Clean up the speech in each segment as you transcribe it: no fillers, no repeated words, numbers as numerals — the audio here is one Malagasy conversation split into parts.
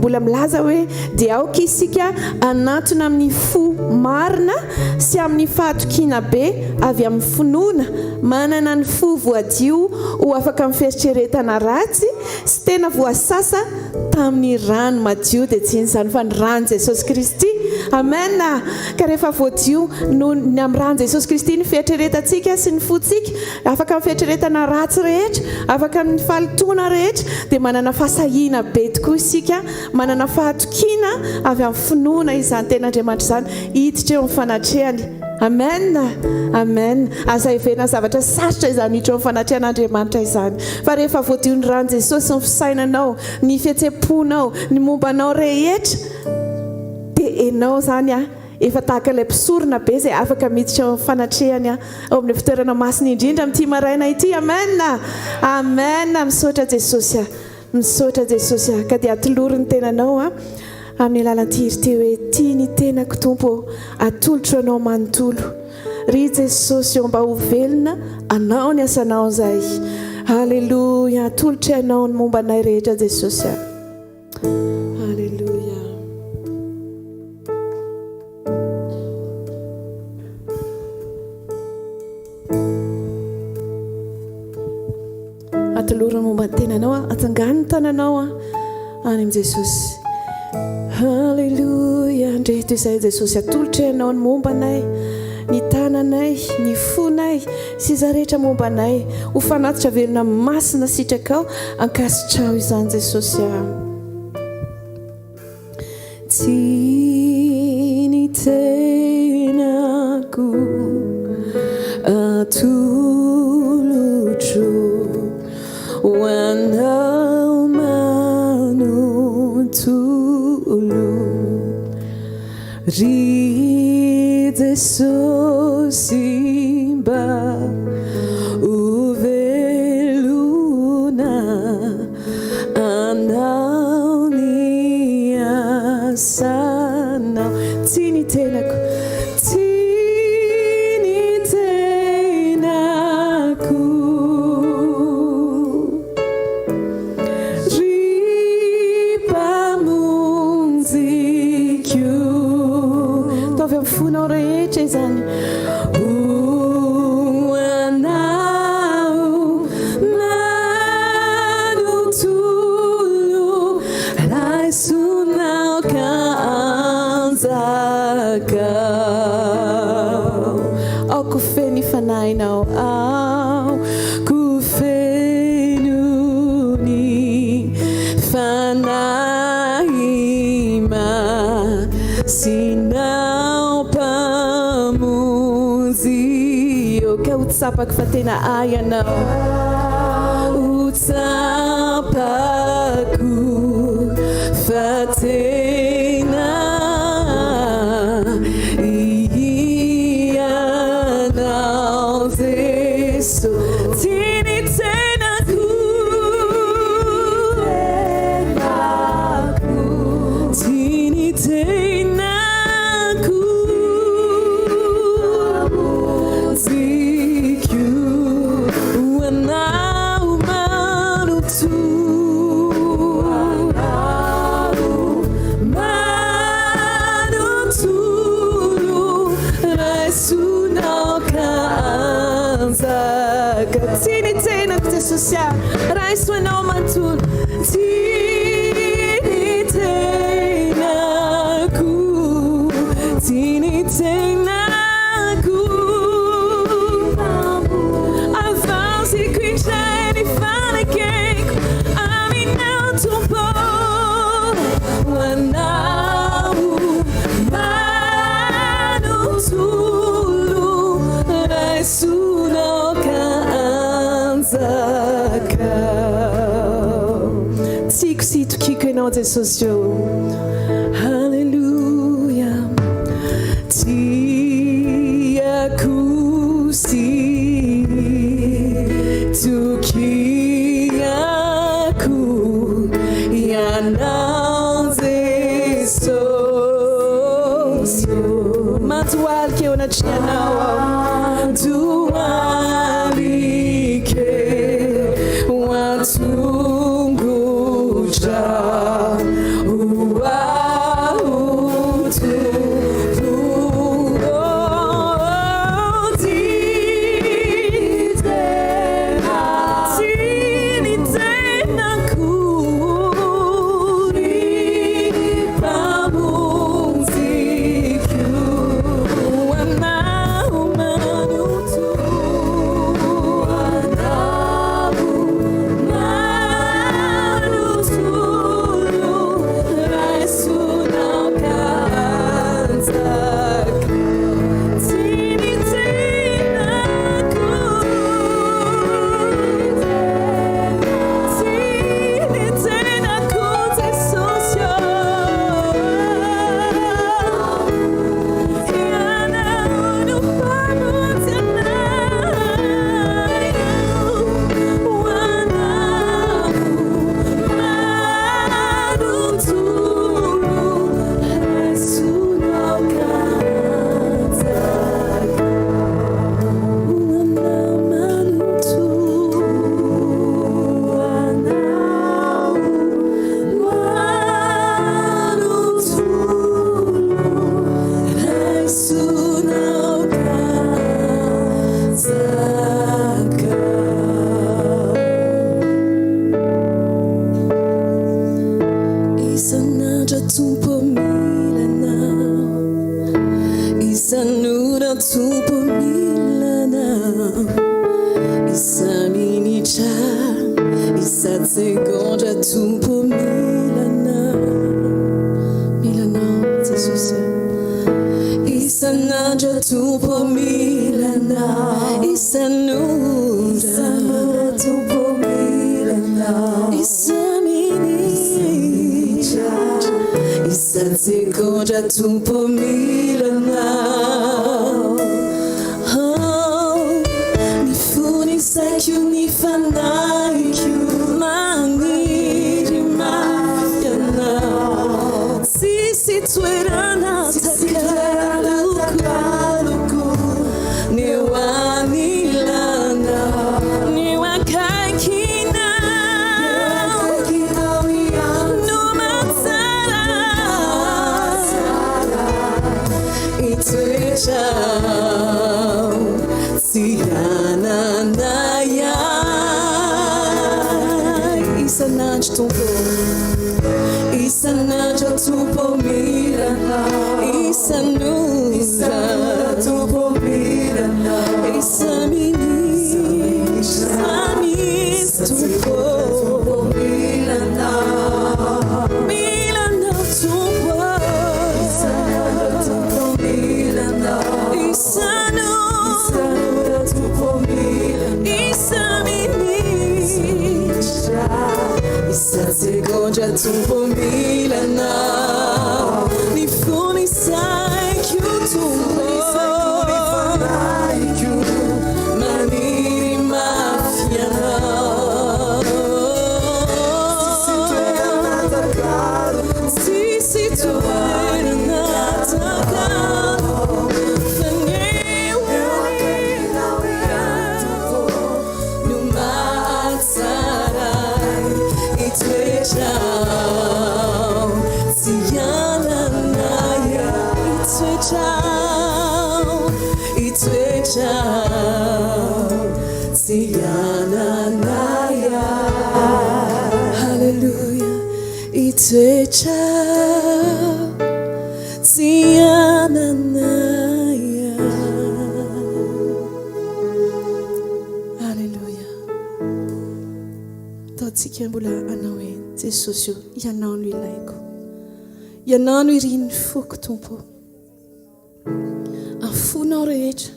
mbola milaza hoe dia aoka isika anatona amin'ny fo marina sy amin'ny fahatokiana be avy amin'ny finoana manana ny fo voadio ho afaka amin'ny fieritreretana ratsy sy tena voasasa tamin'ny rano madio dia tsy in'izany fa ny rano Jesosy Kristy. Amen. Ka rehefa voadio no ny amin'ny rano Jesosy Kristy ny fieritreretantsika sy ny fotsika afaka amin'ny fieritreretana ratsy rehetra, afaka amin'ny falitona rehetra dia manana fahasahiana be tokoa isika, manana fahatokiana avy amin'ny finoana izany ten'Andriamanitra izany hiditra eo amin'ny fanatrehany. Amen. Amen. Aza hevena zavatra sarotra izany hiditra eo amin'ny fanatrehan'Andriamanitra izany. Fa rehefa voadio ny rano Jesosy ny fisainanao, ny fihetseponao, ny mombanao rehetra dia enao zany efa tahaka ilay mpisorona be izay afaka miditra eo amin'ny fanatrehany ao amin'ny fitoerana masina indrindra amin'ity maraina ity. Amen. Amen. Misaotra Jesosy. Misaotra Jesosy. Ka dia atoloro ny tenanao amin'ny alalan'ity irity hoe tia ny tenako Tompo, atolotro anao manontolo. Ry Jesosy eo mba ho velona anao ny asanao zay. Halleluja. Atolotro anao ny mombanay rehetra Jesosy. Halleluja. Atoloro ny momba ny tenanao, atsangano ny tananao any amin'ny Jesosy. Halleluja. Andreto izay Jesosy, atolotro anao ny mombanay, ny tananay, ny fonay sy iza rehetra mombanay ho fanatitra velona masina sitrakao ankasitrao izany Jesosy. Tsy ny tenako atolotro ho anao manontolo. Ry Jesosy mba ho velona anao ny asanao. Tsy ny tenako, tsy ny tenako ry mpamonjiko tovy amin'ny fonao rehetra izany. Ho anao manontolo raisonao ka anjakao. Ao kofeno ny fanahinao, ao kofeno ny fanahy masinao pamonjy. Ka ho tsapako fa tena ay anao, ho tsapako fa tena ianao Jesosy. Tsy ny tenako, tsy ny tenako zikyo ho anao manontolo raisonao ka anjaka. Tsy ny tenako Jesosy, raisonao manontolo. Tsy ny tenako, tsy ny tenako avanziko indray ny fanakeko aminao Tompo. Ho anao manontolo raisonao ka anjakao. Tsiko sy tokiko ianao Jesosy eo. Halleluja. Tiako sy tokiako ianao Jesosy. Matoaliko eo anaty ianao, toaliko ho atongotra ho isan'andro tompo milanao, isan'ora tompo milanao, isa-minitra, isa-segondra tompo milanao, milanao Jesosy. Isan'andro tompo milanao, isan'ora tompo milanao, isa-minitra, isa-segondra tompo milanao. Ny fonisaiko ny fanaiko maniry mafianao, tsisy toerana takaloko ny eo anilanao, ny eo akaikinao no matsara itoetrao tsy hananaya. Isan'andro tompo, isan'andro tompo milanao, isan'ora tompo milanao, isa-minitra, tompo milanao, milanao tompo, isan'andro tompo milanao, isan'ora tompo milanao, isa-minitra, isa-segondra tompo milanao. Ny fonisaiko tompo maniry mafianao, tsisy toerana takalo fa ny eo anilanao no matsara itoetrao tsy hananaya. Itoetrao tsy hananaya. Hallelujah. Itoetrao tsy hananaya. Hallelujah. Taontsika mbola anao hoe Jesosy, ianao no ilaiko, ianao no irin'ny foko tompo, afonao rehetra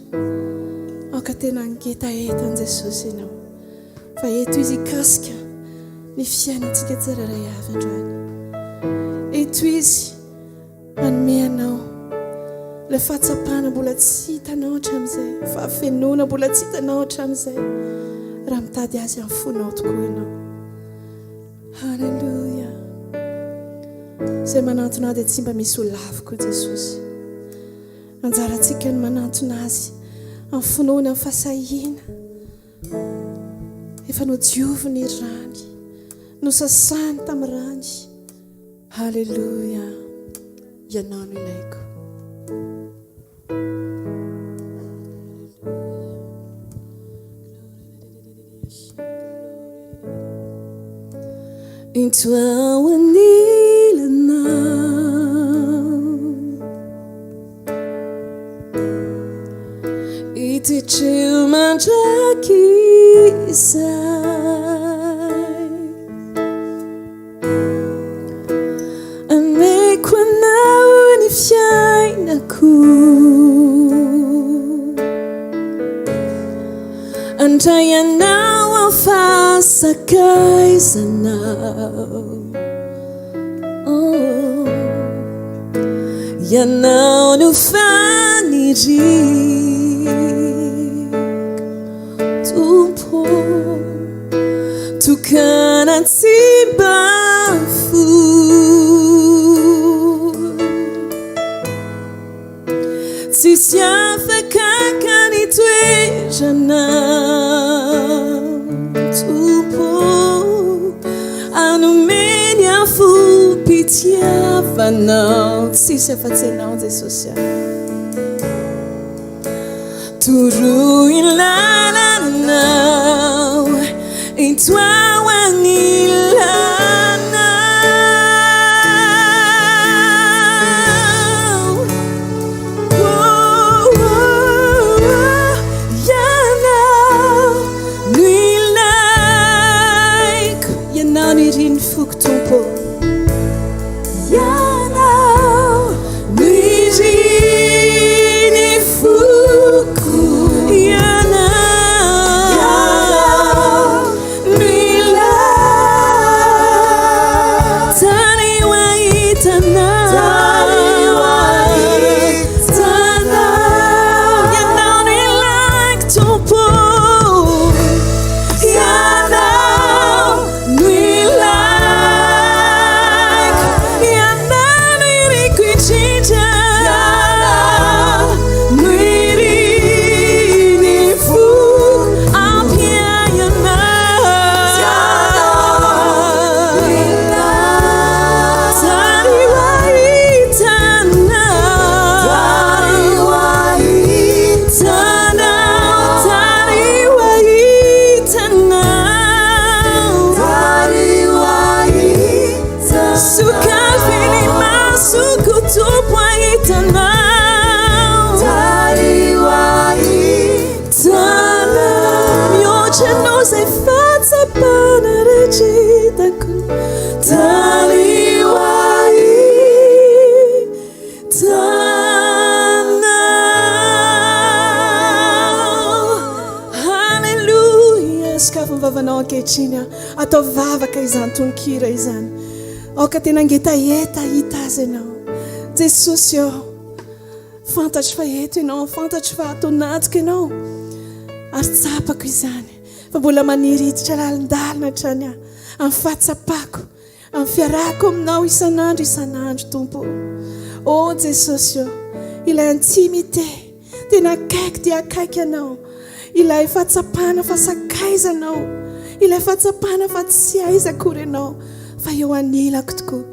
aoka tena angetahetany Jesosy ianao, fa eto izy ikasika ny fiainantsika tsirairay avy androany. Eto izy manome anao le fahatsapana mbola tsy hitanao hatramin'izay, fahafenoana mbola tsy hitanao hatramin'izay, raha mitady azy amin'ny fonao tokoa ianao. Halleluja. Izay manantona azy dia tsy mba misy ho laviko Jesosy. Anjarantsika ny manantona azy amin'ny finoana amin'ny fahasahiana. Efa nodioviny ny rany, nosasany tamin'ny rany. Halleluja. Ianao no ilaiko. Into our kneeling now, iti chilman jakisai, ane kwanau ni fiainaku, antayanau afasakaisanau. Yanao no fanirik tumpo tukanan sibafu sisiafakakan itwejana tumpo anumenia fu pitiavanao sisiafatsenao Jesosy turu ilalanao intwawangilana Atao vavaka izany tononkira izany. Ka tena ngetaeta hita azy ianao. Jesosy fantatro fa eto ianao, fantatro fa ato natsika ianao. Ary tsapako izany. Fa mbola maniry hiditra lalindalina hatrany aho. Amin'ny fahatsapako, amin'ny fiarahako aminao isanandro Tompo. Jesosy ilay intimité tena akaiky dia akaiky ianao. Ilay fahatsapana fa sakaizanao. Ilay fahatsapana fa tsy aiza akory ianao fa eo anilako tokoa.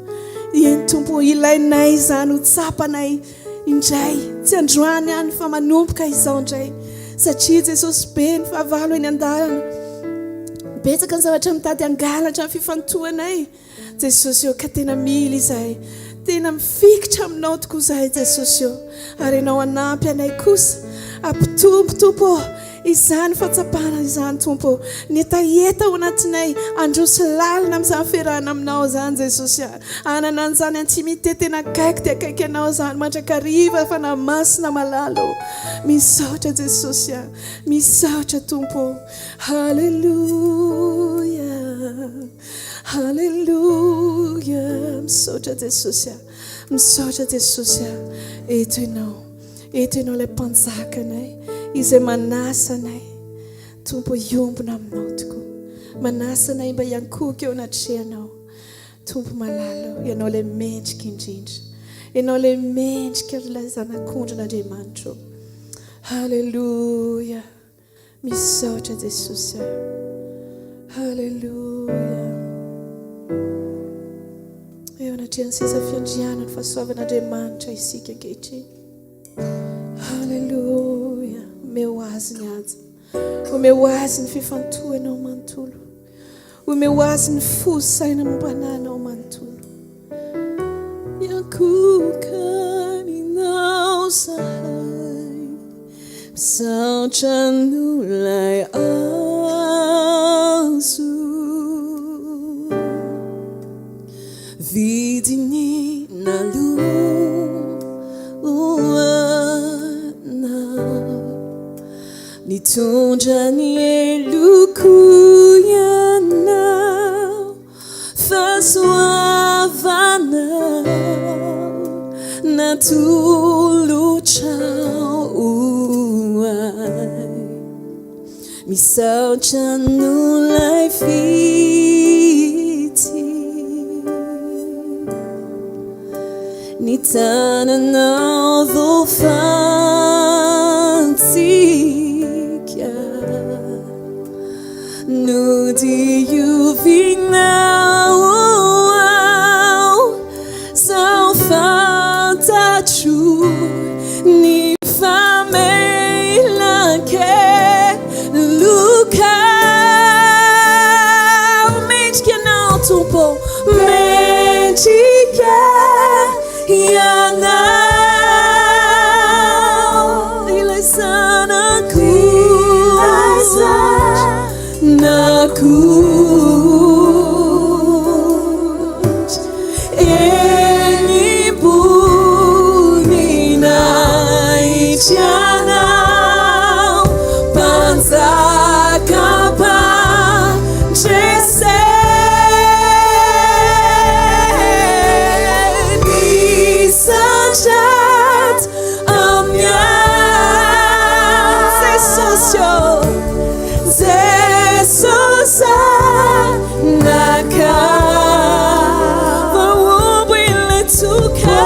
Eny Tompo, ilainay izany ho tsapanay indray, tsy androany ihany fa manomboka izao indray. Satria Jesosy be ny fahavalo eny an-dalana. Betsaka ny zavatra mitady angalatra amin'ny fifantohanay. Jesosy ka tena mila izahay. Tena mifikitra aminao tokoa izahay Jesosy. Ary ianao anampy anay kosa. Ampitombo Tompo. Izany fahatsapana izany Tompo. Ny etaeta ao anatinay androso lalina amin'izany fiarahana aminao izany Jesosy. Anana an'izany intimité tena akaiky dia akaiky ianao izany mandrakariva fanahy-masina malalo. Misaotra Jesosy. Misaotra Tompo. Halleluja. Halleluja. Misaotra Jesosy. Misaotra Jesosy. Eto ianao ilay mpanjakanay. Izay manasa anay Tompo iombona aminao tokoa. Manasa anay mba hiankoka eo anatrehanao Tompo malalo. Ianao ilay mendrika indrindra. Ianao ilay mendrika ilay zanak'Andriamanitra. Halleluja. Misaotra Jesosy. Halleluja. Eo anatrehan'ny seza fiandrianana ny fahasoavan'Andriamanitra isika ankehitriny. Halleluja. Omeo azy ny azy. Omeo azy ny fifantohanao manontolo. Omeo azy ny fosaina mombananao manontolo. Yankoka ninao zahay. Misaotra nolay azo. Vidiny nitondra ny eloko ianao, fahasoavanao natolotrao oay. Misaotra nolay fity, ny tananao voafantsika, no diovinao sao fantatro ny hvkl-mission. Mendrika anao Tompo, mendrika ianao, ilay sanak'Andriamanitra. fitianao panjakapa Jesosy nisajat amia Jesosy naka vawubile tuka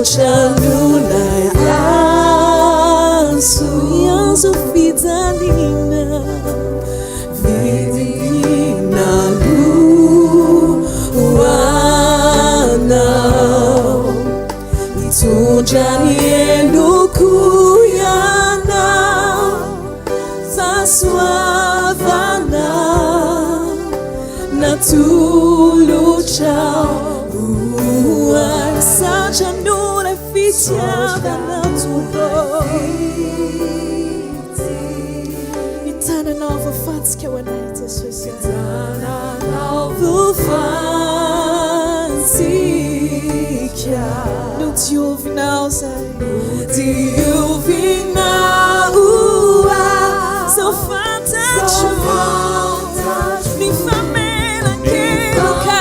Chalulay ansu fitalina vidina luana itujanielukuyana zaswavana natuluchao Sajanura fitiavana tubo Mitana nova fatska wanai Jesosy Mitana nova fatsika Nu diovinao zay Diovinao So fantacho Ni famela keluka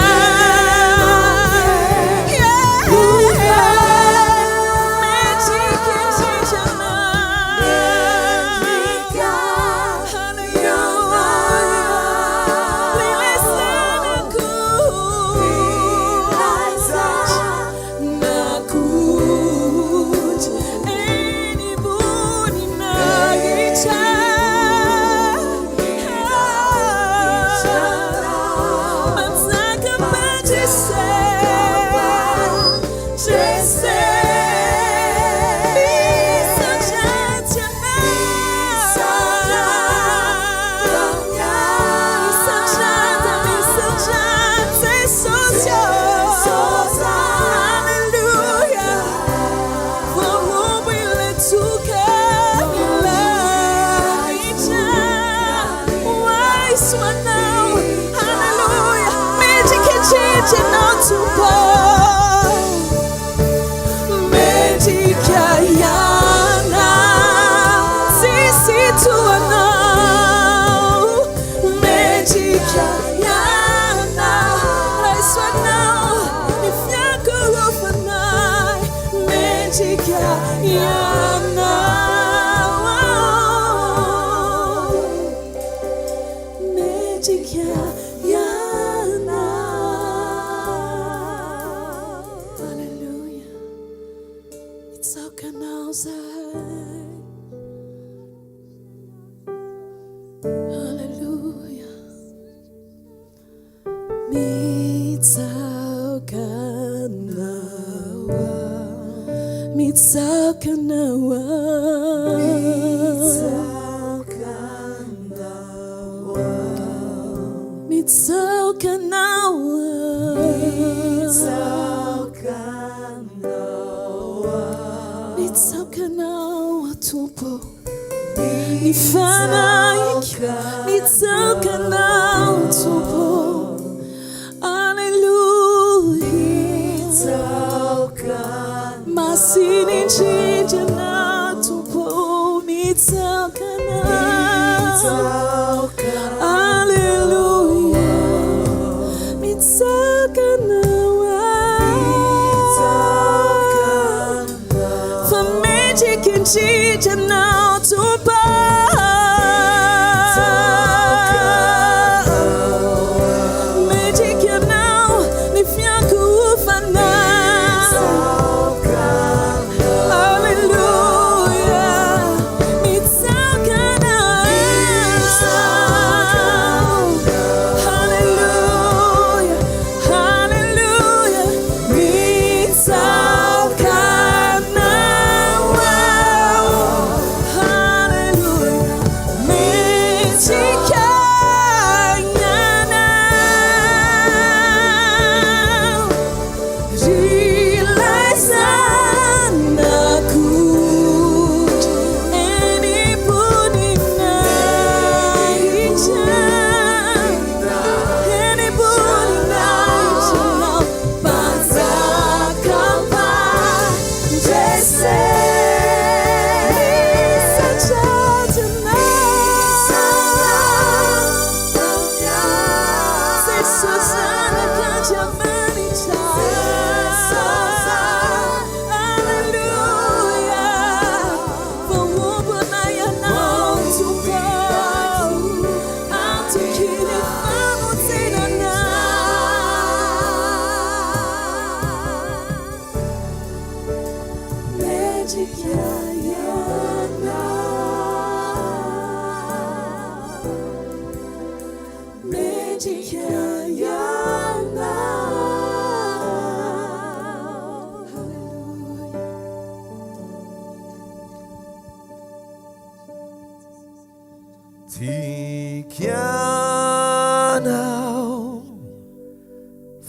Tikianao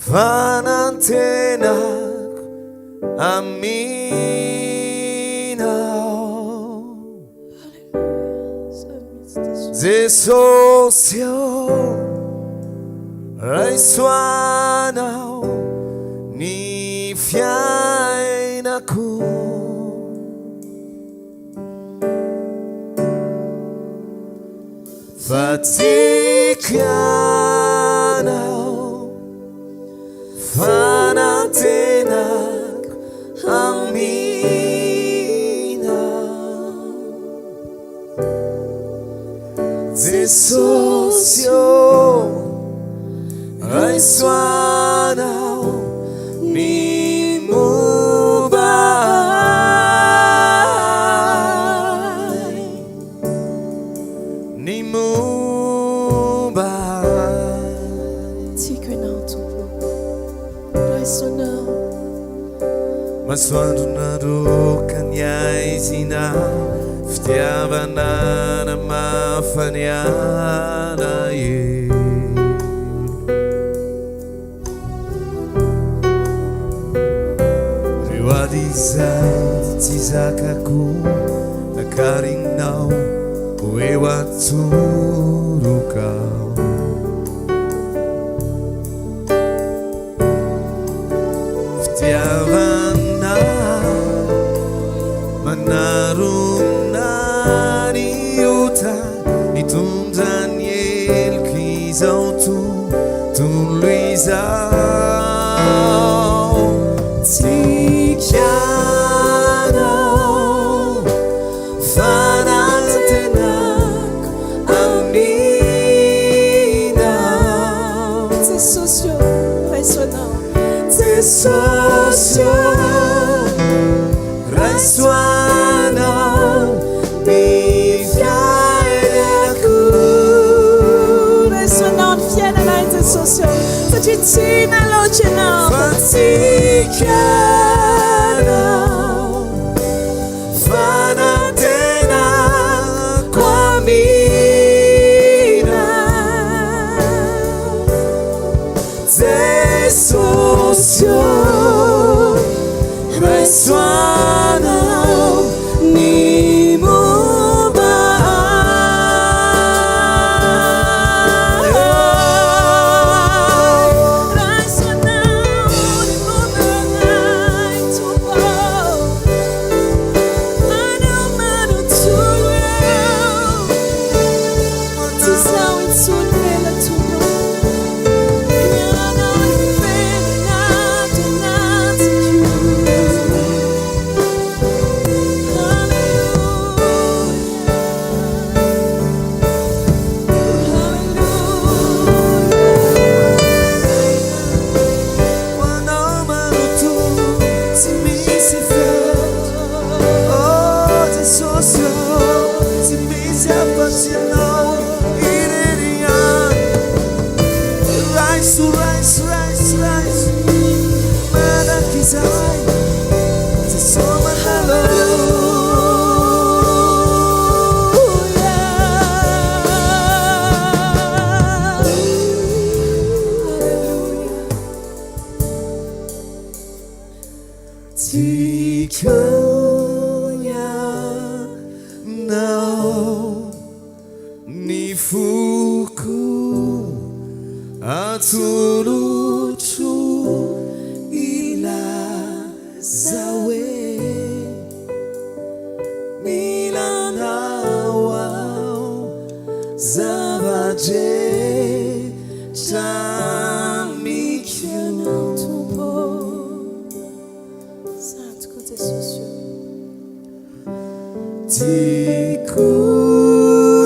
fanantenak aminao JESOSY raisoanao ny fiainako fa tikianao fanantenak aminao JESOSY raisoanao ny mobay ny mobay tiako ianao tompo raisoanao masoandro naroka ny aizinao fitiavanana mafaniana reo alizay tsy zakako nakarinao eo atsorokao fitiavana manarona ny ota nitondra ny eloko izao tontolo izao tikianao fanantenako aminao JESOSY raisoanao JESOSY raisoanao ny fiainako raisoanao ny fiainanay JESOSY satria tiana loatra ianao fa tikianao fanantenako aminao JESOSY raisoanao ny mobay raisoanao ny mobay tompo manomanotolo tsy zaho itsony ela tompo Zavagetra mikianao tompo. Santoko Jesosy. Tiako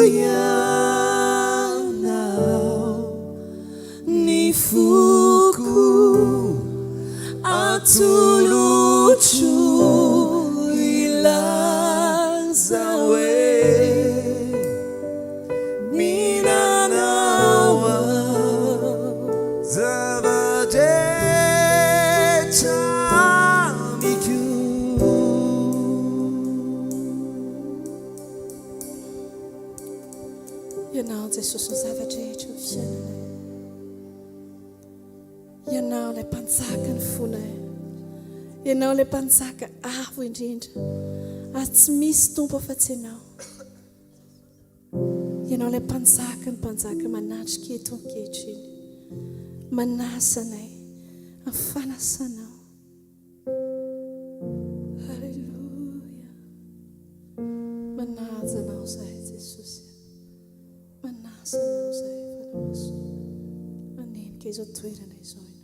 ianao ny foko atolotro ilaza hoe minanao zava-drehetra miko. Ianao Jesosy ny zava-drehetra ny fiainanay. Ianao ilay mpanjaka ny fonay. Ianao ilay mpanjaka avo indrindra. Ary tsy misy tompo afa-tsy ianao. Ianao ilay mpanjaka ny mpanjaka manatrika eto ankehitriny. Manasanay amin'ny fanasanao. Halleluja. Manaja anao zahay Jesosy. Manasanao zahay fanamaso. Manenika izao toerana izao ianao.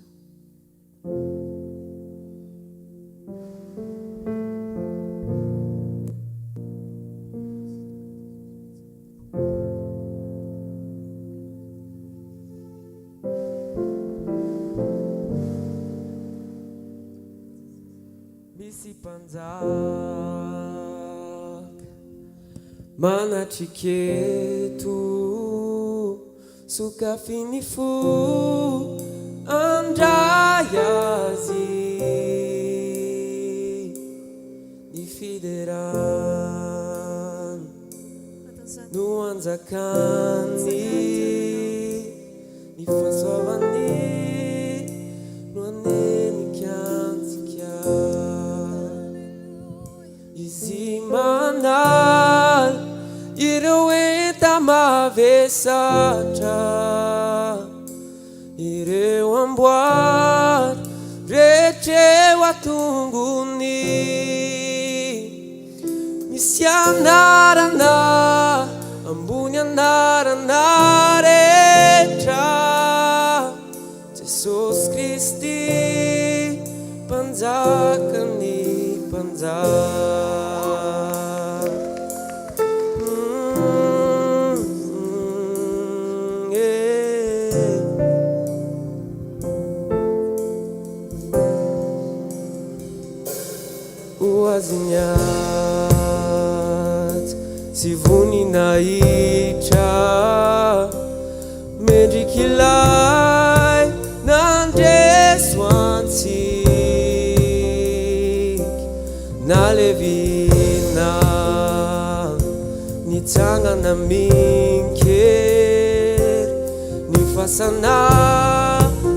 Misy mpanjaka manatriketo sokafiny fo andray azy ny fiderany no anjakany ny fahasoavany no anenikantsika izy mandala ireo enta mavesatra ireo amboary rehetreo atongony misy anarana ambony anarana rehetra Jesosy Kristy mpanjakany mpanjaka. Azinyaty sy voninahitra mendriky Ilay nandreso antsika nalevina nitsangana minkery ny fasana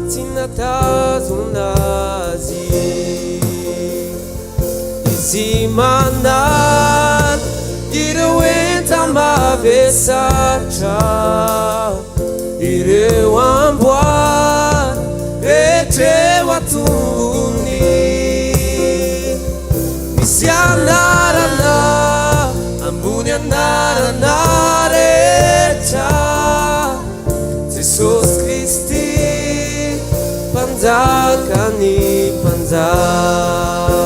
tsy natazonazy izy mandala ireo enta mavesatra ireo amboary rehetreo atongony misy anarana ambony anarana rehetra Jesosy Kristy mpanjakany mpanjaka.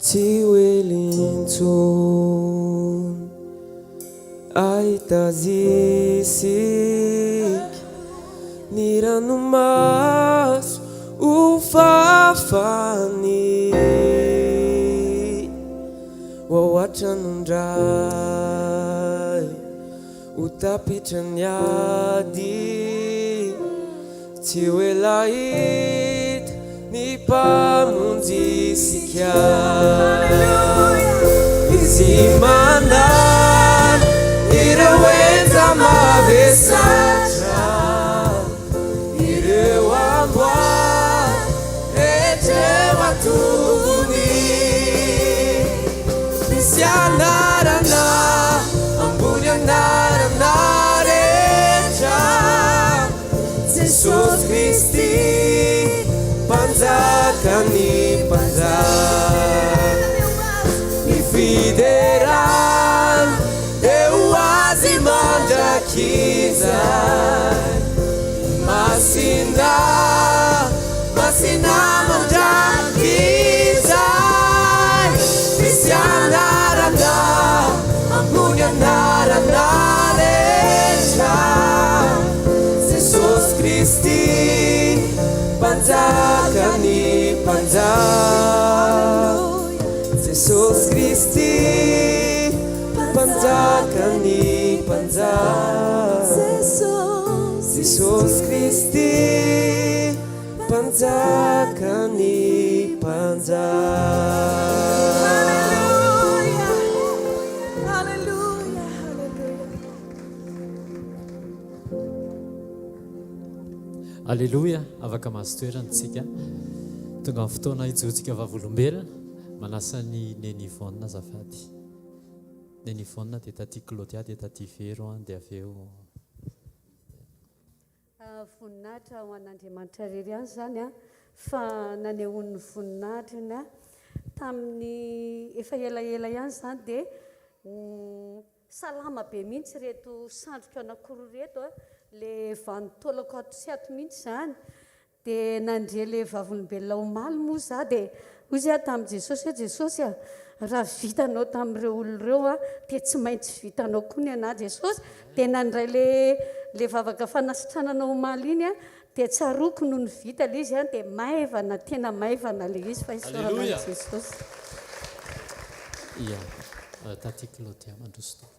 Tsy hoelintsony ahitazisika ny ranomaso ho fafany oatra nondray ho tapitrany ady tsy hoe lahita ny mpamonjy isika Simanan ireu enza mavesatra ireu amboa rehetreo antony misy anarana ambony anarana rehetra Jesosy Kristy mpanjakany mpanjaka ny fiderany deo azy mandrakizay masina mandrakizay misy anarana ambony anarana rehetra Jesosy Kristy mpanjakany mpanjaka Jesosy Kristy mpanjakany mpanjaka Jesosy Kristy mpanjakany mpanjaka. Alleluia, afaka mahazo toerantsika. Tonga amin'ny fotoana hijotsika vavolombelona. Manasa ny Nenivonne azafady. Nenivonne dia taty Claudia dia taty Vero dia avy eo. Voninahitra ho an'Andriamanitra rery any zany a fa nanehoan'ny voninahitra iny a tamin'ny efa elaela ihany zany dia salama be mihitsy reto sandroka anankiroa reto a le vanitaolako ato sy ato mihitsy zany dia nandre le vavolombelona omaly moa za dia hoy izy a tamin'i Jesosy hoe Jesosy a raha vitanao tamin'ireo olon'ireo a dia tsy maintsy vitanao koa ny anahy Jesosy dia nandray le vavaka fanasitranana omaly iny a dia tsaroko noho ny vita le izy a dia maivana tena maivana le izy fa isorana i Jesosy. Ia, taty Claudia mandroso tao.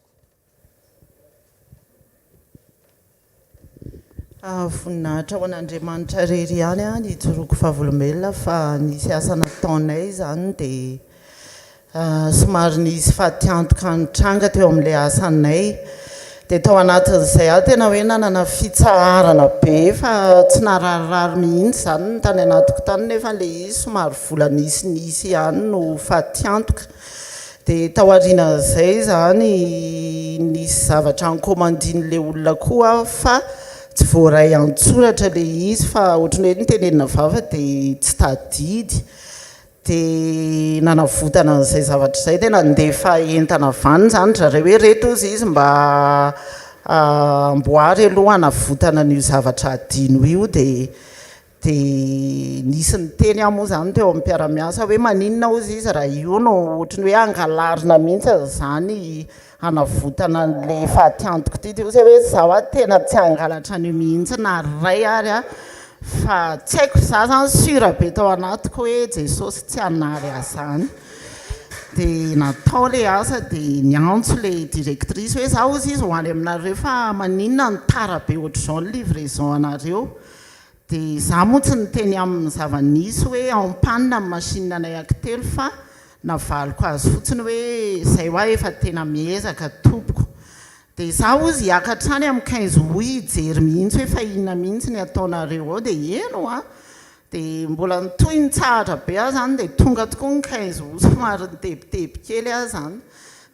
Voninahitra ho an'Andriamanitra rery ihany a nijoroako vavolombelona fa nisy asa nataonay zany dia somary nisy fatiantoka nitranga teo amin'ilay asanay dia tao anatin'izay a tena hoe nanana fitsaharana be fa tsy nararirary mihitsy zany ny tany anatiko tany nefa le izy somary vola nisy ihany no fatiantoka dia tao aorian'izay zany nisy zavatra nkomandin'ilay olona koa fa tsy voaray antsoratra le izy fa ohatrany hoe nitenenina vava dia tsy tadidy dia nanavotana an'izay zavatra izay dia nandefa entana vaniny zany zareo hoe reto izy mba amboary aloha hanavotana an'io zavatra adino io dia nisy ny teny aho moa zany teo amin'ny mpiara-miasa hoe maninona ozy izy raha io no ohatrany hoe angalarina mihitsy zany hanavotana le fatiantoko ty hoe zaho a tena tsy angalatra an'io mihitsy na ray ary a fa tsy haiko za zany sura be tao anatiko hoe Jesosy tsy hanary azany dia natao le asa dia niantso le directrice hoe za ozy izy ho any aminareo fa maninona ny tara be ohatr'izao ny livraison anareo dia za moa tsy niteny amin'ny zava-nisy hoe ampanina amin'ny machine anayankitelo fa navaliko azy fotsiny hoe zay hoa efa tena miezaka tompoko dia za ozy hiakatrany amin'ny 15 oy hijery mihitsy hoe fa inona mihitsy ny ataonareo ao dia eno a dia mbola nitoy ny tsahatra be aho zany dia tonga tokoa ny 15 oy somary nitebiteby kely aho zany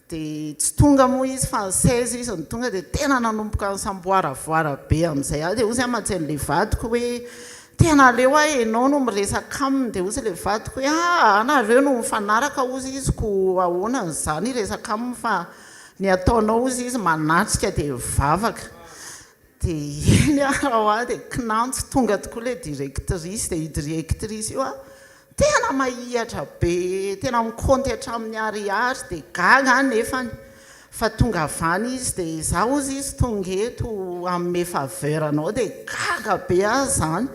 dia tsy tonga moa izy fa 16 izy ny tonga dia tena nanomboka ny samboaravoara be amin'izay aho dia ozy aman-tsain'le vadiko hoe tena leo a enao no miresaka aminy dia ozy le vadiko hoe anareo no mifanaraka ozy izy ko ahoana zany resaka aminy fa ny ataonao ozy izy manatrika dia vavaka dia eny araha dia kinantso tonga tokoa le directrice dia directrice io a tena mahihatra be tena mikonty hatramin'ny ariary dia gaga nefany fa tonga avany izy dia za ozy izy tonga eto amin'ny faveur anao dia gaga be azy zany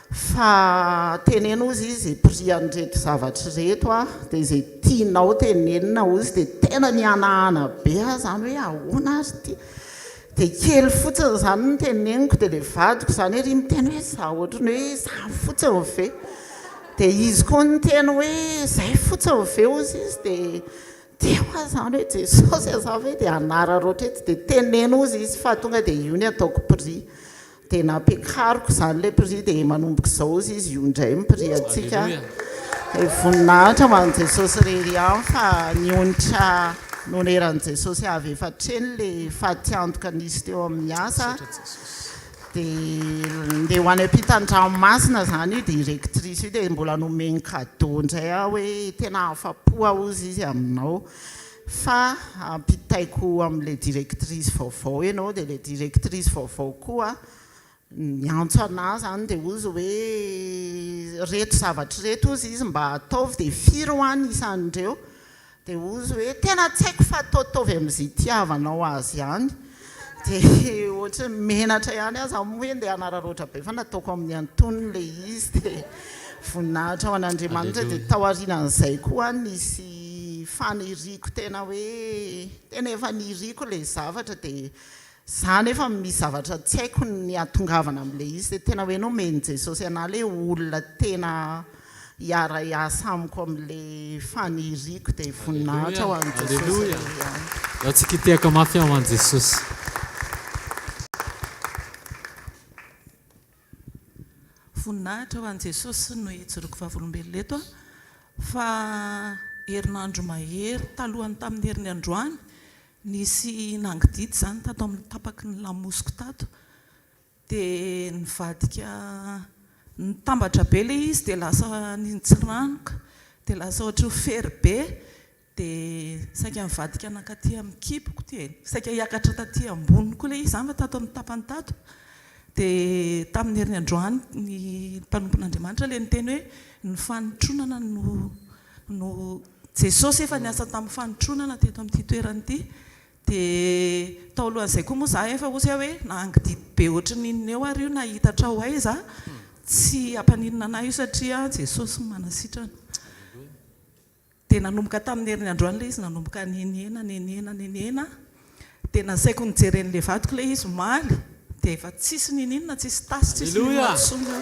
fa tenena ozy izy prian'reto zavatra reto a dia izay tianao tenenina ozy dia tena nianahana be ahy zany hoe ahoana azy ty dia kely fotsiny zany ny teneniko dia le vadiko zany hoe ry miteny hoe za ohatrany hoe za fotsiny ve dia izy koa ny teny hoe zay fotsiny ve ozy izy dia teo zany hoe jesosy aza hoe dia anara roatra etsy dia teneno izy izy fa tonga dia io ny ataoko pri dia nampiakariko zany le pri dia manomboka izao izy io indray mipri atsika dia voninahitra ho an'i jesosy rery ihany fa nionitra noneran'i jesosy avy efa treny le fahatiantoka nisy teo amin'ny asa dia ndeha ho any ampitan-dranomasina zany io directrice io dia mbola nomeny cadeau indray aho hoe tena afapo aho izy aminao fa ampitaiko amin'le directrice vaovao ianao dia le directrice vaovao koa niantso anahy zany dia ozy hoe reto zavatra reto ozy izy mba ataovy dia firy ho any isan'ireo dia ozy hoe tena tsy haiko fa ataotaovy amin'izay tiavanao azy ihany dia ohatra menatra ihany aza hoe ndeha anararoatra be fa nataoko amin'ny antoniny le izy dia voninahitra ho an'Andriamanitra dia tao aorianan'izay koa nisy faniriko tena hoe tena efa niriko le zavatra dia zany efa misy zavatra tsy haiko ny atongavana amin'le izy dia tena hoe nomeny jesosy anahy le olona tena hiara hiasa amiko amin'le faniriko dia voninahitra ho an'i jesosy. Tsika hitehaka mafy ao an'i jesosy. Voninahitra ho an'i jesosy no ijoroako vavolombelona eto fa herinandro mahery talohany tamin'ny herin'ny androany nisy nangididy zany tato amin'ny tapaky ny lamosiko tato dia nivadika nitambatra be le izy dia lasa nintsiranoka dia lasa ohatra ho fery be dia saika nivadika nankaty amin'ny kiboko dia saika hiakatra taty ambony koa le izy zany fa tato amin'ny tapany tato dia tamin'ny herin'ny androany ny mpanompon'Andriamanitra le niteny hoe ny fanitronana no jesosy efa niasa tamin'ny fanitronana teto amin'ity toerana ity dia tao alohan'izay koa moa za efa osy hoe nangididy be ohatra ninona eo ary io nahitatra ho aiza tsy hampaninona anahy io satria jesosy manasitrana dia nanomboka tamin'ny herin'ny androany le izy nanomboka nenena dia nasaiko nijeren'le vadiko le izy maly dia efa tsisy ninina tsisy tasy tsisy ninasonga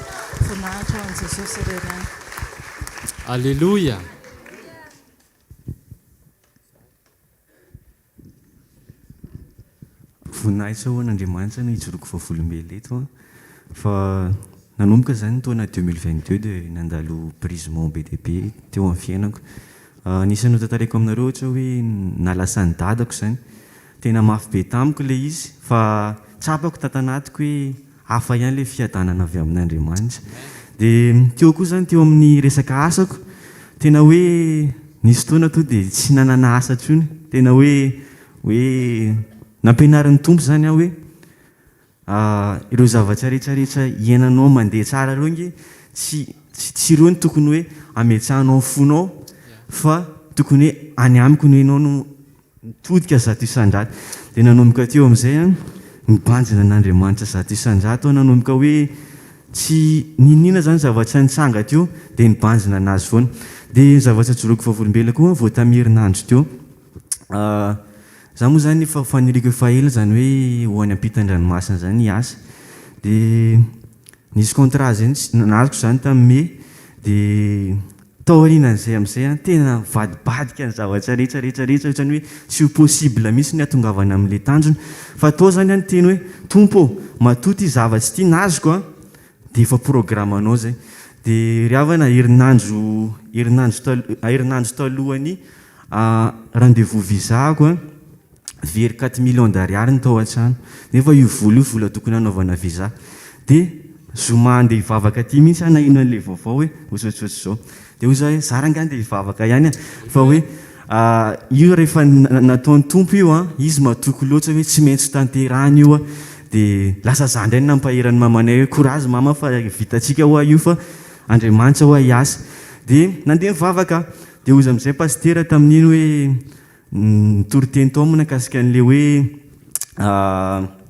voninahitra ho an'i jesosy rery any. Alleluia. Voninahitra ho an'Andriamanitra no ijoroako vavolombelona eto fa nanomboka zany taona 2022 dia nandalo prisement be dia be teo amin'ny fiainako. Anisany hotantareko aminareo ohatra hoe nalasa ny dadako zany tena mafy be tamiko le izy fa tsapako tatanatiko hoe hafa ihany le fiadanana avy amin'Andriamanitra dia teo koa zany teo amin'ny resaka asako tena hoe nisy fotoana to dia tsy nanana asa tsony tena hoe nampianarin'ny tompo zany aho hoe ireo zavatra rehetrarehetra iainanao mandeha tsara ireo nge tsy ireo ny tokony hoe ametsahanao fonao fa tokony hoe any amiko no ianao no todika zato isan-jato dia nanomboka teo amin'izay mibanjina an'Andriamanitra zato isan-jato nanomboka hoe tsy ninina zany zavatra nitsanga teo dia nibanjina anazy foana dia zavatra joroako vavolombelona koa vao tamin'ny herinandro teo za moa zany efa faniriko efa ela zany hoe ho any ampitan-dranomasina zany hiasa dia nisy contrat zany nazoko zany tamin'ny mai dia tao aorianan'izay amin'izay tena vadibadika ny zavatra rehetrarehetrarehetra ohatrany hoe tsy ho possible mihitsy ny atongavana amin'le tanjona fa tao zany any teny hoe tompo matoty zavatra ity nazoko dia efa programmanao zay dia riavana herinandro talohany rendez-vous visako very 4 millions d'ariary ny tao an-trano nefa io vola tokony hanaovana visa dia zoma andeha hivavaka aty mihitsy anahino an'le vaovao hoe ohatrohatrotry zao dia hoy za hoe zaranga andeha hivavaka ihany fa hoe io rehefa nataon'ny tompo io izy matoko loatra hoe tsy maintsy tanterahany io dia lasa za ndray nampaherany mamanay hoe courage mama fa vitatsika hoa io fa Andriamanitra hoa hiasa dia nandeha mivavaka dia ozy amin'izay pastera tamin'iny hoe nitoriteny tao moa nakasika an'le hoe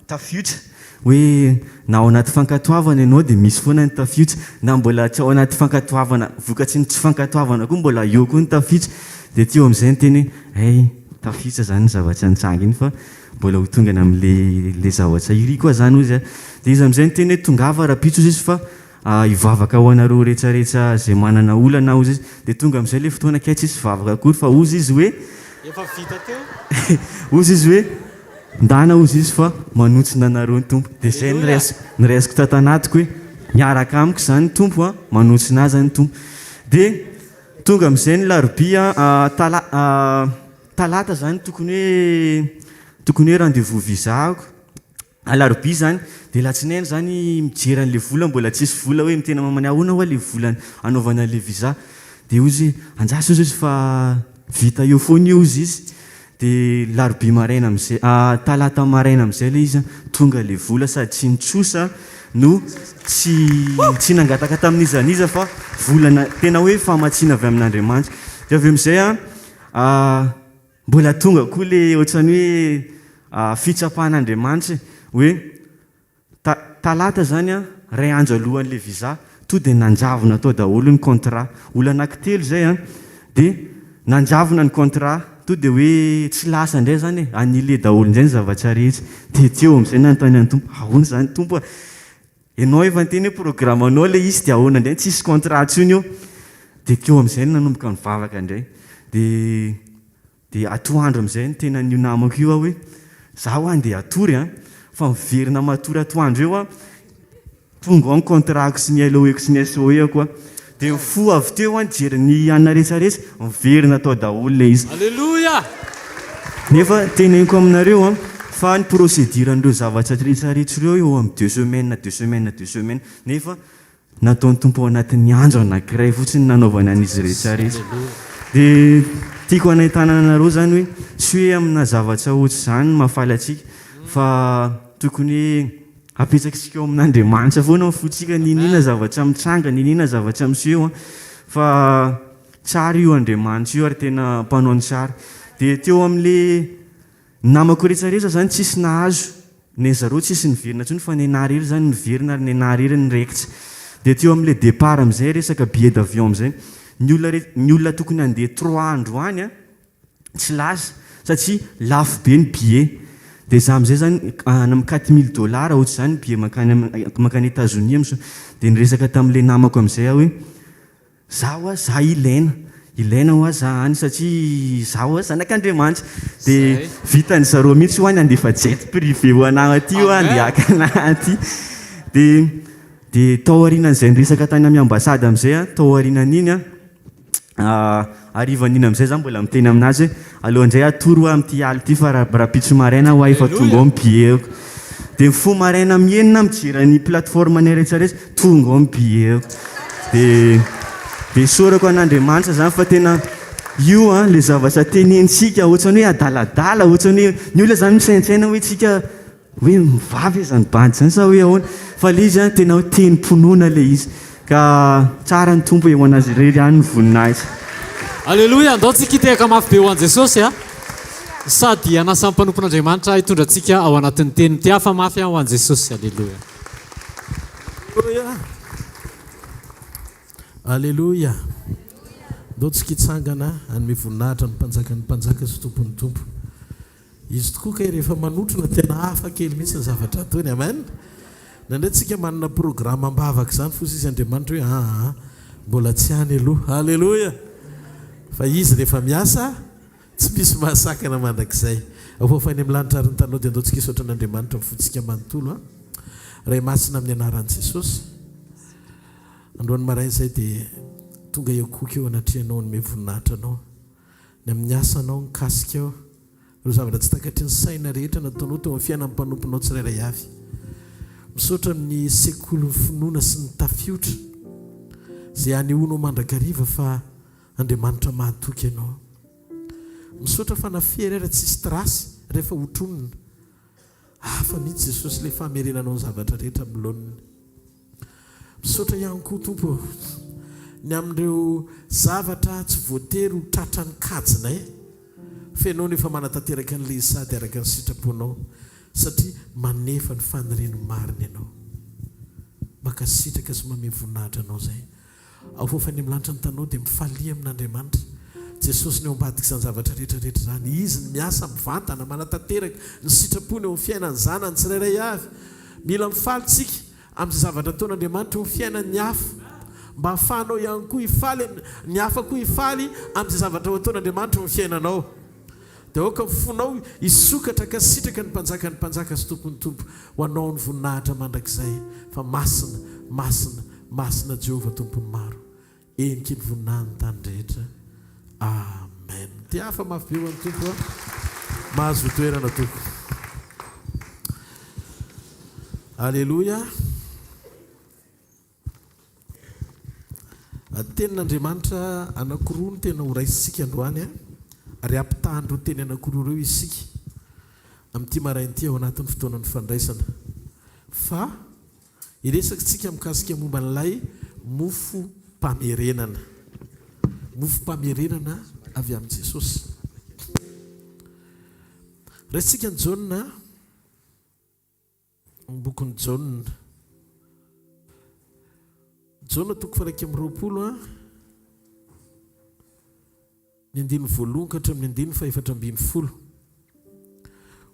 tafiotra hoe na ao anaty fankatoavana ianao dia misy foana ny tafiotra na mbola tsy ao anaty fankatoavana vokatsy ny tsy fankatoavana koa mbola eo koa ny tafiotra dia teo amin'izay ny teny hoe tafiotra zany ny zavatra nitsanga iny fa mbola ho tongana amin'le zavatra iry koa zany ozy dia izy amin'izay ny teny hoe tongava rapitso izy fa hivavaka ho anareo rehetrarehetra zay manana olana ozy izy dia tonga amin'izay le fotoana kay tsisy vavaka akory fa ozy izy hoe efa vita teo ozy izy hoe ndana ozy izy fa manotsina anareo ny tompo dia zay nyraisiko tatanatiko hoe miaraka amiko zany ny tompo a manotsina azy ny tompo dia tonga amin'izay ny larobia talata zany tokony hoe rendez-vous visako alarobia zany dia latsinainy zany mijery an'le vola mbola tsisy vola hoe mitena mamany ahoana hoa le vola anaovana an'le visa dia ozy anjasa ozy izy fa vita eo foana io izy dia larobia maraina am'izay talata maraina am'izay le izy tonga le vola sady tsy nitsosa no tsy nangataka tamin'izaniza fa volana tena hoe famatsiana avy amin'Andriamanitra dia avy amin'izay mbola tonga koa le ohatrany hoe fitsapahan'Andriamanitra hoe talata zany ray andro alohan'le visa to dia nanjavona tao daholo ny contrat olo anankitelo zay dia nanjavona ny contrat to dia hoe tsy lasa indray zany anile daholo indray ny zavatra rehetra dia teo amin'izay nanontany any tompo ahoana zany tompo ianao efa nyteny hoe programmanao le izy dia ahoana indray tsisy contrat tsony io dia teo amin'izay nanomboka mivavaka indray dia atoandro amin'izay ny tena nio namako io hoe zaho andeha atory fa miverina matory atoandro eo tonga ao ny contratko sy ny LOE-ko sy ny SOE-ko dia fo avy teo jery ny anna rehetrarehetra miverina tao daholo le izy alleluia nefa teneniko aminareo fa ny procédure an'ireo zavatra rehetrarehetra ireo eo amin'ny 2 semaines nefa nataony tompo ao anatin'ny andro anankiray fotsiny nanaovana an'izy rehetrarehetra dia tiako anahitana anareo zany hoe tsy hoe amina zavatra ohatry zany mahafaly atsika fa tokony apetsakitsika eo amin'Andriamanitra foana mifotsika ninina zavatra mitsanga ninina zavatra miseho fa tsara io Andriamanitra io ary tena mpanao ny tsara dia teo amin'le namako rehetrarehetra zany tsisy nahazo ny zareo tsisy niverina ntsony fa ny nahy rery zany niverina ary ny nahy rery niraikitra dia teo amin'le départ amin'izay resaka billet d'avion amin'izay ny olona tokony andeha 3 andro any tsy lasa satria lafo be ny billet dia za amin'izay zany amin'ny $4000 ohatry zany ny billet makany États-Unis dia niresaka tamin'le namako amin'izay hoe zaho za ilaina ho za any satria zaho zanak'Andriamanitra dia vitany zareo mihitsy ho any andefa jet privé ho anahy aty andeha akana aty dia tao aorianan'izay niresaka tany amin'ny ambasady amin'izay tao aorianan'iny arivan'iny amin'izay za mbola miteny aminazy hoe alohandray atory amin'ity aly ity fa raha pitso maraina ho efa tonga ao mibilleko dia fo maraina mienina mijery ny plateforme ny rehetrarehetra tonga ao mibilleko dia sorako an'Andriamanitra zany fa tena io le zavatra tenentsika ohatrany hoe adaladala ohatrany hoe ny olona zany misaintsaina hoe tsika hoe mivavy zany bandy zany sa hoe ahoana fa le izy tena hoe teny-ponoana le izy ka tsara ny tompo eo anazy irery any ny voninahitra alleluia andao tsika hitehaka mafy be ho an' Jesosy sady anasa mpanompon'Andriamanitra hitondrantsika ao anatin'ny teny ty hafa mafy ho an' Jesosy alleluia alleluia ndao tsika hitsangana anyme voninahitra ny mpanjaka sy tompony tompo izy tokoa kay rehefa manotrona tena hafa kely mihitsy ny zavatra ataony amen nandray tsika manana programme ambavaka zany fosy izy Andriamanitra hoe mbola tsy any aloha alleluia fa izy rehefa miasa tsy misy mahasakana mandrakizay afa ny milanitra ary ny tanao dia andao tsika hisaotra an'Andriamanitra mifotsika manontolo ray masina amin'ny anaran'i Jesosy androany maraina izay dia tonga eo koka eo anatrianao ny voninahitra anao ny amin'ny asanao nikasika ao ireo zavatra tsy takatry ny saina rehetra nataonao teo amin'ny fiainan'ny mpanomponao tsirairay avy misaotra amin'ny sekoly ny finoana sy ny tafiotra izay anehoanao mandrakariva fa Andriamanitra mahatoky ianao misaotra fa naferera tsisy trasy rehefa hotronina hafa mihitsy Jesosy le famerenanao ny zavatra rehetra miloniny misaotra ihany koa tompo ny amin'ireo zavatra tsy voatery ho tratra ny kajinay fenao nefa manatanteraka n'le sady araka ny sitraponao satria manefa ny fanireno marina ianao makasitraka sy mame voninahitra anao zay ao fofa ny milanitra ny tanao dia mifalia amin'Andriamanitra Jesosy ny ao ambadika izany zavatra rehetrarehetra zany izy ny miasa mivantana manatanteraka ny sitrapony eo amin'ny fiainany zanany tsirairay avy mila mifaly tsika amin'izay zavatra ataon'Andriamanitra eo amin'ny fiainan'ny hafa mba hafanao ihany koa hifaly ny hafa koa hifaly amin'izay zavatra ataon'Andriamanitra eo amin'ny fiainanao dia aoka mifonao isokatra ka sitraka ny mpanjaka sy tompony tompo ho anao ny voninahitra mandrakizay fa masina Jehovah tompony maro eniky ny voninahiny tany rehetra. Amen. Dia hafa mafy be ho an'ny tompo mahazo toerana tompo. Alleluia. Tenin'Andriamanitra anankiroa no tena horaisitsika androany ary ampitahandro teny anankiroa ireo isika amin'ity marainty ao anatin'ny fotoanan'ny fandraisana. Fa iresakitsika mikasika momba n'ilay mofom-pamerenana. Mofom-pamerenana avy amin'i Jesosy. Raisitsika ny Jauna, ny bokin'ny Jauna. Jauna toko 1:20 ny 1:1 ka hatramin'ny 1:4.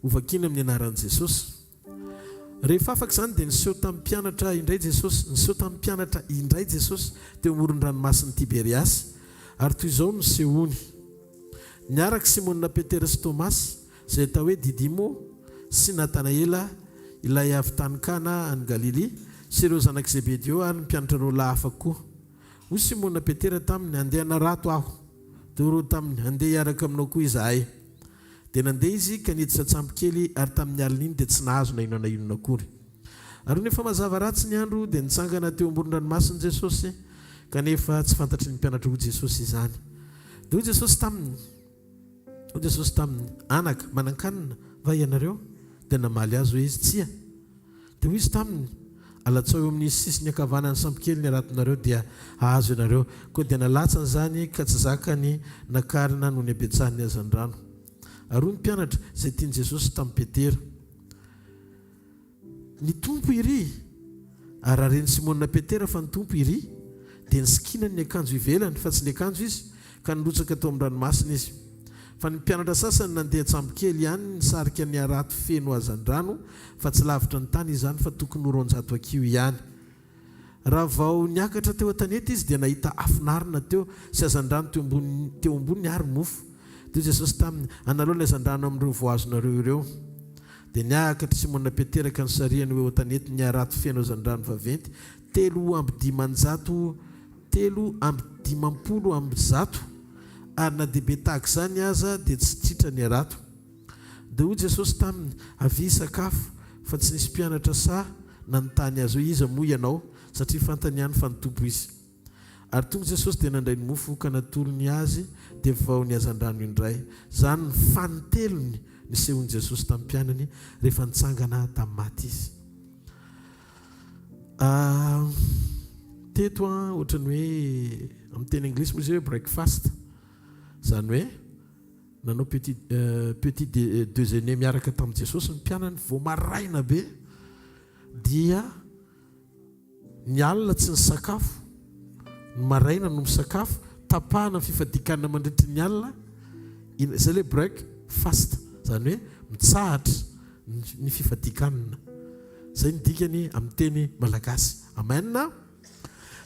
Ovakina amin'ny anaran'i Jesosy. Rehefa afaka izany dia niseho tamin'ny mpianatra indray Jesosy teo amoron-dranomasin'ny Tiberiasy ary toy izao no nisehony. Niaraka Simona Petera sy Tomasy izay atao hoe Didimo sy Natanaela ilay avy tany Kana any Galili sy ireo zanak' Zebedeo ary ny mpianatra reo lahy hafa koa. Hoy Simona Petera taminy, andeha narato aho. Dia reo taminy, andeha hiaraka aminao koa izahay. Dia nandeha izy ka niditra tsampy kely ary tamin'ny alina iny dia tsy nahazo na inona na inona akory. Ary nefa mazava ratsy ny andro dia nitsangana teo amoron-dranomasiny Jesosy kanefa tsy fantatry ny mpianatra ho Jesosy izany. Dia hoy Jesosy taminy, anaka manan-kanina va ianareo? Dia namaly azy hoe izy tsia. Dia hoy izy taminy, alatsao eo amin'ny sisiny ankavanan'ny sampykely ny aratonareo dia ahazo ianareo. Koa dia nalatsany zany ka tsy zakany nakarina noho ny abetsahany hazan-drano. Ary hoy ny mpianatra izay tiany Jesosy tamin'ny Petera, ny tompo iry. Ary rareny Simona Petera fa ny tompo iry dia nisikinany ny akanjo ivelany fa tsy ny akanjo izy ka nilotsaka tao amin'ny ranomasina izy. Fa ny mpianatra sasany nandeha tsampykely ihany nisarika ny arato feno hazan-drano fa tsy lavitra ny tany izany fa tokony 400 akiho ihany. Raha vao niakatra teo an-tanety izy dia nahita afinarina teo sy hazan-drano teo ambony ary mofo. Dia Jesosy taminy, analao ny hazan-drano amin'ireo voazonareo ireo. Dia niakatra Simona Petera ka nisariany hoe an-tanety ny arato feno hazan-drano vaventy 350 ary na dehibe tahaka izany aza dia tsy tritra ny arato. Dia hoy Jesosy taminy, avy sakafo fa tsy nisy mpianatra sa nanontany azy hoe iza moa ianao satria fantany ihany fa nitompo izy. Ary tonga Jesosy dia nandray ny mofo ka natolony azy dia vao ny hazan-drano indray. Izany ny fanitelony nisehony Jesosy tamin'ny mpianany rehefa nitsangana tamin'ny maty izy. Teto ohatrany hoe amin'ny teny anglisy moa izy hoe breakfast. Izany hoe nanao petit déjeuner miaraka tamin'i Jesosy ny mpianany vao maraina be dia ny alina tsy ny sakafo, ny maraina no misakafo, tapahana ny fifadikanana mandritry ny alina, izay le breakfast, izany hoe mitsahatra ny fifadikanana. Izay ny dikany amin'ny teny malagasy. Amen.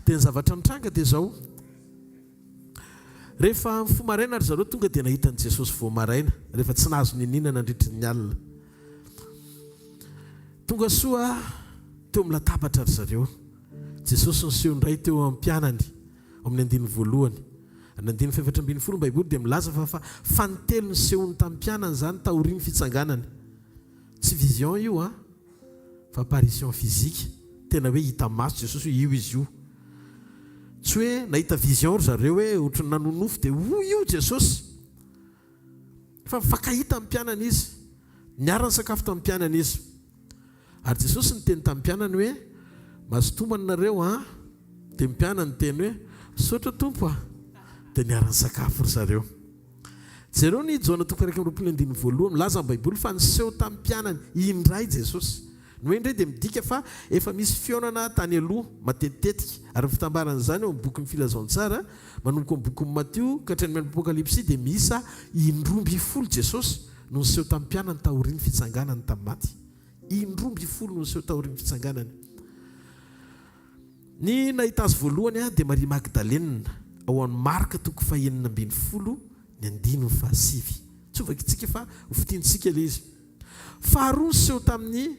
Dia ny zavatra mitranga dia izao. Rehefa mifoha maraina ry zareo tonga dia nahitan'i Jesosy vao maraina rehefa tsy nahazo ninina nandritry ny alina. Tonga soa teo amin'ny latabatra ry zareo. Jesosy niseho indray teo amin'ny mpianany amin'ny 1:1. Ny 1:4 Baiboly dia milaza fa fanitelo nisehony tamin'ny mpianany izany taorian'ny fitsanganany. Tsy vision io fa apparition physique. Tena hoe hita maso Jesosy io izy io. Tsy hoe nahita vision ry zareo hoe ohatrany nanonofo dia hoy io Jesosy. Fa fakahita amin'ny mpianany izy. Niara ny sakafo tamin'ny mpianany izy. Ary Jesosy niteny tamin'ny mpianany hoe mazotombana nareo dia mpianany teny hoe sotra tompo dia niara ny sakafo ry zareo. Jereo ny Jaona 1:21 milaza amin'ny Baiboly fa niseho tamin'ny mpianany indray Jesosy. Ny hoe indray dia midika fa efa misy fionana tany aloha matetitetika ary fitambaran'izany eo amin'ny boky filazaontsara manomboka amin'ny boky Matteo ka hatrany amin'ny Apokalipsy dia miisa 12 Jesosy no niseho tamin'ny mpianany taorian'ny fitsanganany tamin'ny maty. 12 no niseho taorian'ny fitsanganany. Ny nahita azy voalohany dia Maria Magdalena ao amin'ny Marka 9:20 ny 9:7. tsy ovakitsika fa hofitintsika ilay izy. Faharoa seho tamin'ny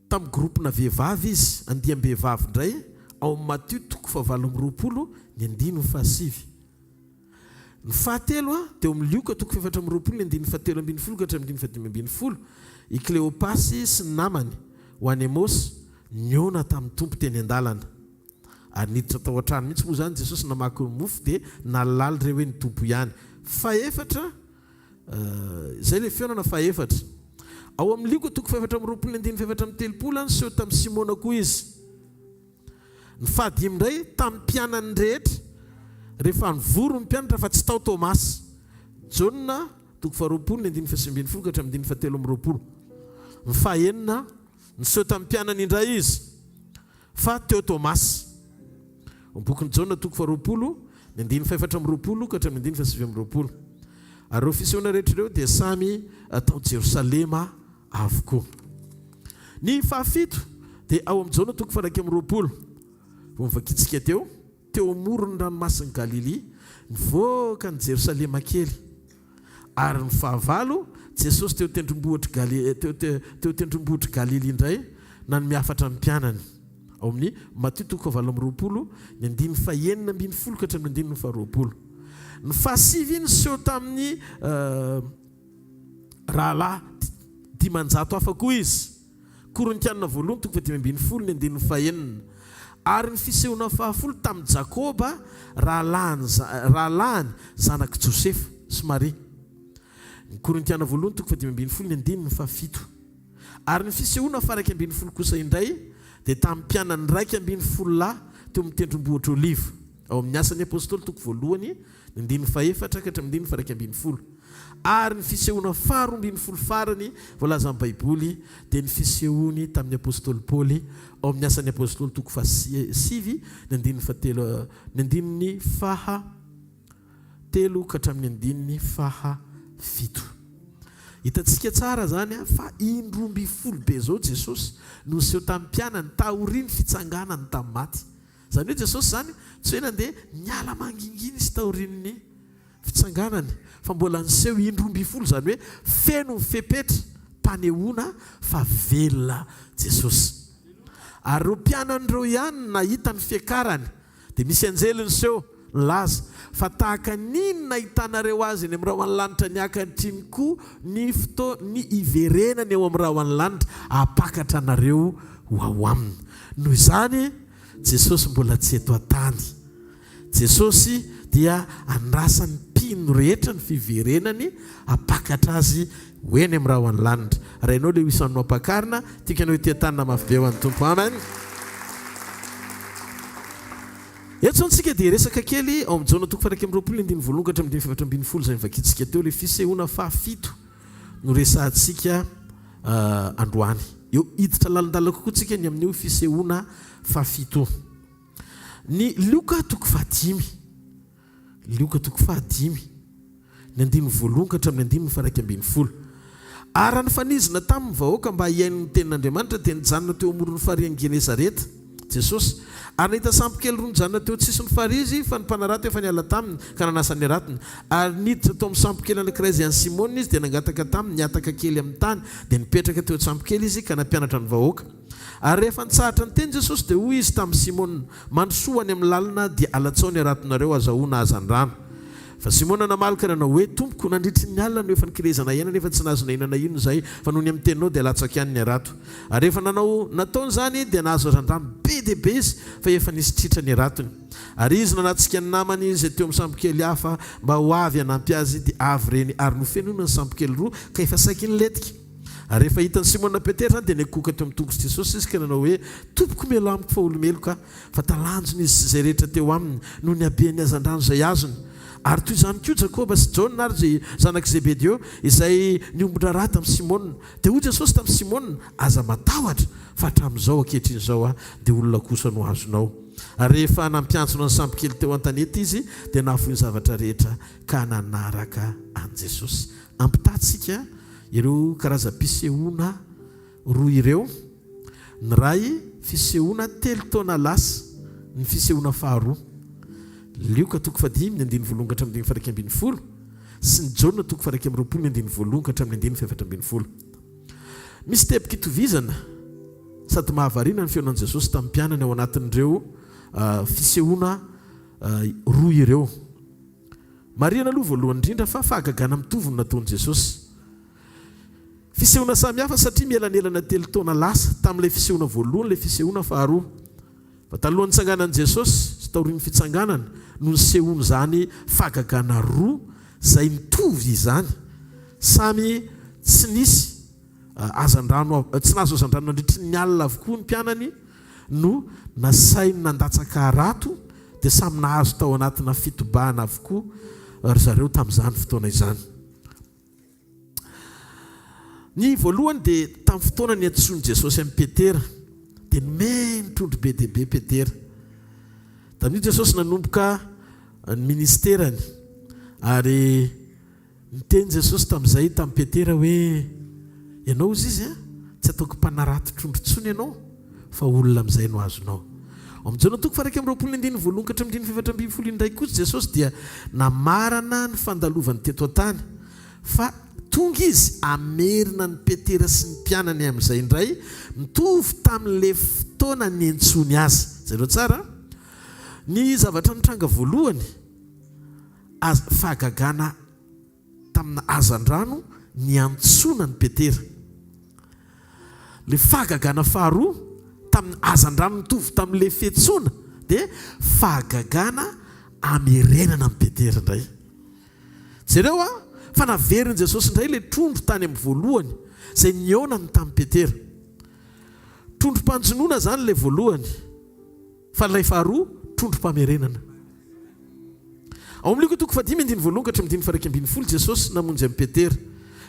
tamin'ny groupena vehivavy izy andiam-behivavy indray ao amin'ny Matthieu 7:20 ny 9:7. Ny fahatelo dia ao amin'ny Luka 7:20 ny 7:17 ka hatramin'ny 7:15. I Cléopasy sy ny namany ho an'ny Emosy niona tamin'ny tompo teny an-dalana. Ary niditra tao an-trano mihitsy moa zany Jesosy namaky mofo dia nalaly ireo hoe ny tompo ihany. Faefatra izay ilay fiaonana faefatra. Ao amin'ny Luka 7:20 ny 7:30 seho tamin'ny Simona koa izy. Ny fahadimy indray tamin'ny mpianany rehetra rehefa nivoro ny mpianatra fa tsy tao Tomasy. Jauna 20 ny 9:20 ka hatramin'ny 7:20. Ny fahaenina ny seho tamin'ny mpianany indray izy fa teo Tomasy. Bokin'ny Jauna 20 ny 9:20 ka hatramin'ny 9:20. Ary ireo fisehoana rehetra ireo dia samy tao Jerosalema avokoa. Ny fahafito dia ao amin'ny Jauna 1:20. Vakitsika teo amorony ranomasin'ny Galilea nivoaka ny Jerosalema kely. Ary ny fahavalo Jesosy teo tendrombohitra Galilea indray na ny miafatra ny mpianany. Ao amin'ny Matthieu 7:20 ny 9:20 ka hatramin'ny 9:20. Ny fahasivy ny seho tamin'ny rahalahy 500 hafa koa izy. Korintianina 1:20 ny 9:4. Ary ny fisehoana fahafolo tamin'ny Jakoba rahalahany zanaky Josefa sy Maria. Ny Korintiana 1:20 ny 9:7. Ary ny fisehoana faraky 20 kosa indray dia tamin'ny mpianany 2:20 lahy teo amin'ny tendrombohitra Oliva. Ao amin'ny asan'ny apôstôly 1 ny 9:4 ka hatramin'ny 9:20. Ary ny fisehoana 12 farany voalaza amin'ny Baiboly dia ny fisehony tamin'ny apôstôly Paoly ao amin'ny asan'ny apôstôly 7 ny 9:3 ka hatramin'ny 9:7. Hitantsika tsara zany fa indroamby folo be zao Jesosy no seho tamin'ny mpianany taoriany fitsanganany tamin'ny maty. Zany hoe Jesosy zany tsy hoe nandeha niala manginginy sy taorian'ny fitsanganany fa mbola niseho indroamby folo, zany hoe feno mifepetra mpanehoana fa velona Jesosy. Ary ireo mpianan'ireo ihany nahita ny fiakarany dia misy anjely niseho laza fa tahaka niny nahitanareo azy ny amin'ny raha ny lanitra ny ankehitriny koa ny iverenany eo amin'ny raha ny lanitra apakatra anareo ho ao aminy. Noho izany Jesosy mbola tsy eto an-tany. Jesosy dia andrasany mpino rehetra ny fiverenany apakatra azy hoeny amin'ny raha ny lanitra. Raha ianao ilay isan'ny mampakarina tikanao ity-tanina mafy be ho an'ny Tompo. Amen. Eto antsika dia resaka kely ao amin'ny Jaona 1:20 ka hatramin'ny 7:20 izay nivakitsika teo ilay fisehoana fahafito no resantsika androany. Eo hiditra lalandala kokoa tsika ny amin'io fisehoana fahafito. Ny Luka 5:10 ny 9:1 ka hatramin'ny 9:20. Ary nifanizina tamin'ny vahoaka mba hiain'ny tenin'Andriamanitra dia nijanona teo amoron'ny farihan'i Genesareta Jesosy. Ary nahita sampy kely roa nijanona teo tsisy ny fary izy fa ny mpanarato efa niala taminy ka nanasa ny ratiny. Ary niditra tao amin'ny sampy kely anankiray izay an'i Simona izy dia nangataka taminy niataka kely amin'ny tany dia nipetraka teo sampy kely izy ka nampianatra ny vahoaka. Ary rehefa nitsahatra ny teny Jesosy dia hoy izy tamin'ny Simona, mandrosoa any amin'ny lalina dia alatsao ny ratonareo azahoana aza ny rano. Fa Simona namalaka nanao hoe, tompoko nandritry ny alina no efa nikirezana ihany nefa tsy nahazo nahinana ino zay fa noho ny amin'ny teninao dia latsaka ihany ny arato. Ary rehefa nataony zany dia nahazo azan-drano be dia be izy fa efa nisy tritra ny aratony. Ary izy nanatsika ny namany izay teo amin'ny sampy kely hafa mba ho avy hanampy azy dia avy reny ary nofenona ny sampy kely roa ka efa saiky nyletika. Ary rehefa hitany Simona Petera zany dia nikoka teo amin'ny tongotra Jesosy izy ka nanao hoe, tompoko melo amiko fa olomeloka fa talanjony izy izay rehetra teo aminy noho ny habeny azan-drano izay azony. Ary toy izany koa Jakoba sy Jaona ary zay zanak' Zebedeo izay niombona raha tamin'ny Simona. Dia hoy Jesosy tamin'ny Simona, aza matahotra fa hatramin'izao ankehitr'izao dia olona kosa no azonao. Ary rehefa nampiantsona ny sampy kely teo an-tanety izy dia nahafoy ny zavatra rehetra ka nanaraka an' Jesosy. Ampitantsika ireo karazam-pisehoana roa ireo. Ny ray fisehoana 3 taona lasa, ny fisehoana faharoa. Lioka toko fadimy ny andiny volongatra amin'ny faraika ambin'ny folo sy ny jauna toko faraika amin'ny roapolo ny andiny volongatra amin'ny andiny fefatra ambin'ny folo. Misy tepika itovizana sady mahavarina ny feonan'i Jesosy tamin'ny mpianany ao anatin'ireo fisehoana roa ireo. Mariana aloha voalohany indrindra fa fahagagana mitovy no nataon'i Jesosy. Fisehoana samihafa satria mielanelana telo taona lasa tamin'ilay fisehoana voalohany, ilay fisehoana faharoa. Fa talohan'ny tsanganan'i Jesosy sy taorian'ny fitsanganana no nisehoana zany fahagagana roa izay mitovy izany. Samy tsy nisy azandrano, tsy nahazo azandrano nandritry ny alina avokoa ny mpianany no nasainy nandatsaka rato dia samy nahazo tao anatina fitobahana avokoa ry zareo tamin'izany fotoana izany. Ny voalohany dia tamin'ny fotoana ny antsoin'i Jesosy amin'ny Petera dia nimenitrodro be dia be Petera. Tamin'io Jesosy nanomboka ny ministerany ary niteny Jesosy tamin'izay tamin'ny Petera hoe ianao izy izy tsy ataoko mpanarato trondro tsony ianao fa olona amin'izay no azonao. Amin'izao toko faraika amin'ny roapolo ny andiny voalongatra amin'ny andiny fefatra ambin'ny folo indray kosa Jesosy dia namarana ny fandalovany teto an-tany fa tonga izy amerina ny Petera sy ny mpianany amin'izay indray mitovy tamin'ilay fotoana ny antsony azy. Zareo tsara ny zavatra nitranga voalohany fahagagana tamina azandrano ny antsona ny Petera. Le fahagagana faharoa tamin'ny azandrano mitovy tamin'ilay fiantsoana dia fahagagana amerenana ny Petera indray. Jereo fa naveriny Jesosy indray ilay trondro tany amin'ny voalohany izay nionany tamin'ny Petera. Trondrom-panjonoana zany ilay voalohany fa ilay faharoa trondrom-pamerenana. Ao amin'ny Luka toko fadimy andiny voalongatra amin'ny dimy faraika ambin'ny folo Jesosy namonjy amin'ny Petera.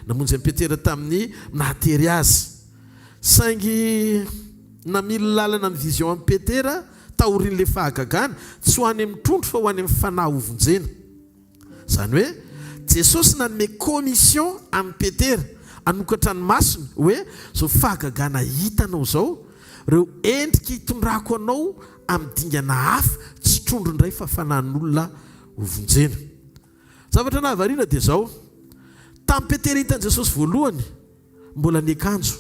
Namonjy amin'ny Petera tamin'ny nahatery azy. Saingy namily lalana ny vision amin'ny Petera taorian'ilay fahagagana tsy ho any amin'ny trondro fa ho any amin'ny fanahy ovonjena. Zany hoe Jesosy nanome commission amin'ny Petera anokatra ny masony hoe zao fahagagana hitanao zao reo endrika hitondrako anao amin'ny dingana hafa tsy trondro indray fa fanahin'olona ovonjena. Zavatra nahavariana dia zao tamin'ny Petera hitan'i Jesosy voalohany mbola ny akanjo.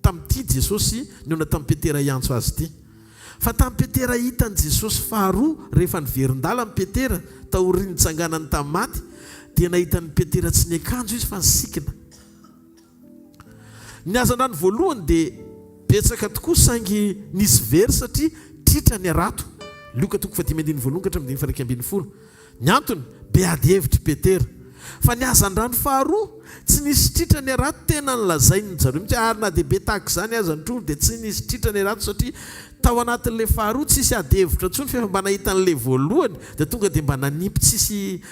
Tamin'ity Jesosy niona tamin'ny Petera hiantso azy ity. Fa tamin'ny Petera hitan'i Jesosy faharoa rehefa niverin-dala amin'ny Petera taorian'ny tsanganany tamin'ny maty dia nahitan'ny Petera tsy ny akanjo izy fa nisikina. Ny azandrano voalohany dia betsaka tokoa saingy nisy very satria tritra ny arato. Luka toko fadimy andiny voalongatra amin'ny dimy faraika ambin'ny folo. Ny antony beady hevitry Petera. Fa ny azandrano faharoa tsy nisy tritra ny arato tena nilazainy zareo mihitsy ary na dia be tahaka izany aza ny trondro dia tsy nisy tritra ny arato satria tao anatin'ilay faharoa tsisy ady hevitra ntsony fa mba nahita n'ilay voalohany dia tonga dia mba nanipy tsisy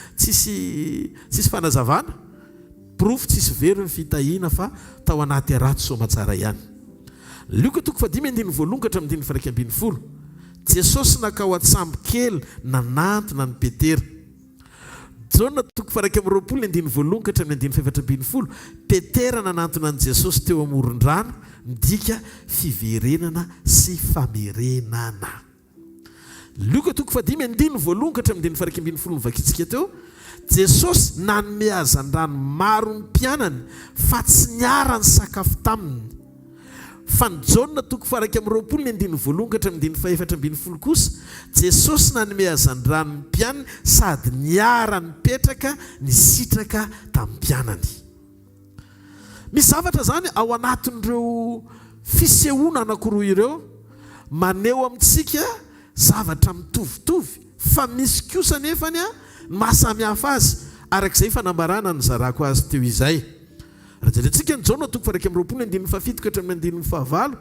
fanazavana. Profo tsisy very ny fitahiana fa tao anaty arato somatsara ihany. Luka toko fadimy andiny voalongatra amin'ny dimy faraika ambin'ny folo. Jesosy nakao atsambo kely nanantona ny Petera. Jauna toko faraika amin'ny roapolo ny andiny voalongatra amin'ny andiny fefatra ambin'ny folo. Petera nanantona ny Jesosy teo amoron-drano midika fiverenana sy famerenana. Luka toko fadimy andiny voalongatra amin'ny andiny faraika ambin'ny folo mivakitsika teo. Jesosy nanome azandrano maro ny mpianany fa tsy niara ny sakafo taminy. Fa ny Jauna toko faraika amin'ny roapolo ny andiny voalongatra amin'ny andiny fahaefatra ambin'ny folo kosa Jesosy nanome azandrano ny mpianany sady niara nipetraka nisitraka tamin'ny mpianany. Misy zavatra zany ao anatin'ireo fisehoana anankiroa ireo maneho amintsika zavatra mitovitovy fa misy kosa nefany mahasamihafa azy arak'izay fanambarana ny zarako azy teo izay. Raha jerentsika ny Jauna toko faraika amin'ny roapolo ny andiny fafito ka hatramin'ny andiny fahavalo.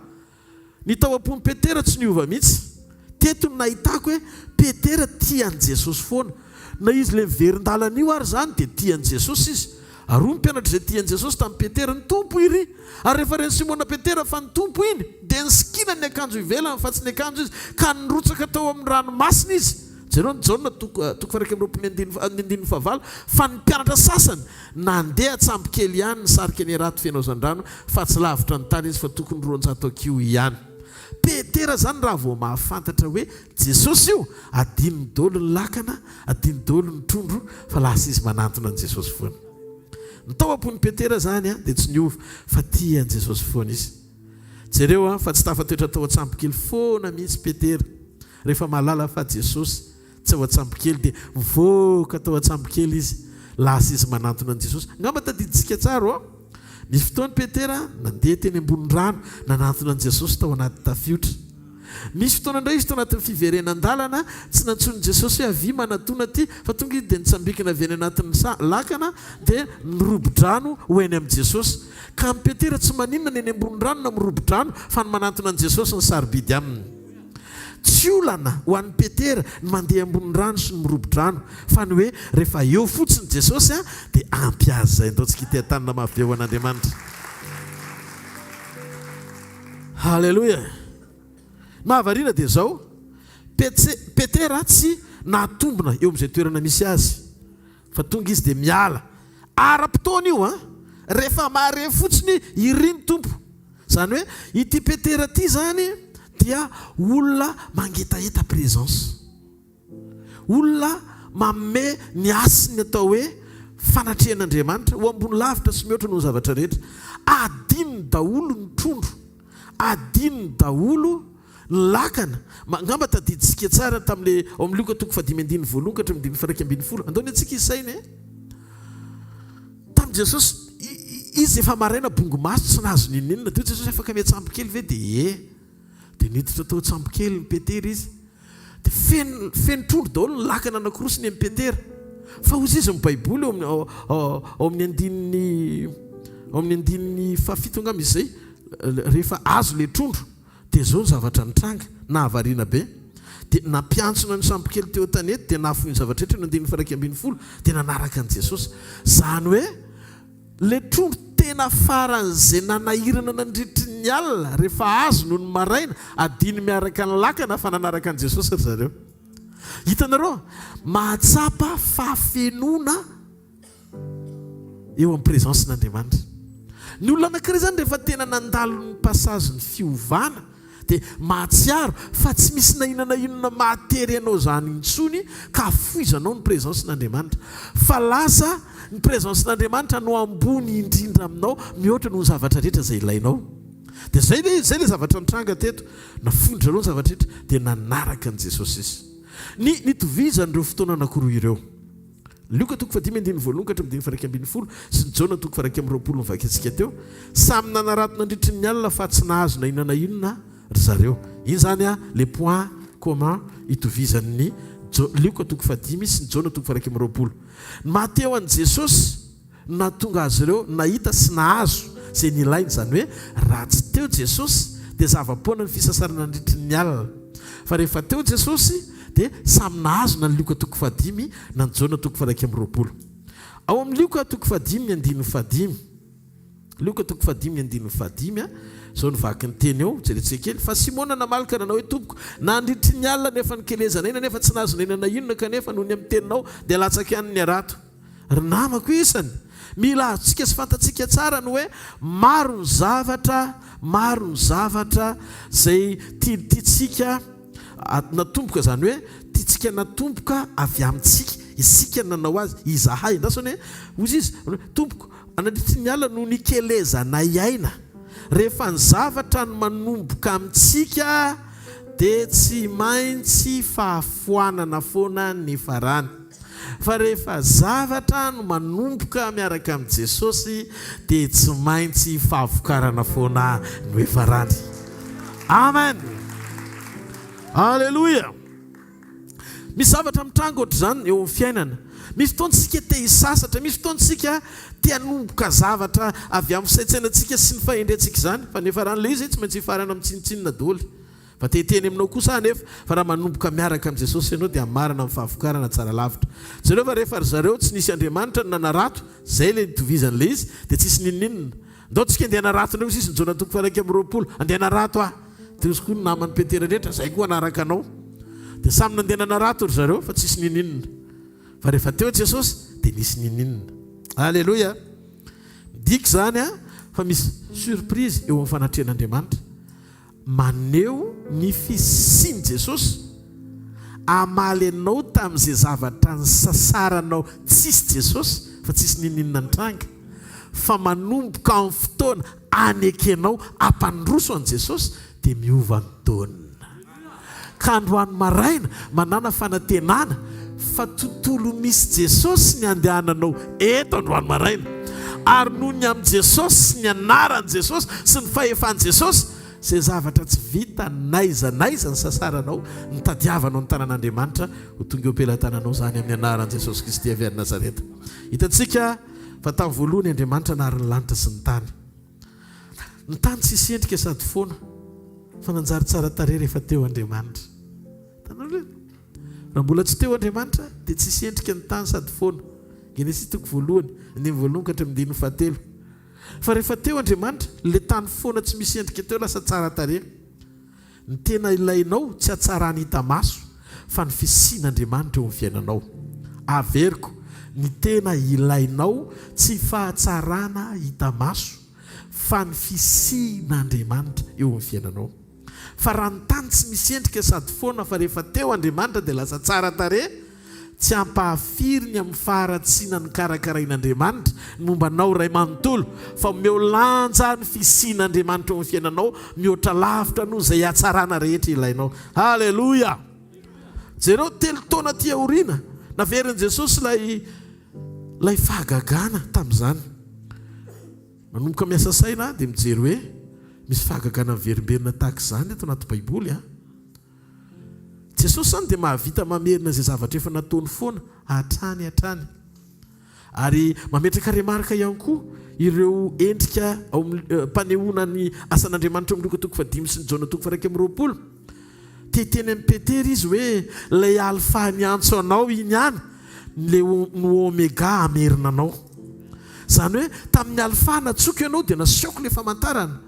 Ny tao am-pon'i Petera tsy niova mihitsy. Teto no nahitako hoe Petera tian'i Jesosy foana. Na izy ilay miverin-dalana io ary zany dia tian'i Jesosy izy. Ary ny mpianatra izay tian'i Jesosy tamin'ny Petera ny tompo iry. Ary rehefa reny Simona Petera fa ny tompo iny dia nisikina ny akanjo ivelany fa tsy ny akanjo izy ka nirotsaka tao amin'ny ranomasina izy. Jereo ny Jauna toko faraika amin'ny roapolo ny andiny fahavalo fa ny mpianatra sasany nandeha atsambo kely ihany nisarika ny arato fenao zan-drano fa tsy lavitra ny tany izy fa tokony 200 kilo ihany. petera zany raha vao mahafantatra hoe Jesosy io adiny dolo ny lakana, adiny dolo ny trondro, fa lasa izy manantona an Jesosy foana. Ny tao am-pony petera zany dia tsy niova fa tia an Jesosy foana izy. Jereo fa tsy tafatoetra tao an-tsampokely foana mihitsy petera. Rehefa mahalala fa Jesosy tsy ao an-tsampokely dia mivoaka tao an-tsampokely izy, lasa izy manantona an Jesosy. Ngamba tadiditsika tsara misy fotoany petera nandeha teny ambony rano nanantona an Jesosy tao anaty tafiotra. Misy fotoana indray izy tao anatin'ny fiverenan-dalana tsy nantsony Jesosy hoe avy manatona ty fa tonga izy dia nitsambikina avy any anatin'ny lakana dia nirobo-drano ho eny amin'ny Jesosy. Ka amin'ny petera tsy maninona ny eny ambony rano na mirobo-drano fa ny manantona an Jesosy ny sarobidy aminy. Tsy olana ho an'ny petera ny mandeha ambony rano sy ny mirobo-drano fa ny hoe rehefa eo fotsiny Jesosy dia ampy azy zay. Ndao tsika tia-tanina mafy eo an'Andriamanitra. Halleloja. Mahavariana dia zao petera tsy natombona eo amin'izay toerana misy azy fa tonga izy dia miala ara-potoana io rehefa mahare fotsiny iriny tompo. Zany hoe ity petera ty zany dia olona mangetaeta présence, olona manome ny asiny atao hoe fanatrehan'Andriamanitra ho ambony lavitra sy mihoatra noho ny zavatra rehetra. Adiny daholo ny trondro, adiny daholo ny lakana. Ngamba tadiditsika tsara tamin'le ao amin'ny Luka 5:21 andao ny antsika isainy tamin'ny Jesosy izy efa maraina bongo maso tsy nahazo ninninona teo Jesosy afaka miatsampokely ve dia niditra tao an-tsampokely ny petera izy dia feno trondro daholo ny lakana anankirosiny amin'ny petera. Fa hozy izy ny baiboly ao amin'ny andininy fafito angamba izay rehefa azo le trondro dia zao ny zavatra nitranga nahavariana be dia nampiantsona ny sampokely teo tanety dia nafo ny zavatra rehetra no 120 dia nanaraka an Jesosy. Zany hoe le trondro tena faran'izay nanahirana nandritry ny alina rehefa azo noho ny maraina adiny miaraka ny lakana fa nanaraka an Jesosy ry zareo. Hitanareo mahatsapa fahafenona eo amin'ny présence n'Andriamanitra. Ny olona anankiray zany rehefa tena nandalo ny passage ny fiovana dia mahatsiaro fa tsy misy nainona mahatery anao zany intsony ka afoizanao ny présence n'Andriamanitra. Fa lasa ny présence n'Andriamanitra no ambony indrindra aminao mihoatra noho ny zavatra rehetra izay ilainao. Dia zay le zavatra nitranga teto nafondra aloha ny zavatra rehetra dia nanaraka an Jesosy izy. Nitovizan'ireo fotoana anankiroa ireo. Luka 5:21 sy Jona 2:20 mivaky teo samy nanarato nandritry ny alina fa tsy nahazo na inona ry zareo. Iny zany le point commun itovizan'ny Luka 5 sy Jona 2:20. Mateo an Jesosy natonga azy ireo nahita sy nahazo zay nilainy, zany hoe raha tsy teo Jesosy dia zava-poana ny fisasarana nandritry ny alina. Fa rehefa teo Jesosy dia samy nahazo na ny Luka 5 na ny Jona 2:20. Ao amin'ny Luka 5:5 Luka 5:5 zao nivaky ny teny eo jeretsekely. Fa Simona namalaka nanao hoe tompoko nandritry ny alina nefa nikelezana ina nefa tsy nahazo nenana inona kanefa noho ny amin'ny teninao dia latsaka ihany ny arato. Ry namako isany mila azontsika sy fantatsika tsara no hoe maro ny zavatra zay tiatsika natomboka, zany hoe tiatsika natomboka avy amintsika isika nanao azy izahay ndasany hoe ozy izy tompoko anadritry ny alina no nikelezana iaina. Rehefa ny zavatra no manomboka amintsika dia tsy maintsy fahafoanana foana ny farany. Fa rehefa zavatra no manomboka miaraka amin'ny Jesosy dia tsy maintsy fahavokarana foana ny farany. Amen. Halleluja. Misy zavatra mitranga ohatr' zany eo amin'ny fiainana. Misy fotoantsika te hisasatra, misy fotoantsika te hanomboka zavatra avy amin'ny fisaintsainantsika sy ny fahendrentsika zany, fa nefa raha n'ilay izy tsy maintsy hifarana amin'ny tsinitsinina daholo. Fa teteny aminao kosa nefa fa raha manomboka miaraka amin'ny Jesosy ianao dia marina amin'ny fahavokarana tsara lavitra. Zareo fa rehefa ry zareo tsy nisy Andriamanitra ny nanarato, zay le nitovizan'ilay izy dia tsisy ninninina. Ndao tsika andeha narato ndreo izy ny Jona 2:20 andeha narato dia izy koa ny namany petera rehetra zay koa anaraka anao dia samy nandeha nanarato ry zareo fa tsisy ninninina. Fa rehefa teo Jesosy dia nisy ninninina. Halleluja. Diky zany fa misy surprise eo amin'ny fanatrehan'Andriamanitra. maneho ny fisiany Jesosy amaly anao tamin'izay zavatra ny sasaranao tsisy Jesosy fa tsisy nininona nitranga fa manomboka amin'ny fotoana anekenao ampandroso an Jesosy dia miova ny taonina ka androany maraina manana fanantenana fa tontolo misy Jesosy ny andehananao eto androany maraina ary noho ny amin'ny Jesosy sy ny anaran'i Jesosy sy ny fahefan'i Jesosy izay zavatra tsy vita naiza ny sasaranao ny tadiavanao ny tanan'Andriamanitra ho tonga eo am-pelantananao zany amin'ny anaran'i Jesosy Kristy avy any Nazareta. Hitantsika fa tamin'ny voalohany Andriamanitra nahary ny lanitra sy ny tany. Ny tany tsisy endrika sady foana fa nanjary tsara tarehy rehefa teo Andriamanitra. Raha mbola tsy teo Andriamanitra dia tsisy endrika ny tany sady foana. Genesis toko voalohany, andimy voalohany ka hatramin'ny andiny fahatelo. Fa rehefa teo Andriamanitra, le tany foana tsy misy endrika teo lasa tsara tarehy. Ny tena ilainao tsy hatsarany hita maso fa ny fisian'Andriamanitra eo amin'ny fiainanao. Averiko, ny tena ilainao tsy fahatsarana hita maso fa ny fisian'Andriamanitra eo amin'ny fiainanao. Fa raha ny tany tsy misy endrika sady foana fa rehefa teo Andriamanitra dia lasa tsara tarehy, tsy ampahafiriny amin'ny faharatsiana ny karakarain'Andriamanitra ny mombanao ray manontolo fa meo lanja ny fisian'Andriamanitra eo amin'ny fiainanao mihoatra lavitra noho izay hatsarana rehetra ilainao. Halleluja! Jereo telo taona ty aoriana naverin'i Jesosy lay fahagagana tamin'izany. Manomboka miasa saina dia mijery hoe misy fahagagana miverimberina tahaka izany eto anaty Baiboly. Jesosy zany dia mahavita mamerina izay zavatra efa nataony foana hatrany. Ary mametraka remarika ihany koa ireo endrika mpanehoana ny asan'Andriamanitra amin'ny Luka toko 5 sy ny Jona toko 2:20. Teteny amin'ny Petera izy hoe lay alfa ny antso anao iny ihany le no omega amerina anao. Zany hoe tamin'ny alfa natsoky ianao dia naseoko le famantarana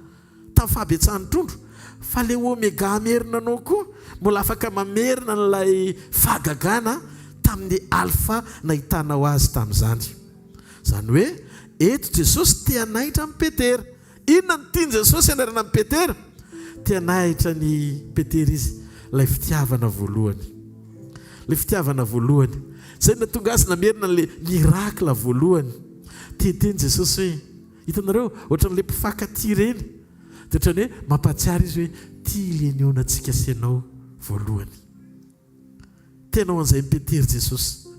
tamin'ny fahabetsahan'ny trondro. Fa le omega amerina anao koa mbola afaka mamerina n'ilay fahagagana tamin'ny alfa nahitanao azy tamin'izany. Zany hoe eto Jesosy tia nahitra amin'ny Petera. Inona ny tiany Jesosy anarana amin'ny Petera? Tia nahitra ny Petera izy ilay fitiavana voalohany. Ilay fitiavana voalohany. Zay natonga azy namerina le mirakla voalohany. Teteny Jesosy hoe hitanareo ohatran'ilay mpifankatia reny. Dia ohatrany hoe mampatsiary izy hoe tia leniona antsika sy ianao voalohany. Tenao an'izay ny Petera Jesosy.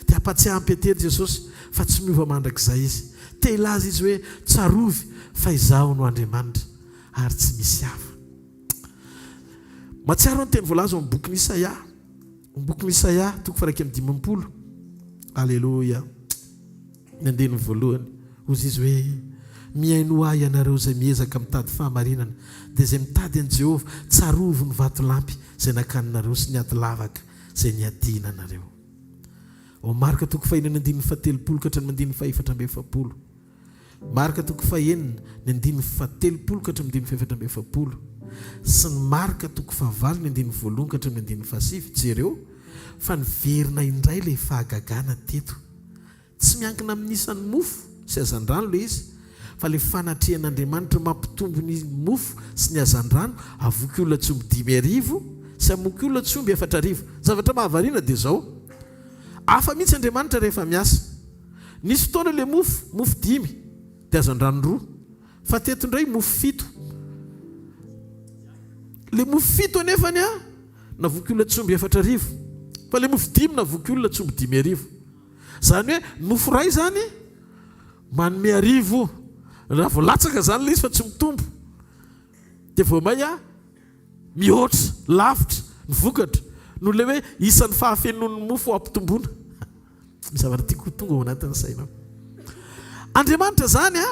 Dia hampatsiahy ny Petera Jesosy fa tsy miova mandrakizay izy. Te ilaza izy hoe tsarovy fa izaho no Andriamanitra ary tsy misy hafa. Matsiaro ny teny voalaza amin'ny boky Isaia. Ny boky Isaia toko 1:15. Alleluia. Ny andiny voalohany hozy izy hoe miaino ahy ianareo izay miezaka mitady fahamarinana dia izay mitady an Jehovah tsarovo ny vatolampy izay nakaninareo sy ny aty lavaka izay niadina anareo. Marika toko 5:17 ka hatramin'ny 4:7. Marika toko 5:17 ka hatramin'ny 4:7. Sy ny marika toko 9:1 ka hatramin'ny 7. Jereo fa niverina indray ilay fahagagana teto. Tsy miankina amin'ny isan'ny mofo sy hazan-drano ilay izy fa ilay fanatrehan'Andriamanitra mampitombo ny mofo sy ny hazan-drano avoky olona tsomby 5,000 sy amoky olona tsomby 4,000. Zavatra mahavariana dia izao. Hafa mihitsy Andriamanitra rehefa miasa. Nisy fotoana ilay mofo 5 dia hazan-drano 2 fa teto indray mofo 7. Ilay mofo 7 anefany navoky olona tsomby 4,000 fa ilay mofo 5 navoky olona tsomby 5,000. Zany hoe mofo ray zany manome 1,000 raha voalatsaka zany ilay izy fa tsy mitombo. Dia vao may mihoatra lavitra ny vokatra no le hoe isan'ny fahafenon'ny mofo ampitomboana. Zavatra tiako tonga ao anatin'ny sainao. Andriamanitra zany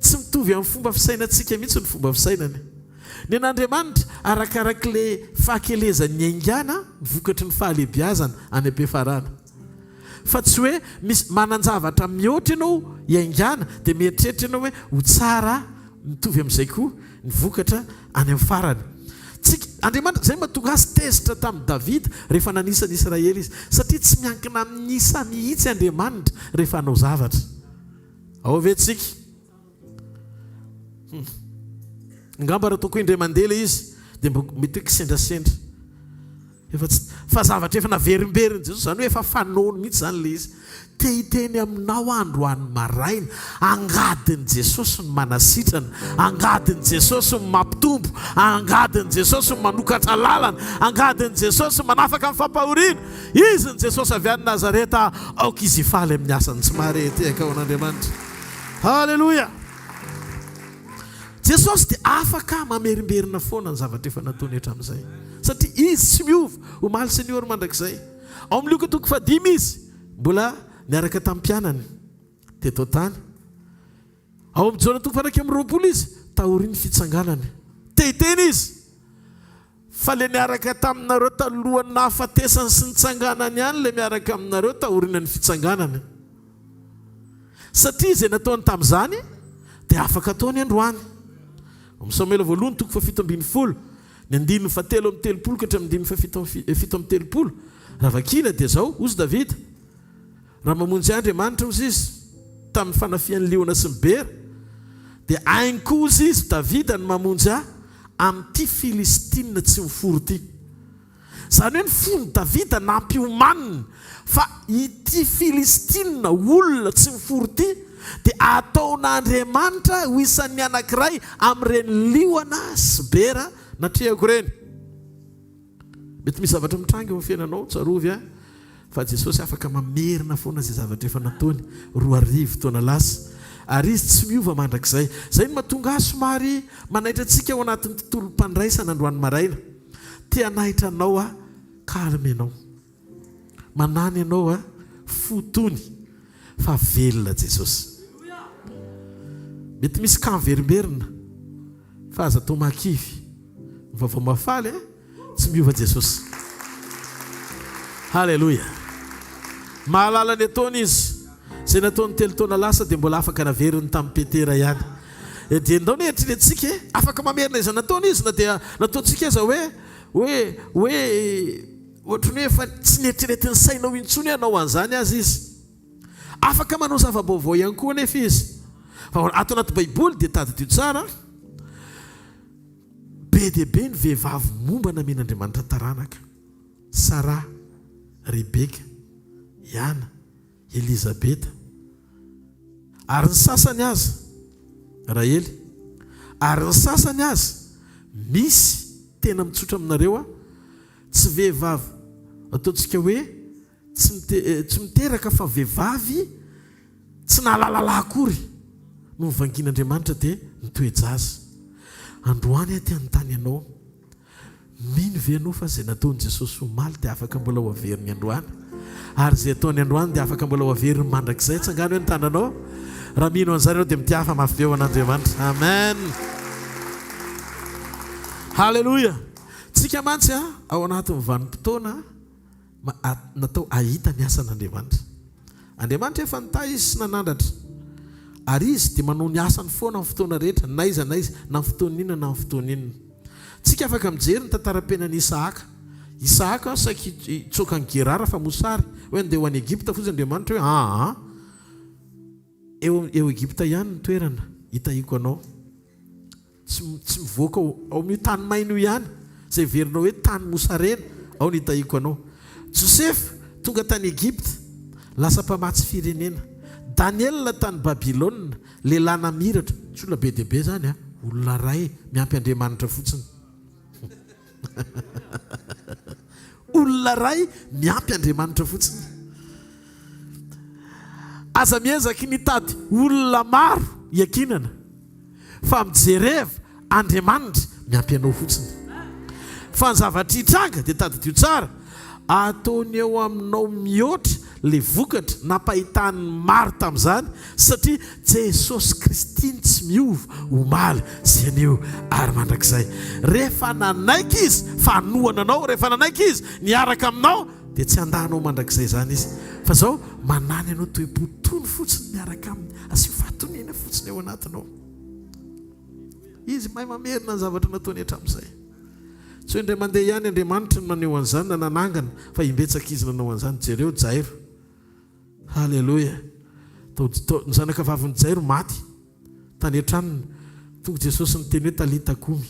tsy mitovy amin'ny fomba fisainantsika mihitsy ny fomba fisainany. Ny an'Andriamanitra arakarak'ilay fahakelezan'ny aingana ny vokatry ny fahalebiazana any am-pifarana. Fa tsy hoe misy manan-javatra mihoatra ianao iaingana dia mieritreritra ianao hoe ho tsara mitovy amin'izay koa ny vokatra any amin'ny farany. Andriamanitra zay mahatonga azy tezitra tamin'ny Davida rehefa nanisany Israely izy satria tsy miankina amin'ny isa mihitsy Andriamanitra rehefa hanao zavatra. Ao ve tsika? Ngamba raha ataoko indray mandeha ilay izy dia mety hoe kisendrasendra fa zavatra efa naverimberiny jesosy zany hoe efa fanony mihitsy zany le izy te hiteny aminao androany maraina angadiny jesosy ny manasitrana angadiny jesosy ny mampitombo angadiny jesosy ny manokatra lalana angadiny jesosy manafaka amin'ny fampahoriana izy ny jesosy avy any nazareta aoka izy ifaly amin'ny asany tsy marety aka ao an'andriamanitra halleloia jesosy dia afaka mamerimberina foana ny zavatra efa nataony hatramin'izay satria izy tsy miova omaly senior mandrakizay ao amin'ny loko toko 5 izy mbola niaraka tamin'ny mpianany teto tany ao amin'ny jona toko 1 izy tahoriny fitsanganany tehiteny izy fa le niaraka taminareo talohany nahafatesany sy nitsanganany ihany le miaraka aminareo tahorinany fitsanganany satria izay nataony tamin'izany dia afaka ataony androany Samuel voalohany toko 7:70 ny 9:7 ka hatramin'ny 9:7 raha vakina dia zao ozy Davida raha mamonjy Andriamanitra ozy izy tamin'ny fanafian'ny liona sy ny bera dia ainy koa ozy izy Davida ny mamonjy amin'ity Filistina tsy mifory ity zany hoe ny fony Davida nampiomaniny fa ity Filistina olona tsy mifory ity dia ataon'Andriamanitra ho isan'ny anankiray amin'ireny liona sy bera natrehako ireny mety misy zavatra mitrangy eo amin'ny fiainanao tsarovy fa Jesosy afaka mamerina foana izay zavatra efa nataony 2 taona lasa ary izy tsy miova mandrakizay zay no mahatonga azy somary manaitra antsika ao anatin'ny tontolo mpandraisana androany maraina tia nahitra anao kalma ianao manany ianao fotony fa velona Jesosy mety misy kamverimberina fa aza tao makivy mivavao mafaly tsy miova Jesosy halleloia mahalala ny ataony izy zay nataony 3 taona lasa dia mbola afaka naveriny tamin'ny Petera ihany dia ndao ny eritreretintsika afaka mamerina izy nataony izy na dia nataontsika iza hoe ohatrany hoe efa tsy nieritreretiny sainao intsony ianao an'izany azy izy afaka manao zava-baovao ihany koa nefa izy fa ato anaty baiboly dia tadidio tsara be dia be ny vehivavy momba namen'Andriamanitra taranaka Sara, Rebeka, Yana, Elizabeta ary ny sasany azy Raely ary ny sasany azy misy tena mitsotra aminareo tsy vehivavy ataontsika hoe tsy miteraka fa vehivavy tsy nahalalala akory no mivangin'Andriamanitra dia nitoejazy androany ty anontany ianao mino ve anao fa zay nataony Jesosy omaly dia afaka mbola ho averiny androany ary zay ataony androany dia afaka mbola ho averiny mandrakizay tsangany hoe nitananao raha mino an'izany dia mitiafa mafy be ho an'Andriamanitra amen halleloia tsika mantsy ao anatin'ny vanim-potoana natao ahita ny asan'Andriamanitra Andriamanitra efa nitay izy sy nanandratra ary izy dia manao ny asany foana amin'ny fotoana rehetra na iza na amin'ny fotoana inona na amin'ny fotoana inona tsika afaka mijery ny tantaram-piainan'i Isaaka saky itsoka ny Gerara fa mosary hoe andeha ho any Egipta fotsy Andriamanitra hoe eo Egipta ihany ny toerana hitahiko anao tsy mivoaka ao amin'io tany maina io ihany zay verinao hoe tany mosarena ao ny hitahiko anao Josefa tonga tany Egipta lasa mpamatsy firenena Daniel tany Babilôna lehilahy namiratra tsy olona be dia be zany olona ray miampy Andriamanitra fotsiny olona ray miampy Andriamanitra fotsiny aza miezaka nitady olona maro iakinana fa mijereva Andriamanitra miampy anao fotsiny fa ny zavatra hitranga dia tadidio tsara ataony eo aminao mihoatra le vokatra nampahitany maro tamin'izany satria Jesosy Kristy tsy miova omaly sy anio ary mandrakizay rehefa nanaiky izy fanohana anao rehefa nanaiky izy niaraka aminao dia tsy andahanao mandrakizay zany izy fa zao manany anao toe-potony fotsiny miaraka aminy asio fahatonena fotsiny eo anatinao izy mahay mamerina ny zavatra nataony hatramin'izay tsy hoe indray mandeha ihany Andriamanitra no naneo an'izany na nanangana fa imbetsaka izy nanao an'izany jereo Jairo halleloia ny zanaka vaviny Jairo maty tany an-tranony tonga Jesosy niteny hoe talita kumi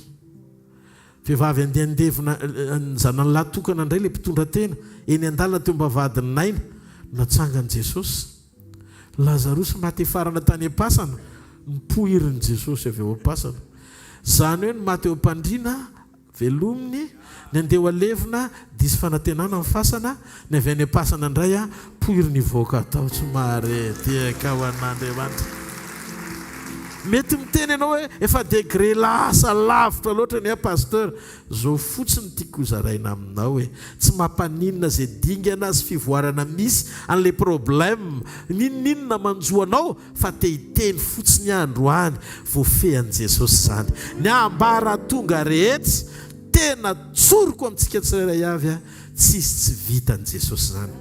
vehivavy andendevina ny zanany lahy tokana indray le mpitondra tena eny an-dalana teo mba vadiny 9 natsangan' Jesosy. Lazarosy maty farana tany am-pasana nipohirin' Jesosy avy eo am-pasana. Zany hoe ny maty eo am-pandriana velominy, ny andeha alevina disy fanantenana amin'ny fasana, ny avy any am-pasana indray a pohiry nivoaka atao tsy mare tiaka ho an'Andriamanitra. Mety miteny ianao hoe efa degré lasa lavitra loatra ny pasteur. Zao fotsiny tiako zaraina aminao hoe tsy mampaninona zay dingana sy fivoarana misy an'le problème ninninona manjoanao fa te hiteny fotsiny androany voafehan' Jesosy zany. Ny ambara tonga rehetra tena tsoroko amintsika tsirairay avy tsisy tsy vitan' Jesosy zany.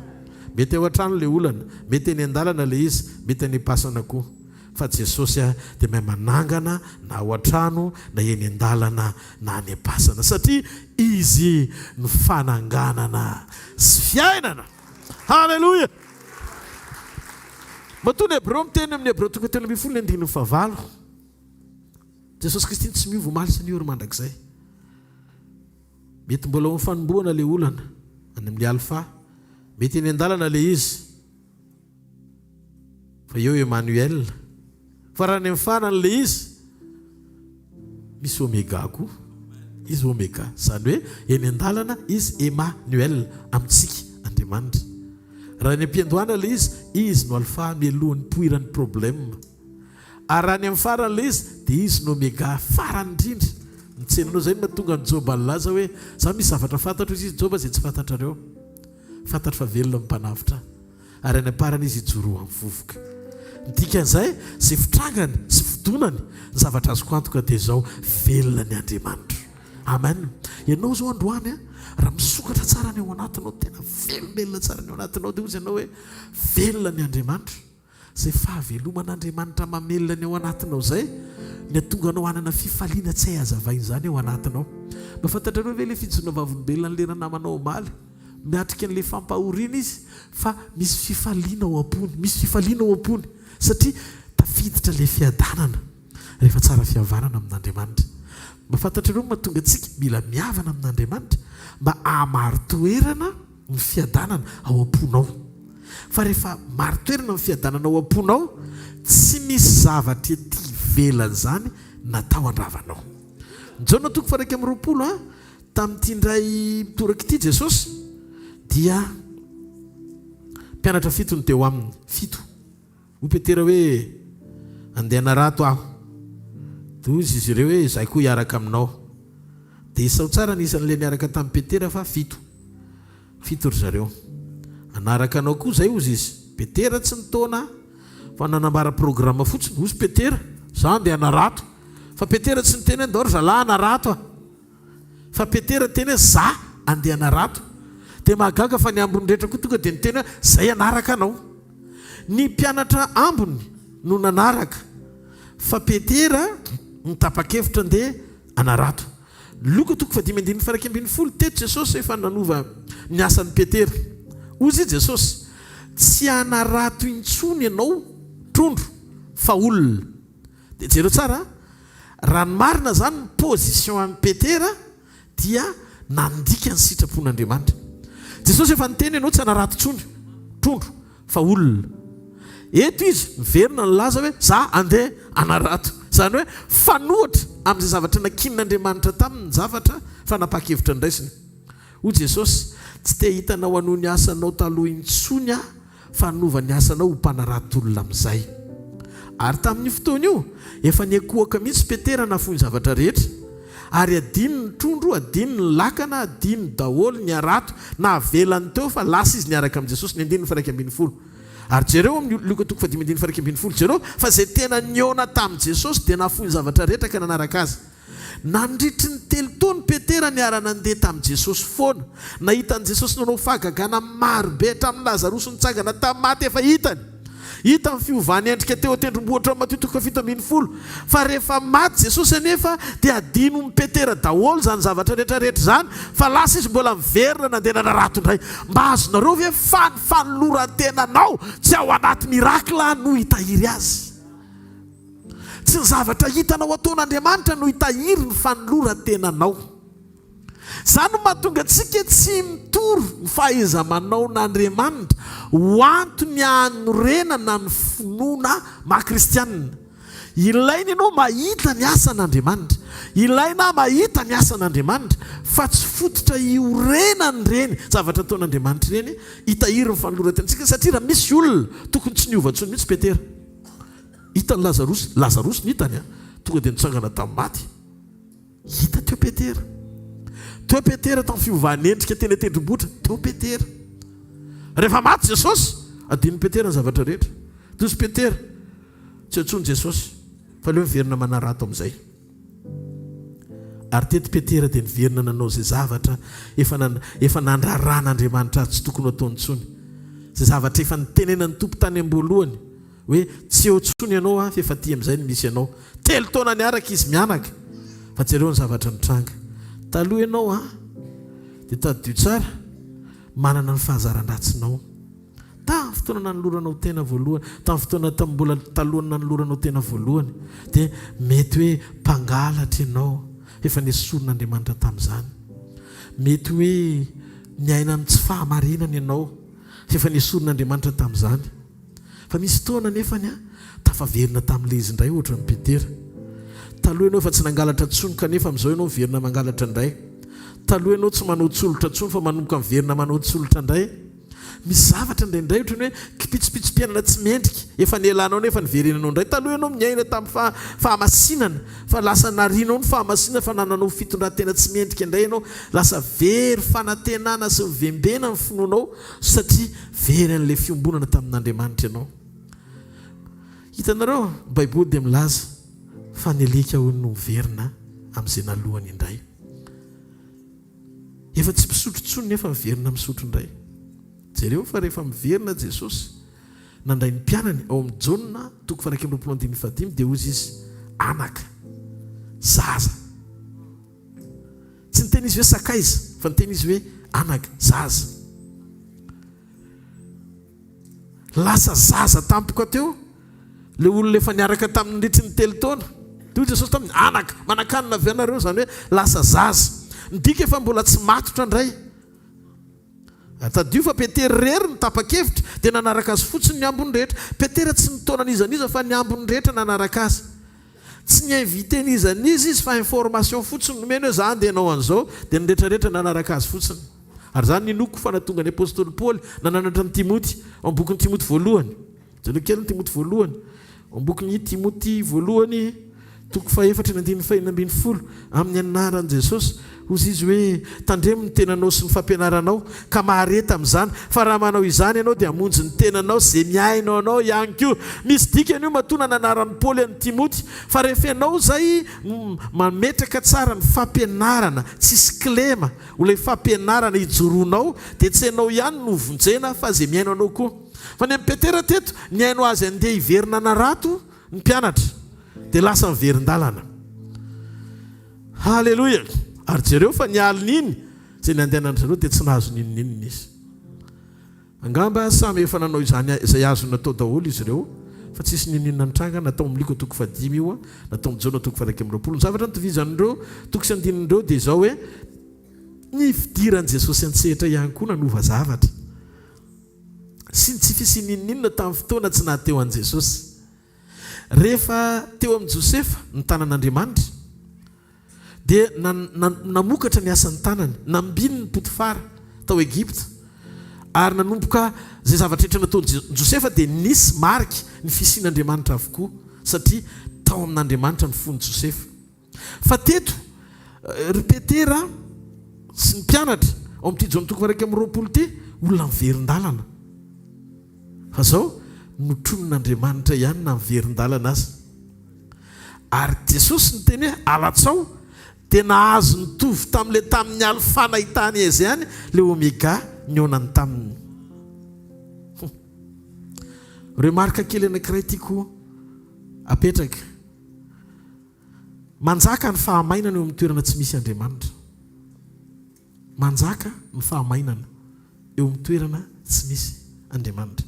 Mety ao an-trano le olana, mety eny an-dalana le izy, mety any am-pasana koa. Fa Jesosy dia mahay manangana na ao an-trano na eny an-dalana na any am-pasana satria izy ny fananganana sy fiainana. Halleluja. Matony Hebreo miteny amin'ny Hebreo 3:9 Jesosy Kristy tsy miova omaly sy ny ora mandrakizay. Mety mbola mifanomboana le olana any amin'ny alpha, mety eny an-dalana le izy fa eo Emmanuel. Fa raha ny mifanana le izy misy oméga koa, izy oméga, zany hoe eny an-dalana izy Emmanuel amintsika Andriamanitra. Raha ny ampiandohana le izy no alpha mialohan'ny poiran'ny problème. Ary raha ny amin'ny farany le izy dia izy no oméga farany indrindra. Nitsenanao zay mahatonga ny Joba laza hoe za misy zavatra fantatro izy Joba zay tsy fantatrareo. Fantatro fa velona ny mpanavitra. Ary any am-parany izy ijoro amin'ny vovoka. Dikan'izay sy fitrangany sy fidonany ny zavatra azoko antoka dia zao velona ny Andriamanitra. Amen. Ianao zao androany raha misokatra tsara ny ao anatinao, tena velona tsara ny ao anatinao, dia ozy ianao hoe velona ny Andriamanitra. Zay fahaveloman'Andriamanitra mamelona ny ao anatinao zay ny atonga anao hanana fifaliana tsy hay hazavaina zany ao anatinao. Mba fantatrareo ve le fijona vavolombelona n'lera namanao omaly miatrika an'le fampahoriana izy fa misy fifaliana ao am-pony, misy fifaliana ao am-pony satria tafiditra le fiadanana rehefa tsara fihavanana amin'Andriamanitra. Mba fantatrareo mahatonga antsika mila mihavana amin'Andriamanitra mba hamaritoerana ny fiadanana ao am-ponao. Fa rehefa maritoerana ny fiadanana ao am-ponao tsy misy zavatra ety velany zany natao andravanao. Jaona 1:20 tamin'ity indray mitoraka ity Jesosy dia mpianatra 7 ny teo aminy 7. Ho Petera hoe andeha narato aho. Tozy izy ireo hoe zahay koa hiaraka aminao. Dia isao tsara nisan'le niaraka tamin'ny Petera fa 7 ry zareo. Anaraka anao koa zay ozy izy. Petera tsy nitaona fa nanambara programma fotsiny. Ozy Petera za andeha narato. Fa Petera tsy niteny andao ry zalahy narato. Fa Petera teny za andeha narato. Dia mahagaga fa ny ambony rehetra koa tonga dia niteny zay anaraka anao. Ny mpianatra ambony no nanaraka fa Petera nitapa-kevitra andeha anarato. Luka 5:10 teto Jesosy efa nanova ny asan'ny Petera. Ozy Jesosy tsy anarato intsony ianao trondro fa olona. Dia jereo tsara raha ny marina zany ny position an'ny Petera dia nandika ny sitrapon'Andriamanitra. Jesosy efa niteny ianao tsy anarato intsony trondro fa olona. Eto izy miverina ny laza hoe za andeha anarato. Zany hoe fanohatra amin'izay zavatra nakinin'Andriamanitra tamin'ny zavatra fa napaka-hevitra ndraisiny. Hoy Jesosy tsy te hitanao hanoho ny asanao taloha intsony fa hanova ny asanao ho mpanarato olona amin'izay. Ary tamin'ny fotoana io efa niakohaka mihitsy Petera nahafoy ny zavatra rehetra. Ary adiny ny trondro, adiny ny lakana, adiny ny daholo ny arato na avelany teo fa lasa izy niaraka amin'ny Jesosy ny 1:12. Ary jereo amin'ny Luka 5:1:12 jereo fa zay tena niona tamin'i Jesosy dia nahafoy ny zavatra rehetra ka nanaraka azy. Nandritry ny 3 taona Petera niara nandeha tamin'i Jesosy foana. Nahitan'i Jesosy nanao fahagagana marobe hatramin'ny Lazarosy nitsangana tamin'ny maty efa hitany. Hita ny fiovany endrika teo tendrombohitra Mateo 7:10. Fa rehefa maty Jesosy anefa dia adino ny Petera daholo zany zavatra rehetrarehetra zany fa lasa izy mbola miverina nandeha nanarato indray. Mba azonareo ve fanoloran-tenanao tsy ao anaty mirakla no hitahiry azy. Tsy ny zavatra hitanao ataon'Andriamanitra no hitahiry ny fanoloran-tenanao. Zany mahatonga antsika tsy mitoro ny fahaiza manao n'Andriamanitra ho antony hanorenana ny finoana maha-kristianina. Ilaina ianao mahita ny asan'Andriamanitra, ilaina mahita ny asan'Andriamanitra, fa tsy fototra iorenany reny zavatra ataon'Andriamanitra reny hitahiry ny fanoloran-tenantsika. Satria raha misy olona tokony tsy niova-tsony mihitsy Petera. Hitany Lazarosy nitany tonga dia nitsangana tamin'ny maty. Hita teo Petera. Teo Petera tamin'ny fiovan'endrika teny tendrombohitra. Teo Petera. Rehefa maty Jesosy, adin'ny Petera ny zavatra rehetra. Toy Petera tsy antsony Jesosy fa leo miverina manarato amin'izay. Ary teto Petera dia niverina nanao izay zavatra efa nandraran'Andriamanitra azy tsy tokony ataony intsony. Izay zavatra efa nitenenany tompo tany am-boalohany hoe tsy eo intsony ianao fa efa ty amin'izay no misy ianao. 3 taona niaraka izy mianaka fa jereo ny zavatra nitranga. Taloha ianao dia tadio tsara manana ny fahazaran-dratsinao. Tamin'ny fotoana nanoloranao tena voalohany, tamin'ny fotoana mbola talohany nanoloranao tena voalohany, dia mety hoe mpangalatra ianao, efa nesoron'Andriamanitra tamin'izany. Mety hoe niaina amin'ny tsy fahamarinana ianao, efa nesoron'Andriamanitra tamin'izany. Fa misy fotoana nefany tafaverina tamin'ilay izy indray ohatra ny Petera. Taloha ianao efa tsy nangalatra intsony kanefa amin'izao ianao miverina mangalatra indray. Taloha ianao tsy manao tsolotra intsony fa manomboka miverina manao tsolotra indray. Misy zavatra indraindray ohatra hoe kipitsipitsim-piainana tsy mendrika efa nielanao nefa niverenanao indray. Taloha ianao miaina tamin'ny fahamasinana fa lasa narinao ny fahamasinana fa nananao fitondran-tena tsy mendrika indray ianao. Lasa very fanantenana sy mivembena ny finoanao satria very an'ilay fiombonana tamin'Andriamanitra ianao. Hitanareo Baiboly dia milaza fa ny alika hoy no miverina amin'izay nalohany indray. Efa tsy misotro intsony nefa miverina misotro indray. Jereo fa rehefa miverina Jesosy nandray ny mpianany ao amin'ny Jaona 1:25 dia ozy izy anaka zaza. Tsy niteny izy hoe sakaiza fa niteny izy hoe anaka zaza. Lasa zaza tampoka teo le olona efa niaraka tamin'ny nandritry ny 3 taona. Toy Jesosy tamin'ny anaka manakanina avy anareo, zany hoe lasa zaza. Ndika efa mbola tsy matotra indray. Tadio fa Petera rery ny tapa-kevitra dia nanaraka azy fotsiny ny ambony rehetra. Petera tsy nitaona an'izaniza fa ny ambony rehetra nanaraka azy. Tsy niinvite n'izaniza izy fa information fotsiny nomeny hoe za andeha hanao an'izao dia ny rehetrarehetra nanaraka azy fotsiny. Ary zany ninoko fa natonga ny apôstôly Paoly nananatra ny Timoty ao bokin'ny Timoty voalohany. Jereo kely ny Timoty voalohany. Ao bokin'ny Timoty voalohany 4:9-10 amin'ny anaran'i Jesosy ozy izy hoe tandremo ny tenanao sy ny fampianaranao ka mahareta amin'izany fa raha manao izany ianao dia hamonjy ny tenanao izay miainao anao ihany koa. Misy dikany io matona nanarany Paoly an'i Timoty fa rehefa ianao zay mametraka tsara ny fampianarana tsisy klema ho ilay fampianarana hijoronao dia tsy ianao ihany no vonjena fa izay miainao anao koa. Fa ny Petera teto ny aino azy andeha hiverina narato ny mpianatra dia lasa miverin-dalana. Halleloja. Ary jereo fa nialina iny izay ny andehanana zareo dia tsy nahazo ninonina izy. Angamba samy efa nanao izay azo natao daholo izy ireo fa tsisy ninonina nitranga. Natao miliko 5 io natao mijona 1:20. Ny zavatra nitovizan'ireo 9 dia izao hoe ny fidiran'i Jesosy an-tsehatra ihany koa nanova zavatra. Sy tsy fisy ninonina tamin'ny fotoana tsy nahateo an'i Jesosy. Rehefa teo amin'ny Josefa ny tanan'Andriamanitra dia namokatra ny asan'ny tanany, nambiny ny Potifara tao Egipta ary nanomboka izay zavatra rehetra nataon'i Josefa dia nisy mariky ny fisian'Andriamanitra avokoa satria tao amin'Andriamanitra ny fon'i Josefa. Fa teto ry Petera sy ny mpianatra ao amin'ity Jaona 1:20 ty olona miverin-dalana. Fa zao notronon'Andriamanitra ihany na miverin-dalana azy. Ary Jesosy ny teny hoe alatsao dia nahazo nitovy tamin'ny alfa nahitany azy ihany le omega nionany taminy. Remarka kely anankiray tiako apetraka. Manjaka ny fahamainana eo amin'ny toerana tsy misy Andriamanitra. Manjaka ny fahamainana eo amin'ny toerana tsy misy Andriamanitra.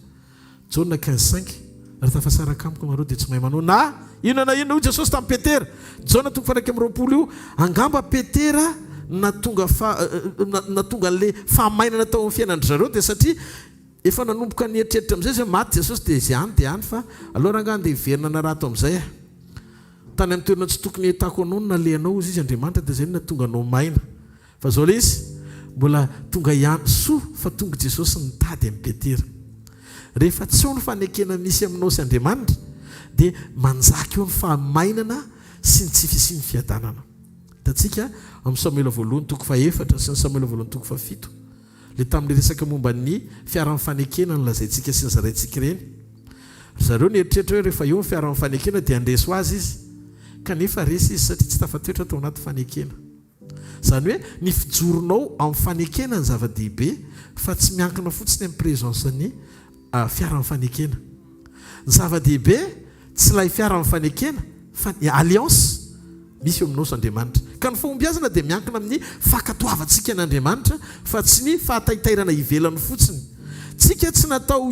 Jaona 15:5 raha tafasaraka amiko mareo dia tsy mahay manao na inona na inona io Jesosy tamin'ny Petera. Jaona 1:20 io angamba Petera natonga an'le fahamainana tao amin'ny fiainandry zareo dia satria efa nanomboka nietreritra am'izay zay maty Jesosy dia izy any dia any fa aloha rangany dia hiverina na raha ato amin'izay tany amin'ny toerana tsy tokony hitako anao no nalehanao izy Andriamanitra dia zay no natonga anao maina fa zao le izy mbola tonga ihany soa fa tonga Jesosy nitady amin'ny Petera rehefa tsy eo ny fanekena misy aminao sy Andriamanitra dia manjaka eo ny fahamainana sy ny tsy fisiany fiadanana hitantsika amin'ny Samuela voalohany toko 4 sy ny Samuela voalohany toko 7 le tamin'le resaka momba ny fiara-ny fanekena ny lazaintsika sy ny zaraintsika ireny zareo ny eritreritra hoe rehefa eo ny fiara-ny fanekena dia andreso azy izy kanefa resy izy satria tsy tafatoetra tao anaty fanekena zany hoe ny fijoronao amin'ny fanekena ny zava-dehibe fa tsy miankina fotsiny amin'ny présencen'ny fiara-ny fanekena ny zava-dehibe tsy lay fiara-ny fanekena fa ny alliance misy eo aminao sy Andriamanitra ka ny fombiazana dia miankina amin'ny fankatoavantsika n'Andriamanitra fa tsy ny fahataitairana ivelany fotsiny tsika tsy natao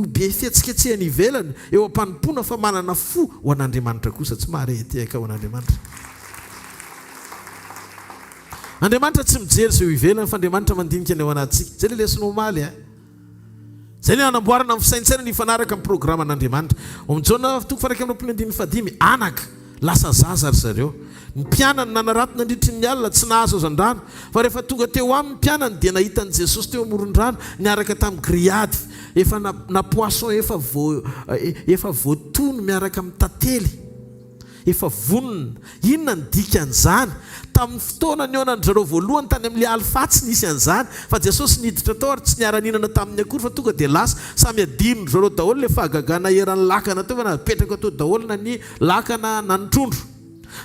be fiatsika tsy any ivelany eo am-panompona fa manana fo ho an'Andriamanitra kosa tsy mahareteka ho an'Andriamanitra Andriamanitra tsy mijery zay ho ivelany fa Andriamanitra mandinika ny ao anatsika zay le lesinao omaly zay le anamboarana amin'ny fisaintsaina ny ifanaraka amin'ny programa an'Andriamanitra amin'izao toko 1:15 anaka lasa zaza ry zareo ny mpianany nanarato nandritry ny alina tsy nahazo azan-drano fa rehefa tonga teo amin'ny mpianany dia nahitany Jesosy teo amoron-drano niaraka tamin'ny grillade efa na poisson efa voatono miaraka amin'ny tantely efa vonona inona ny dikan'izany tamin'ny fotoana ny eonany zareo voalohany tany amin'le alifatsy nisy an'izany fa Jesosy niditra tao ary tsy niara-ninana tamin'ny akory fa tonga dia lasa samy adino zareo daholo le fahagagana eran'ny lakana teo fa napetraka tao daholo na ny lakana na ny trondro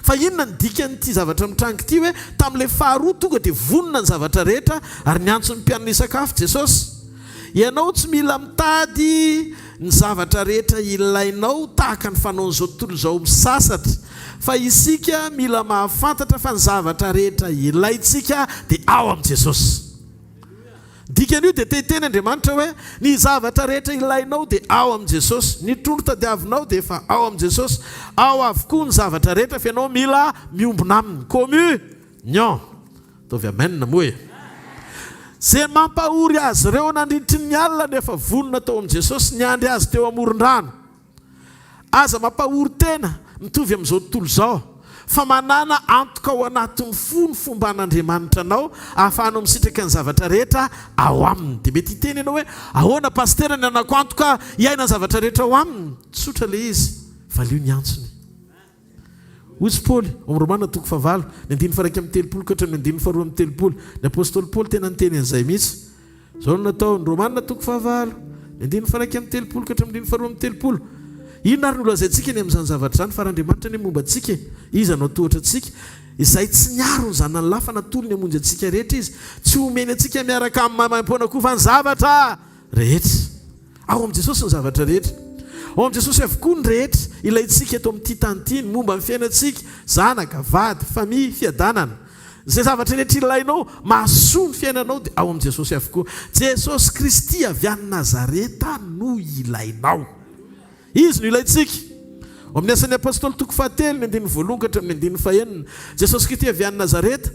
fa inona ny dikan'ity zavatra mitrango ity hoe tamin'le faharoa tonga dia vonona ny zavatra rehetra ary niantso ny mpianona sakafo Jesosy ianao tsy mila mitady ny zavatra rehetra ilainao tahaka ny fanaon'izao tontolo izao misasatra fa isika mila mahafantatra fa ny zavatra rehetra ilaintsika dia ao amin'i Jesosy dikan'io dia teny Andriamanitra hoe ny zavatra rehetra ilainao dia ao amin'i Jesosy ny trondro tadiavinao dia efa ao amin'i Jesosy ao avokoa ny zavatra rehetra fa ianao mila miombona aminy communion tovy amenna moe zay mampahory azy ireo nandritry ny alina nefa vonona tao amin'i Jesosy niandry azy teo amoron-drano aza mampahory tena mitovy amin'izao tontolo izao fa manana antoka ao anatin'ny fomba an'Andriamanitra anao ahafahanao misitraka ny zavatra rehetra ao aminy dia mety hiteny ianao hoe ahoana pastera ny anako antoka hiaina ny zavatra rehetra ao aminy tsotra le izy valio ny antsony ozy Paoly amin'ny Romana toko 9 ny 1:30 ka hatramin'ny 2:30 ny apôstôly Paoly tena niteny an'izay mihitsy zao no natao ny Romana toko 9 ny 1:30 ka hatramin'ny 2:30 ino ary nolazaintsika ny amin'izany zavatra zany fa Andriamanitra ny momba antsika izy anao tohatra antsika izay tsy niaro ny zanany lafa natolo ny amonjy antsika rehetra izy tsy homeny antsika miaraka amin'ny mamaim-poana koa fa ny zavatra rehetra ao amin'i Jesosy ny zavatra rehetra ao amin'i Jesosy avokoa ny rehetra ilayntsika eto amin'ity tantiny momba amin'ny fiainantsika zanaka vady famille fiadanana zay zavatra rehetra ilainao mahasoa ny fiainanao dia ao amin'i Jesosy avokoa Jesosy Kristy avy any Nazareta no ilainao izy no ilayntsika amin'ny asan'ny apôstôly toko 7 ny 1:1 ka hatramin'ny 1:4 Jesosy Kristy avy any Nazareta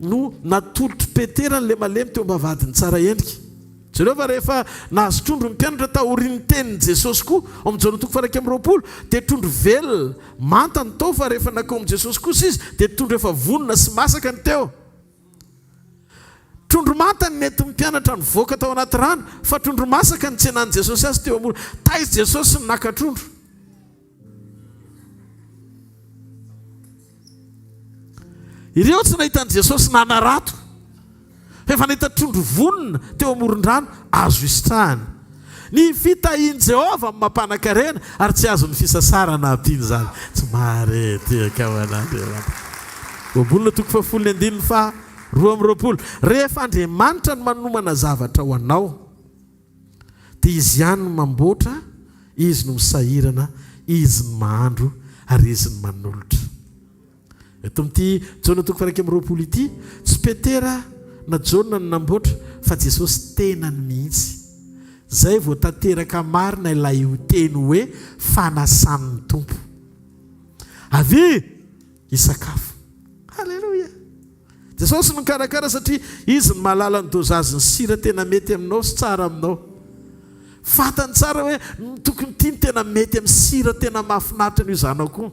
no natolotry Petera n'le malemy teo am-bavadiny tsara endrika zareo fa rehefa nahazo trondro mpianatra taorian'ny tenin'i Jesosy koa amin'ny Jona toko 1:20 dia trondro velona manta ny tao fa rehefa nakao amin'i Jesosy kosa izy dia trondro efa vonona sy masaka ny teo trondro manta ny mety mpianatra nivoaka tao anaty rano fa trondro masaka ny tsenan'i Jesosy azy teo amora taizy Jesosy ny naka trondro ireo tsy nahitan'i Jesosy nanarato efa nahita trondro vonona teo amoron-drano azo isitrahany ny fitahian'i Jehova amin'ny mampanankarena ary tsy azo ny fisasarana abiny zany tsy mahareteka ho an'Andriamanitra obolona toko 10:2 rehefa Andriamanitra no manomana zavatra ho anao dia izy ihany no mamboatra izy no misahirana izy no mahandro ary izy no manolotra eto amin'ity Jona toko 1:20 ity tsy Petera na Jona no namboatra fa Jesosy tenany mihitsy zay vao tanteraka marina ilay teny hoe fanasan'ny tompo avy isakafo halleluja Jesosy no karakara satria izy ny mahalala ny dosage ny sira tena mety aminao sy tsara aminao. Fatany tsara hoe tokony tiany tena mety amin'ny sira tena mahafinaritra n'io zanako.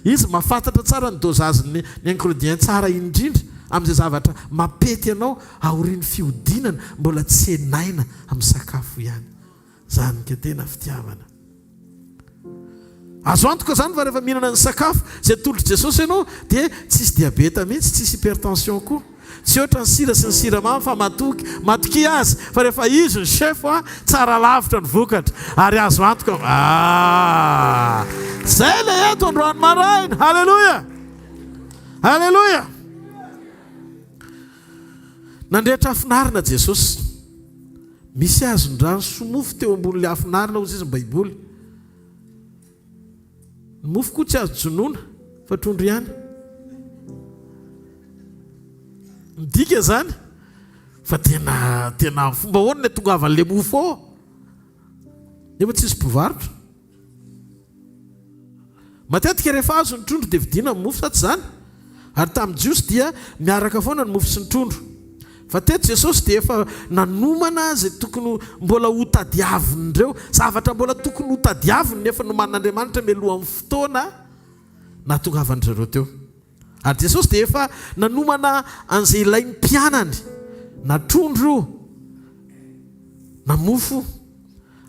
Izy mahafantatra tsara ny dosage ny ingrédient tsara indrindra amin'izay zavatra mapety ianao aorian'ny fiodinana mbola tsy henaina amin'ny sakafo ihany. Zany ka tena fitiavana. Azo antoka zany fa rehefa mihinana ny sakafo zay tolotry Jesosy ianao dia tsisy diabeta mihitsy, tsisy hypertension koa. Tsy ohatra ny sira sy ny siramamy fa matoky azy fa rehefa izy ny chef tsara lavitra ny vokatra ary azo antoka. Zay le eto androany maraina. Halleluja. Halleluja. Nandrehatra afinarina Jesosy. Misy azon-drano somofo teo ambon'ilay afinarina ozy izy ny Baiboly. Ny mofo koa tsy azo jonoina fa trondro ihany. Midika zany fa tena fomba hoana ny tongavan'ilay mofo ao. Nefa tsisy mpivarotra. Matetika rehefa azo ny trondro dia vidiana ny mofo sa tsy zany? Ary tamin'ny jiosy dia miaraka foana ny mofo sy ny trondro. Fa teto Jesosy dia efa nanomana zay tokony mbola ho tadiavin'ireo zavatra mbola tokony ho tadiaviny nefa noman'Andriamanitra mialohan'ny fotoana natongavan'ireo teo. Ary Jesosy dia efa nanomana an'izay ilain'ny mpianany na trondro na mofo.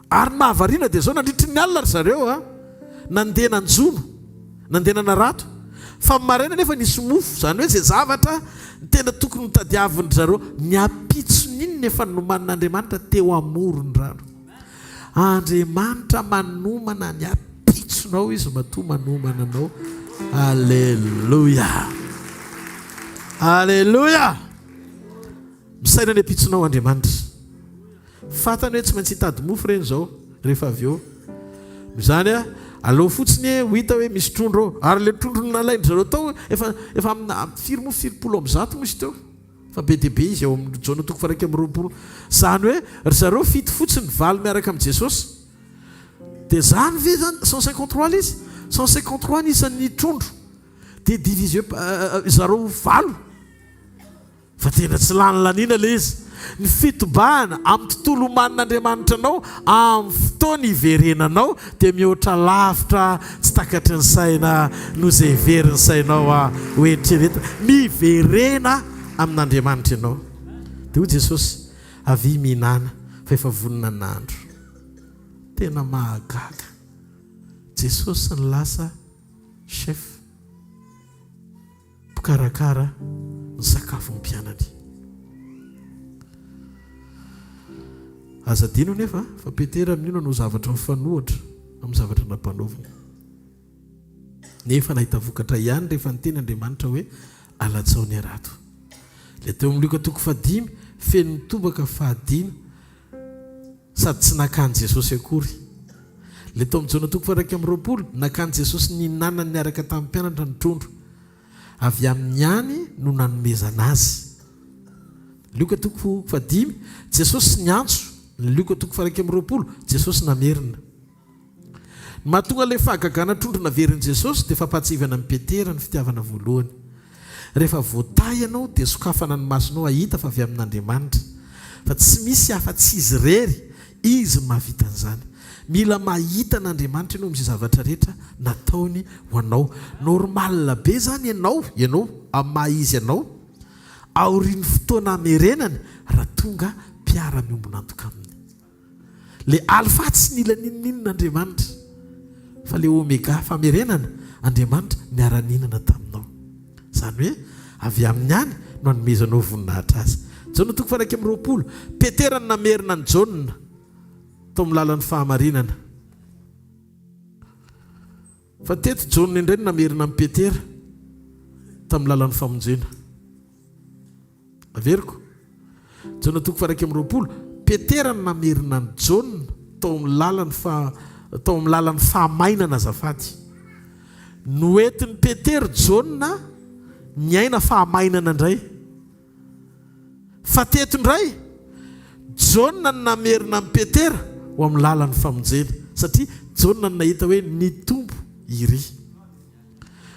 Ary mahavariana dia zao nandritry ny alina ry zareo nandeha nanjono, nandeha nanarato. Fa maraina nefa nisy mofo, zany hoe zay zavatra tena tokony tadiavin'ny zareo niapitson'iny nefa noman'Andriamanitra teo amorony rano. Andriamanitra manomana niapitsonao izy matoa manomana anao. Alleluia. Alleluia. Misaina ny apitsonao Andriamanitra. Fatany hoe tsy maintsy hitady mofo reny zao rehefa avy eo. Zany aleo fotsiny ho hita hoe misy trondro ary le trondro nalainy zareo tao efa amina firy mofo 100 misy teo. Fa be dia be izy eo amin'ny jaona toko faraika amin'ny 20. Zany hoe ry zareo fito fotsiny valo miaraka amin'ny Jesosy. Dia zany ve zany 153 izy 153 isan'ny trondro dia divisé zareo valo. Fa tena tsy lany lanina le izy. Ny fitobahana amin'ny tontolo omanin'Andriamanitra anao amin'ny fotoana iverenanao dia mihoatra lavitra tsy takatry ny saina no izay iverin'ny sainao hoe eritreretina miverena amin'Andriamanitra ianao. Dia hoy Jesosy avy mihinana fa efa vonona n'andro. Tena mahagaga. Jesosy ny lasa chef mpikarakara ny sakafo ny mpianany. Azadino nefa fa Petera amin'ino no zavatra mifanohitra amin'ny zavatra nampanaovina. Nefa nahita vokatra ihany rehefa niteny Andriamanitra hoe alatsaony arato. Le teo amin'ny Luka toko 5 feno tobaka 5 sady tsy nakany Jesosy akory. Le teo amin'ny Jona toko 2 nakany Jesosy nihinana niaraka tamin'ny mpianatra ny trondro. Avy amin'ny any no nanomezana azy. Luka toko 5 Jesosy niantso. Ny Luka toko 2 Jesosy namerina. Mahatonga ilay fahagagana trondro naverin'i Jesosy dia fampatsivana amin'ny Petera ny fitiavana voalohany. Rehefa voatay ianao dia sokafana ny masonao ahita fa avy amin'Andriamanitra. Fa tsy misy afa-tsy izy rery, izy mahavita an'izany. Mila mahita n'Andriamanitra ianao amin'izay zavatra rehetra nataony ho anao. Normal be zany ianao amin'ny maha izy ianao aorian'ny fotoana amerenany raha tonga mpiara-miombona antoka aminy. Le alfa tsy nila ninin'Andriamanitra fa le omega famerenana Andriamanitra niara-ninana taminao. Zany hoe avy amin'ny any no hanomezanao voninahitra azy. Jaona toko 2 Petera ny namerina ny Jaona tao amin'ny lalan'ny fahamarinana. Fa teto Jaona indray no namerina amin'ny Petera tamin'ny lalan'ny famonjena. Averiko Jaona toko 2 Petera no namerina ny Jaona tao amin'ny lalan'ny fahamainana azafady. Noentin'ny Petera Jaona niaina fahamainana indray. Fa teto indray Jaona no namerina amin'ny Petera ho amin'ny lalan'ny famonjena satria Jaona no nahita hoe nitombo iry.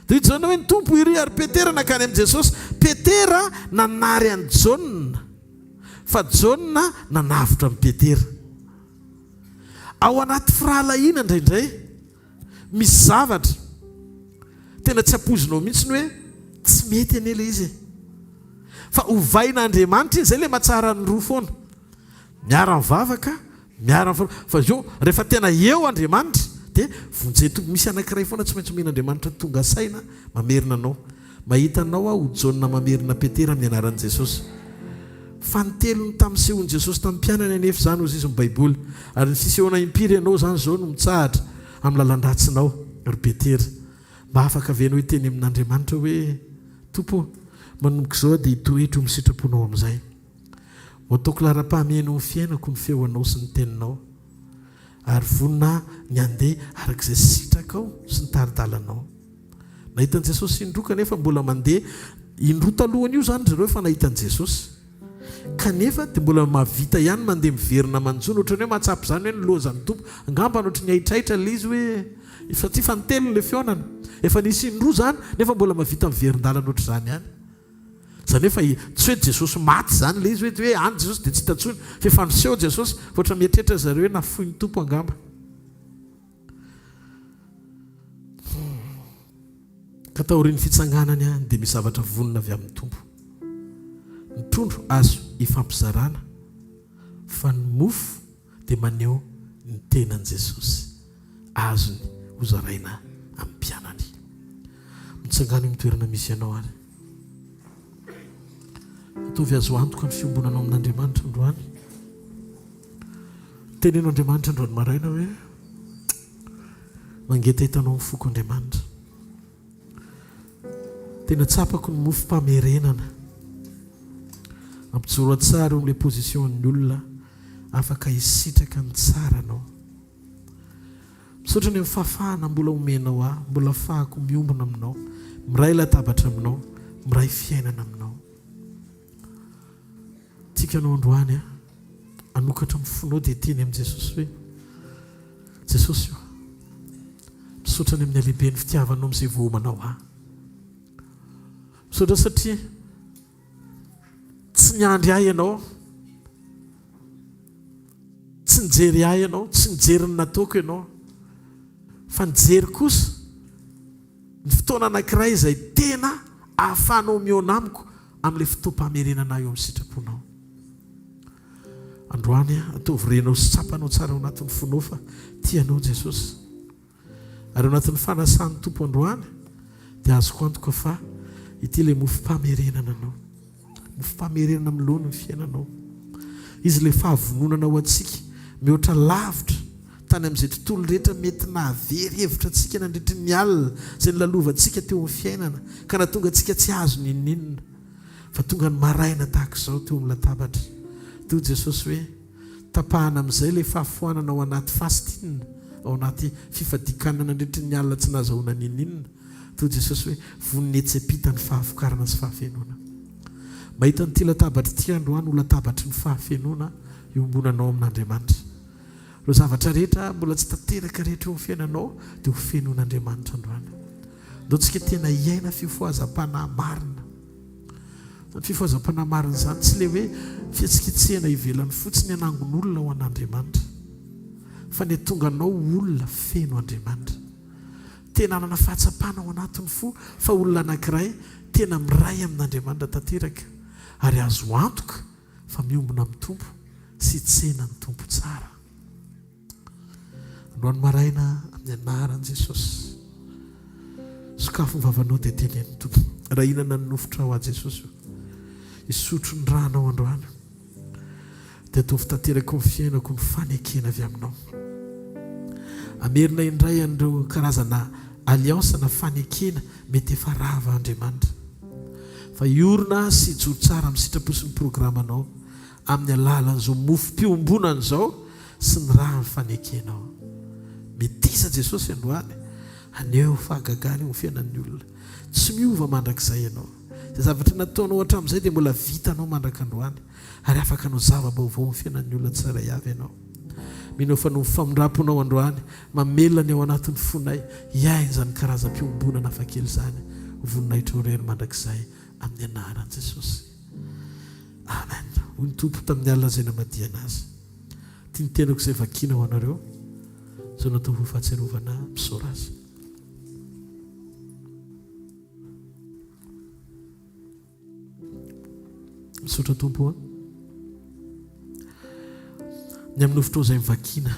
dia jana hoe ny tompo iry ary petera nakany amin'i jesosy petera nanary any jauna fa jauna nanavitra amin'ny petera ao anaty firahalahiana indraindray misy zavatra tena tsy ampozinao mihitsy ny hoe tsy mety ane ilay izy fa ovain'Andriamanitra izay ilay mahatsara ny roa foana miara mivavaka miara fa io rehefa tena eo Andriamanitra dia vonjeny tompo misy anankiray foana tsy maintsy omen'Andriamanitra tonga saina mamerina anao mahita anao ho jauna mamerina petera amin'ny anaran'i Jesosy fa ny telony tamin'ny sehon'i Jesosy tamin'ny mpianany anefa zany ozy izy ny baiboly ary ny fisehoana impiry ianao zany zao no mitsahatra amin'ny lalandratsinao ry petera mba afaka avenao hiteny amin'Andriamanitra hoe tompo manomboka izao dia hitoetro ny sitraponao amin'izay ataoko lara-pahamiana ny fiainako ny feonao sy ny teninao ary vonina ny andeha arak'izay sitrakao sy ny taridalanao nahitan'i Jesosy indroa kanefa mbola mandeha indroa talohany io zany zareo efa nahitan'i Jesosy kanefa dia mbola mahavita ihany mandeha miverina manjono ohatrany hoe mahatsapy zany hoe nylozan'ny tompo angamba nohatra ny aitraitra ilay izy hoe satria fa nitelony ilay fionana efa nisy indroa zany nefa mbola mahavita miverin-dalana ohatr' zany ihany zany efa tsy hoe Jesosy maty zany ilay izy hoe any Jesosy dia tsy hitatsony fa efa niseho Jesosy ohatra mieritreritra zareo hoe nafoiny tompo angamba ka taorian'ny fitsanganany a dia misy zavatra vonona avy amin'ny tompo ny trondro azo ifampizarana fa ny mofo dia maneho ny tenan'i Jesosy azony hozaraina amin'ny mpianany mitsangana io mitoerana misy ianao ary atovy azo antoka ny fiombonanao amin'Andriamanitra androany tenenao Andriamanitra androany maraina hoe mangeta hitanao amin'ny foko Andriamanitra tena tsapako ny mofom-pamerenana ampijoro atsara eo amin'ilay position'ny olona afaka hisitraka ny tsara anao misaotra ny amin'ny fahafahana mbola omenao aho mbola fahako miombona aminao miray latabatra aminao miray fiainana aminao tiakanao androany a anokatra mifonao dia teny amin'i Jesosy hoe Jesosy io misaotra ny amin'ny alehibe ny fitiavanao amin'izay vohomanao aho misaotra satria tsy niandry ahy ianao tsy nijery ahy ianao tsy nijery ny nataoko ianao fa nijery kosa ny fotoana anankiray izay tena ahafahanao miona amiko amin'ilay fotoam-pamerenana eo amin'ny sitraponao androany ataovy renao sy tsapanao tsara ao anatin'ny fonao fa tianao Jesosy ary ao anatin'ny fanasan'ny tompo androany dia azoko antoka fa ity ilay mofom-pamerenana anao mofom-pamerenana miloana ny fiainanao izy ilay fahavononana ho antsika mihoatra lavitra tany amin'izay tontolo rehetra mety nahavery hevitra antsika nandritry ny alina izay nilalovantsika teo amin'ny fiainana ka natonga antsika tsy azo ninninona fa tonga ny maraina tahaka izao teo amin'ny latabatra toy Jesosy hoe tapahana amin'izay ilay fahafoanana ao anaty fastinina ao anaty fifadikanana nandritry ny alina tsy nahazahoana ninninona toy Jesosy hoe voniny etsepita ny fahavokarana sy fahafenona mahita nyity latabatra ity androany ho latabatry ny fahafenona iombonanao amin'Andriamanitra ireo zavatra rehetra mbola tsy tanteraka rehetra eo amin'ny fiainanao dia ho fenon'Andriamanitra androany ndao tsika tena iaina fifohazam-panahy marina ny fifohazam-panahy marina zany tsy le hoe fihetsiketsehana ivelany fotsiny anangon'olona ho an'Andriamanitra fa ny atonganao olona feno Andriamanitra tena anana fahatsapana ao anatiny fo fa olona anankiray tena miray amin'Andriamanitra tanteraka ary azo antoka fa miombona amin'ny tompo sy tsena ny tompo tsara androany maraina amin'ny anaran'i Jesosy sokafo ny vavanao dia tenen'ny tompo raha inana ny nofotra ao a Jesosy isotro ny ranao androany dia ataovy tanteraka ny fiainako ny fanekena avy aminao amerina indray an'ireo karazana aliansana fanekena mety efa rava Andriamanitra fa iorina sy joro tsara amin'ny sitraposy ny programanao amin'ny alalan'izao mofom-piombonana izao sy ny raha ny fanekenao metisa Jesosy androany aneo fahagagana eo ny fiainan'ny olona tsy miova mandrakizay ianao izay zavatra nataonao hatramin'izay dia mbola vitanao mandrakandroany ary afaka anao zava-baovao ny fiainan'ny olona tsara avy ianao minao fa no famondraponao androany mamelany ao anatin'ny fonay iainy zany karazam-piombonana afakely zany voninahitra orery mandrakizay amin'ny anaran'i Jesosy. Amen. Hoy ny tompo tamin'ny alina izay namadiana azy. Tia ny tenako izay vakiana ho anareo zao natao ho fahatsiarovana misaora azy. Misaotra tompo ny amin'ny nofotro izay mivakiana,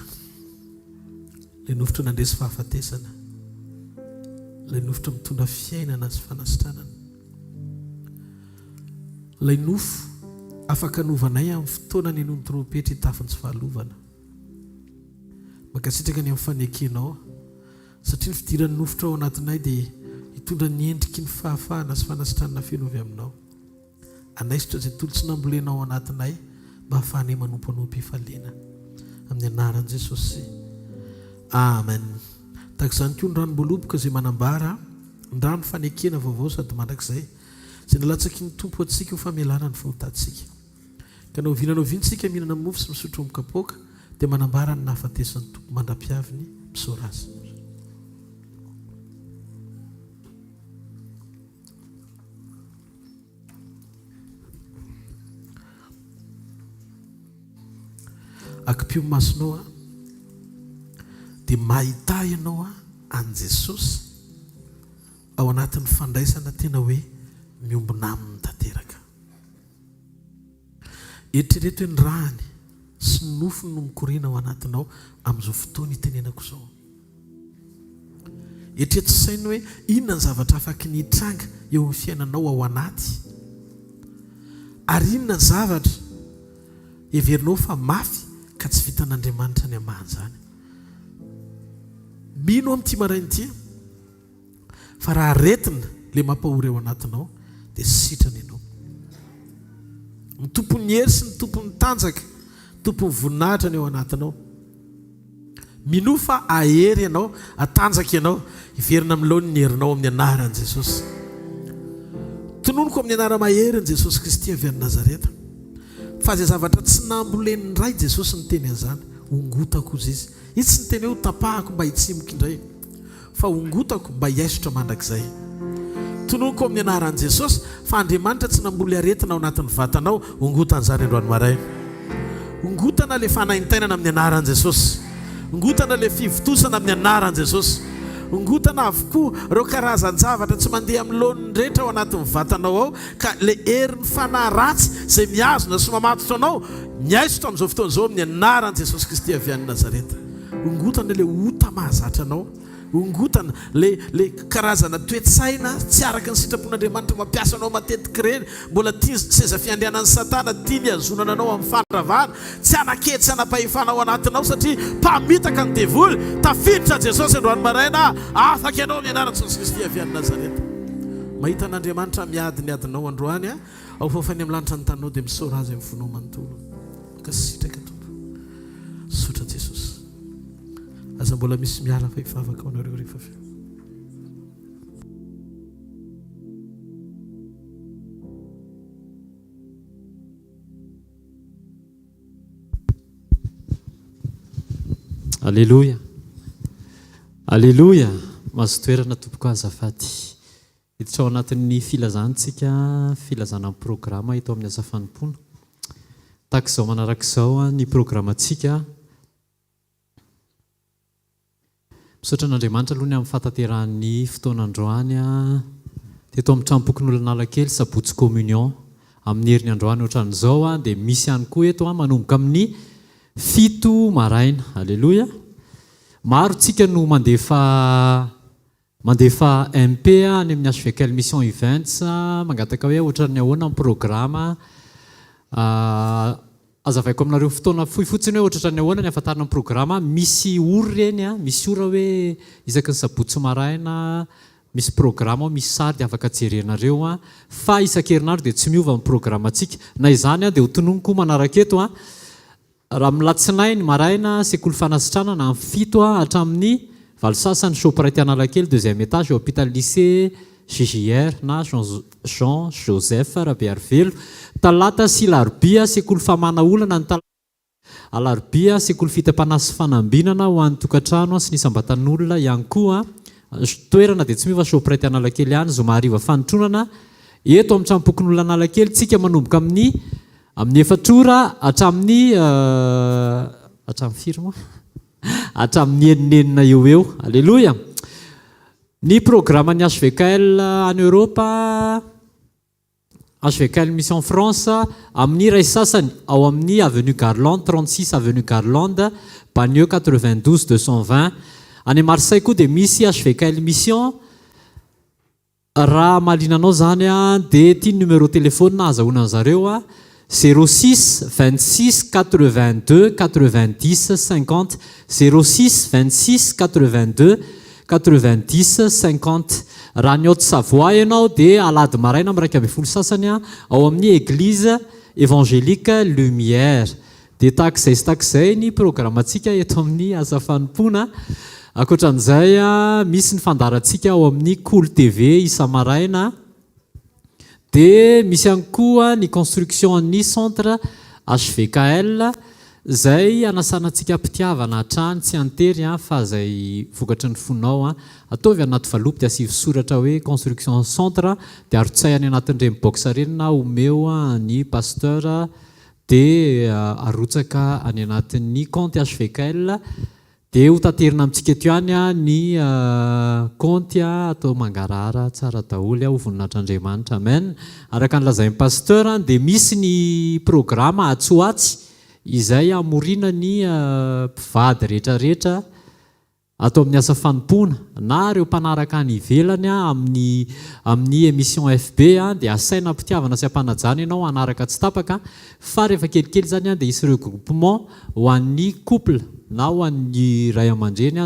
ilay nofotro nandresy fahafatesana, ilay nofotro mitondra fiainana sy fanasitranana, ilay nofo afaka novanay amin'ny fotoana ny nono trompetra hitafiny tsy fahalovana. Makasitraka ny amin'ny fanekenao satria ny fidiran'ny nofotro ao anatinay dia hitondra ny endriky ny fahafahana sy fanasitranana feno avy aminao. Anaisitra izay tolo tsy nambolenao ao anatinay mba hahafahanay manompo anao am-pifaliana amin'ny anaran'i Jesosy. Amen. Tahaka izany koa ny ranom-boaloboka izay manambara ny rano fanekena vaovao sady mandrakizay izay nalatsaky ny tompo antsika ho famelana ny fahotantsika. Ka na ovinanao vintsika mihinana mofo sy misotro amin'ny-kapoaka dia manambara ny nahafatesan'ny tompo mandra-piaviny misaora azy. Akipio masonao dia mahita ianao an Jesosy ao anatin'ny fandraisana tena hoe miombona aminy tanteraka. Eritrereto hoe ny rany sy ny nofony no mikorina ao anatinao amin'izao fotoana itenenako izao. Eritrereto sainy hoe inona ny zavatra afaky ny hitranga eo amin'ny fiainanao ao anaty, ary inona ny zavatra everinao fa mafy ka tsy vitan'Andriamanitra ny amahany zany. Mino amin'ity marain'ity fa raha aretina le mampahory ao anatinao dia sitrana ianao. Ny tompon'ny hery sy ny tompon'ny tanjaka, tompon'ny voninahitra ny ao anatinao. Mino fa ahery ianao, atanjaka ianao, hiverina amin'ny ny herinao amin'ny anaran'i Jesosy. Tononoko amin'ny anara mahery ny Jesosy Kristy avy any Nazareta. Fa izay zavatra tsy nambolen'ny ray Jesosy ny teny an'izany, ongotako izy izy. Izy tsy ny teny hoe tapahako mba hitsimoka indray, fa ongotako mba hiaisotra mandrakizay. Tononoko amin'ny anaran'i Jesosy fa Andriamanitra tsy namboly aretina ao anatin'ny vatanao, ongotana izany androany maraina. Ongotana le fanaintainana amin'ny anaran'i Jesosy. Ongotana le fivotosana amin'ny anaran'i Jesosy. Ongotana avokoa ireo karazan-javatra tsy mandeha amin'ny laoniny rehetra ao anatin'ny vatanao ao, ka le herin'ny fanahy ratsy izay miazona sy mamatotra anao miaisotra amin'izao fotoana izao amin'ny anaran'i Jesosy Kristy avy any Nazareta. Ongotana le ota mahazatra anao. Ongotana le karazana toetsaina tsy araka ny sitrapon'Andriamanitra mampiasa anao matetika ireny, mbola tia seza fiandrianan'ny Satana, tia ny azonana anao amin'ny fandravana, tsy anakety sy anapahefana ao anatinao satria mpamitaka ny devoly. Tafiditra Jesosy androany maraina, afaka ianao amin'ny anaran'i Jesosy Kristy avy any Nazareta. Mahita an'Andriamanitra miady ny adinao androany ao fafany amin'ny lanitra ny tanao dia misaora azy amin'ny fonao manontolo. Ka sitraka tompo, sotra Jesosy. Aza mbola misy miala fa hifavaka ao anareo rehefa avy. Alleluia. Alleluia. Mahazo toerana tompoko azafady. Hiditra ao anatin'ny filazantsika, filazana amin'ny programa eto amin'ny asa fanompoana. Tahaka izao manarak'izao ny programantsika. Misaotra an'Andriamanitra aloha ny amin'ny fatateran'ny fotoan'androany teto amin'ny trampokon'olon'Analakely Sabotsy communion amin'ny herin'ny androany ohatran'izao dia misy ihany koa eto manomboka amin'ny 7 maraina. Alleluia. Maro tsika no mandefa MP any amin'ny hvkl-mission events mangataka hoe ohatran'ny ahoana amin'ny programa. Azavaiko aminareo fotoana fohy fotsiny hoe ohatran'ny ahoana ny ahafantarana ny programa. Misy ora reny, misy ora hoe isaky ny Sabotsy maraina misy programa, misy sary dia afaka jereenareo fa isan-kerinandro dia tsy miova amin'ny programantsika. Na izany dia ho tononoko manaraka eto raha milatsinainy maraina sekoly fanasitranana amin'ny 7 hatramin'ny valosasany Choprety Analakely 2e étage hôpital lycée JJR na Jean Joseph Rabearvelo. Talata sy larobia sekoly famana olana ny talata alarobia sekoly fitam-panasy fanambinana ho an'ny tokantrano sy nisambatan'olona ihany koa toerana dia tsy miova shoprety analakely ihany zoma hariva fanotronana eto amin'ny trampokon'olona analakely tsika manomboka amin'ny efatrora hatramin'ny eninenina eo alleloia. Ny programme ny hvkl en Europe hvkl-mission France amin'ny iray sasany ao amin'ny avenue Garland 36 avenue Garland Bagneux 92 220. Any Marseille koa dia misy hvkl-mission. Raha mahalinanao zany dia ity numéro téléphone azahoana zareo 06 26 82 90 50 06 26 82 90 50. Raha ny Haute-Savoie ianao dia alady maraina amin'ny 1:30 sasany ao amin'ny église évangélique Lumière. Dia tahak'izay sy tahak'izay ny programantsika eto amin'ny asa fanompona. Ankoatran'izay misy ny fandarantsika ao amin'ny Cool TV isa-maraina. Dia misy ihany koa ny construction ny centre hvkl zay anasanantsika mpitiavana hatrany tsy antery fa zay vokatry ny fonao ataovy anaty valopy dia asivy soratra hoe construction centre dia arotsahany anatin'ireny box reny na omeo ny pasteur dia arotsaka any anatin'ny compte hvkl dia ho taterina amintsika eto ihany ny compte atao mangarara tsara daholo ho voninatr'Andriamanitra amen. Araka ny lazain'ny pasteur dia misy ny programme atsoatsy izay amorina ny mpivady rehetrarehetra atao amin'ny asa fanompona na ireo mpanaraka ny ivelany amin'ny émission FB dia asaina mpitiavana sy ampanajana ianao anaraka tsy tapaka fa rehefa kelikely zany dia isy regroupement ho an'ny couple na ho an'ny ray aman-dreny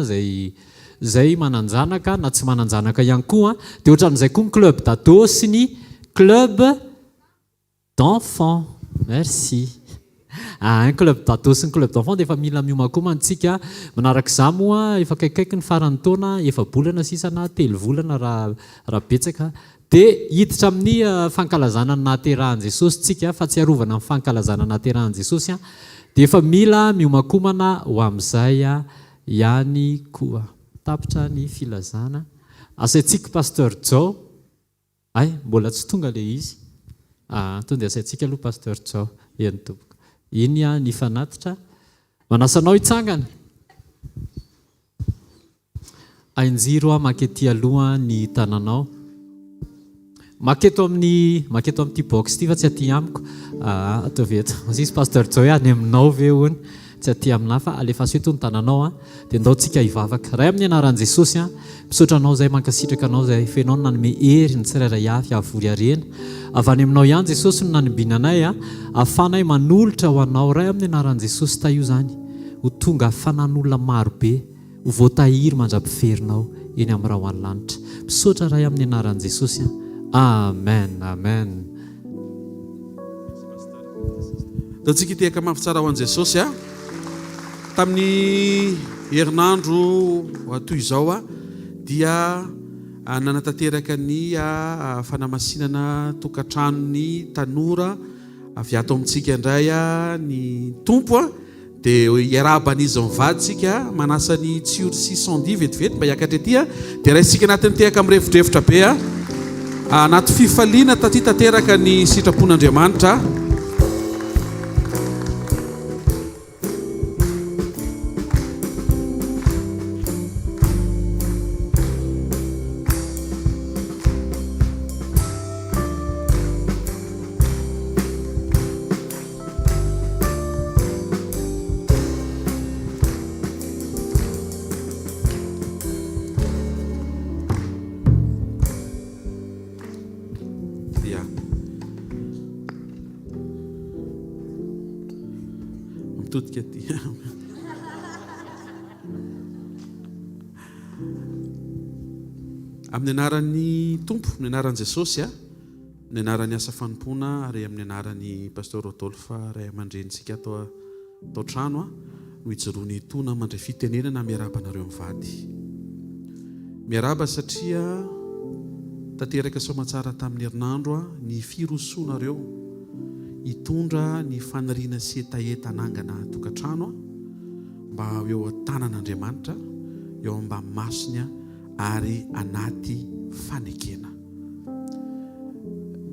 zay mananjanaka na tsy mananjanaka ihany koa. Dia ohatran'izay koa ny club d'ado sy ny club d'enfant. Merci. Un club d'ado sy ny club d'enfant dia efa mila miomako mantsika manarak'izay moa efa kaikaiky ny faran'ny taona 4 bolana sisana 3 volana raha betsaka dia hiditra amin'ny fankalazana ny nahaterahan'i Jesosy tsika fa tsy arovana amin'ny fankalazana nahaterahan'i Jesosy dia efa mila miomakomana ho amin'izay ihany koa. Tapitra ny filazana asaintsika pasteur Jao mbola tsy tonga le izy tonga dia asaintsika aloha pasteur Jao eny tompoko iny ny fanatitra manasanao hitsangana ainjiro makety aloha ny tananao maketo amin'ity box ity fa tsy aty amiko ataovy eto sisy pasteur Jao any aminao ve hony tsy aty amina fa alefaso eto ny tananao dia ndaontsika hivavaka ray amin'ny anaran'i Jesosy misaotranao zay mankasitraka anao zay fenao nanome hery ny tsirairay afy avory arena avy any aminao ihany Jesosy no nanimbina anay afanay manolotra ho anao ray amin'ny anaran'i Jesosy ta io zany ho tonga afanan'olona marobe ho voatahiry mandrapiferinao eny amin'ny raha ho any lanitra misaotra ray amin'ny anaran'i Jesosy amen amen. Datsika tehaka mafy tsara ho an'i Jesosy tamin'ny herinandro toy izao dia nanatanteraka ny fanamasinana tokantranony tanora avy ato amintsika indray ny tompo dia iaraban'izy mivaditsika manasa ny tsioro 610 vetivety mba hiakatra ety dia raisitsika anatin'ny tehaka amin'ny revidrevitra be anaty fifaliana taty tanteraka ny sitrapon'Andriamanitra. Amin'ny anaran'ny tompo, amin'ny anaran'i Jesosy amin'ny anaran'ny asa fanompona ary amin'ny anaran'ny pasteur Rodolphe ray aman-drenitsika atao trano no hijoroany tona mandray fitenenana miarabanareo mivady. Miaraba satria tanteraka somatsara tamin'ny herinandro ny firosonareo hitondra ny faniriana sy etaetanangana tokantrano mba eo tanan'Andriamanitra eo mba masony ary anaty fanekena.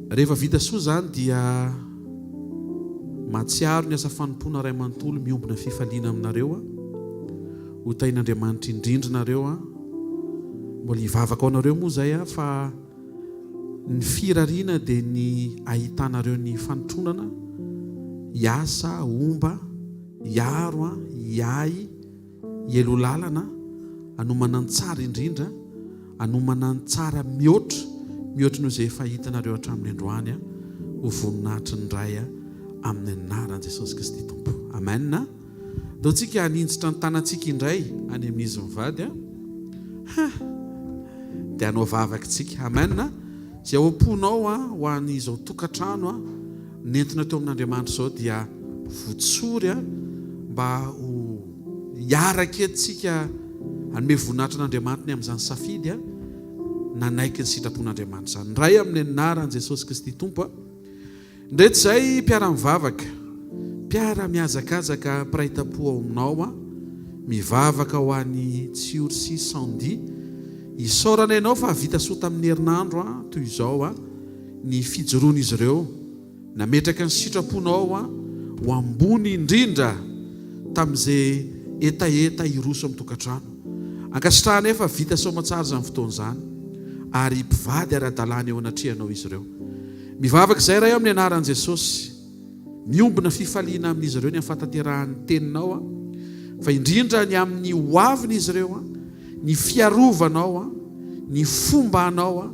Rehefa vita soa zany dia matsiaro ny asa fanompona ray manontolo miombona fifaliana aminareo ho tain'Andriamanitra indrindra nareo mbola hivavaka ao nareo moa zay fa ny firariana dia ny ahitanareo ny fanotronana hiasa omba hiaro hiay ielolalana anomana ny tsara indrindra anomana ny tsara mihoatra noho izay efa hitanareo hatramin'ny androany ho voninahitry ny ray amin'ny anaran'i Jesosy Kristy Tompo. Amen. Dao tsika haninjitra ny tanantsika indray any amin'izy mivady dia hanao vavaka tsika. Amen. Zay ao-ponao ho an'izao tokantrano nentina teo amin'Andriamanitra zao dia votsory mba ho hiaraka etsika hanome voninahitra n'Andriamanitra ny amin'izany safidy nanaiky ny sitrapon'Andriamanitra zany. Ray amin'ny anaran'i Jesosy Kristy Tompo. Ndreto zay mpiara-mivavaka, mpiara-miazakazaka piraitam-po ao aminao mivavaka ho an'ny tsioro sy sandi isaorana ianao fa vita soa tamin'ny herinandro toy izao ny fijoroan'izy ireo nametraka ny sitraponao ho ambony indrindra tamin'izay etaeta iroso amin'ny tokantrano. Ankasitrahana efa vita somatsara izany fotoana izany ary mpivady ara-dalàna eo anatrihanao izy ireo. Mivavaka izay ray amin'ny anaran'i Jesosy miombona fifaliana amin'izy ireo ny afatanterahany teninao fa indrindra ny amin'ny hoavin'izy ireo ny fiarovanao ny fombanao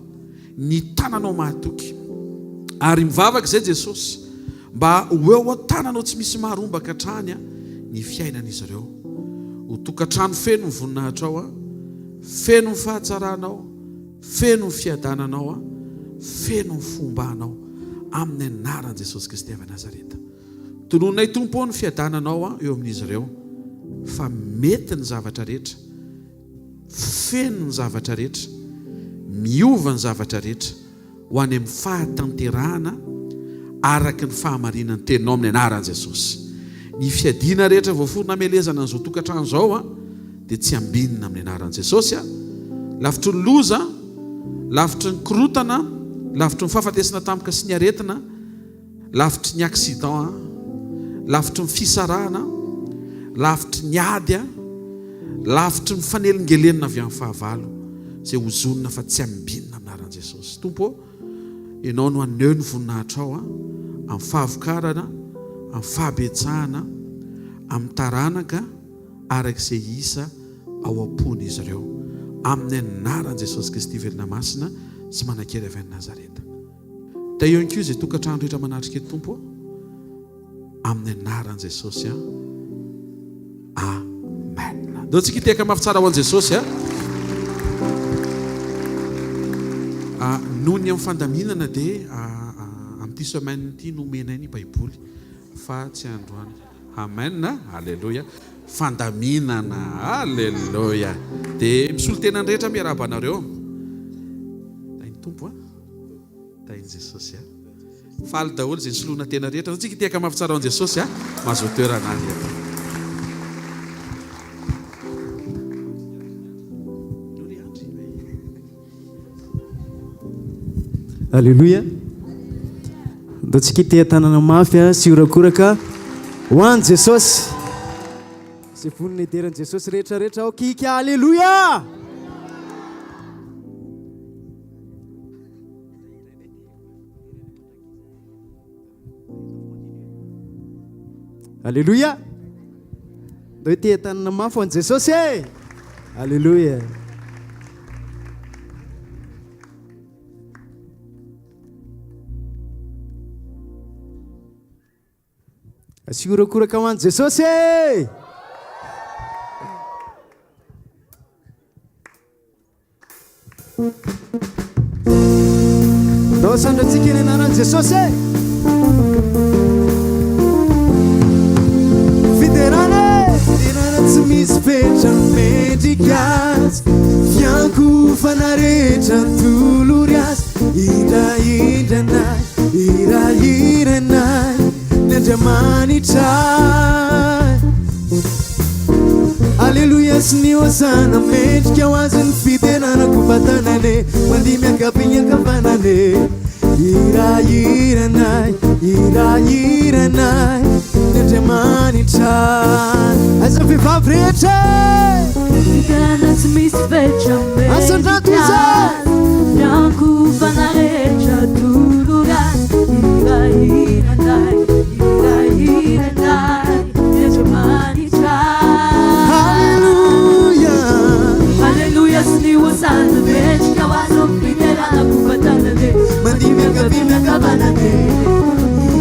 ny tananao mahatoky ary mivavaka izay Jesosy mba ho eo an-tananao tsy misy maharombaka hatrany ny fiainan'izy ireo ho tokantrano feno ny voninahitra ao feno ny fahatsaranao feno ny fiadananao feno ny fombanao amin'ny anaran'i Jesosy Kristy avy Nazareta. Tolonay tompo ny fiadananao eo amin'izy ireo fa mety ny zavatra rehetra, feno ny zavatra rehetra, miova ny zavatra rehetra ho any amin'ny fahatanterahana araka ny fahamarinany teninao amin'ny anaran'i Jesosy. Ny fiadiana rehetra voaforona amelezana an'izao tokantrano izao dia tsy ambinina amin'ny anaran'i Jesosy. Lavitry ny loza, lavitry ny korotana, lavitry ny fahafatesana tampoka sy ny aretina, lavitry ny accident, lavitry ny fisarahana, lavitry ny ady, lavitry ny fanelingelenina avy amin'ny fahavalo izay hozonina fa tsy ambinina amin'ny anaran'i Jesosy. Tompo, ianao no aneho ny voninahitra ao amin'ny fahavokarana, amin'ny fahabetsahana, amin'ny taranaka arak'izay isa ao am-pon'izy ireo amin'ny anaran'i Jesosy Kristy velona masina sy manan-kely avy any Nazareta. Da eo ihany koa izay tokantrano rehetra manatrika eto Tompo amin'ny anaran'i Jesosy. Amen. Dao tsika hiteka mafy tsara ho an'i Jesosy noho ny amin'ny fandaminana dia amin'ity semaine ity nomenay ny baiboly fa tsy androany. Amen. Alleluia. Fandaminana. Alleluia. Dia misolo tenany rehetra miarabanareo. Tainy Tompo tainy Jesosy faly daholo izay nisoloana tena rehetra. Tsika hiteka mafy tsara ho an'i Jesosy mahazo toerana azy eto. Alleluia. Dao tsika ite tanana mafy sy orakoraka ho an'i Jesosy. Sy voniny ederan'i Jesosy rehetra rehetra ao kika. Alleluia. Alleluia. Dao ite tanana mafy ho an'i Jesosy. Alleluia. Asiorakoraka ho an'i Jesosy. Dao sandratsika eny anaran'i Jesosy. Fiderana tsy misy petra mendrika azy fiankofana rehetra tolory azy irahiranay Nandriamanitra Alleluia sy ny hosana mendrika ho azy ny fitenanako vatanane mandihy miankapigny ankavanane irahiranay irahiranay Nandriamanitra aza vehivavy rehetra Fiterana tsy misy fetra asandrato izay miankofana rehetra toloray irahiranay irahiranay Nandriamanitra Alleluia Alleluia sy ny hosana mendrika ho azy ny fiteranako vatanane mandihy miankavy miankavanane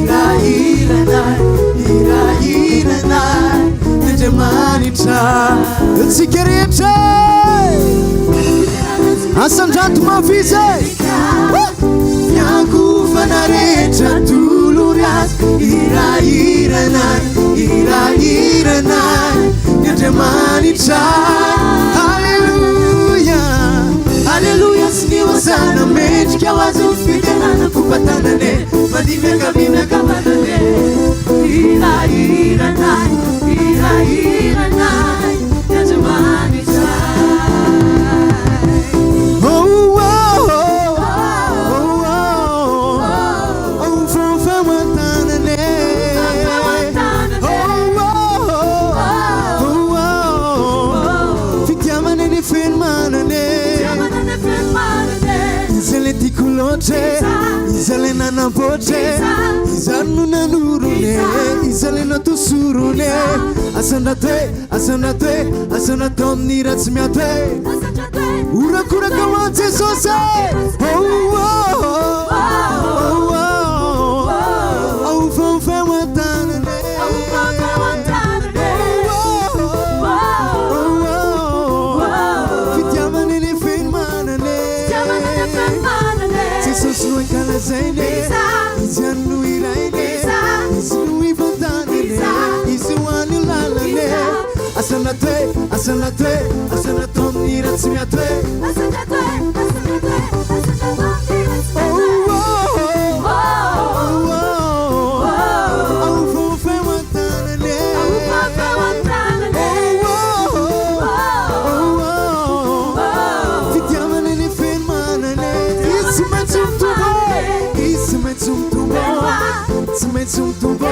irahiranay irahiranay Nandriamanitra tsika rehetra asandrato mavisa miankofana rehetra tolory azy irahiranay irahiranay Nandriamanitra Alleluia Alleluia sy ny hosana mendrika ho azy ny fitenanako vatanane mandihy miankavy miankavanane irahiranay irahiranay Nandriamanitra Izale nanamboatre izany no nanorone izale natosorone asandrato amin'ny ratsy miato urakoraka ho an Jesosy aovaovay ho an-tanane fitiavany ny fenomanane Jesosy no ankalazaine izy ano ilaine izy no ivantanane izy ho any lalane asandrato amin'ny ratsy miato aovaovay ho an-tanane fitiavany ny fenomanane izy maintsy mitombo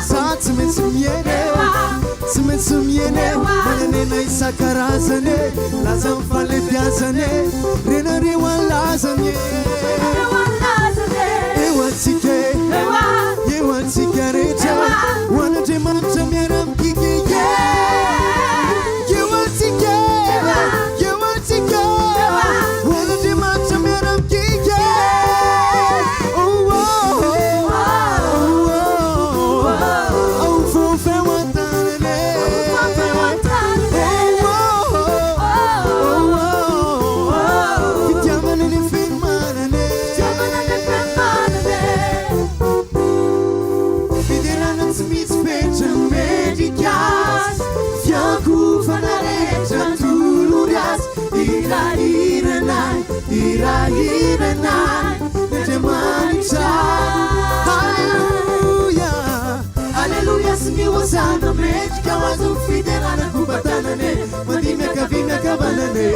za tsy maintsy miene tsy maintsy miene mananena isan-karazane laza mifalebiazane renareo anlazane eo antsika rehetra ho an'Andriamanitra miara-mikike eo antsika ho an'Andriamanitra miara-mikike irahiranay Nandriamanitra Alleluia Alleluia sy ny hosana mendrika ho azy ny fiteranako vatanane mandihy miankavy miankavanane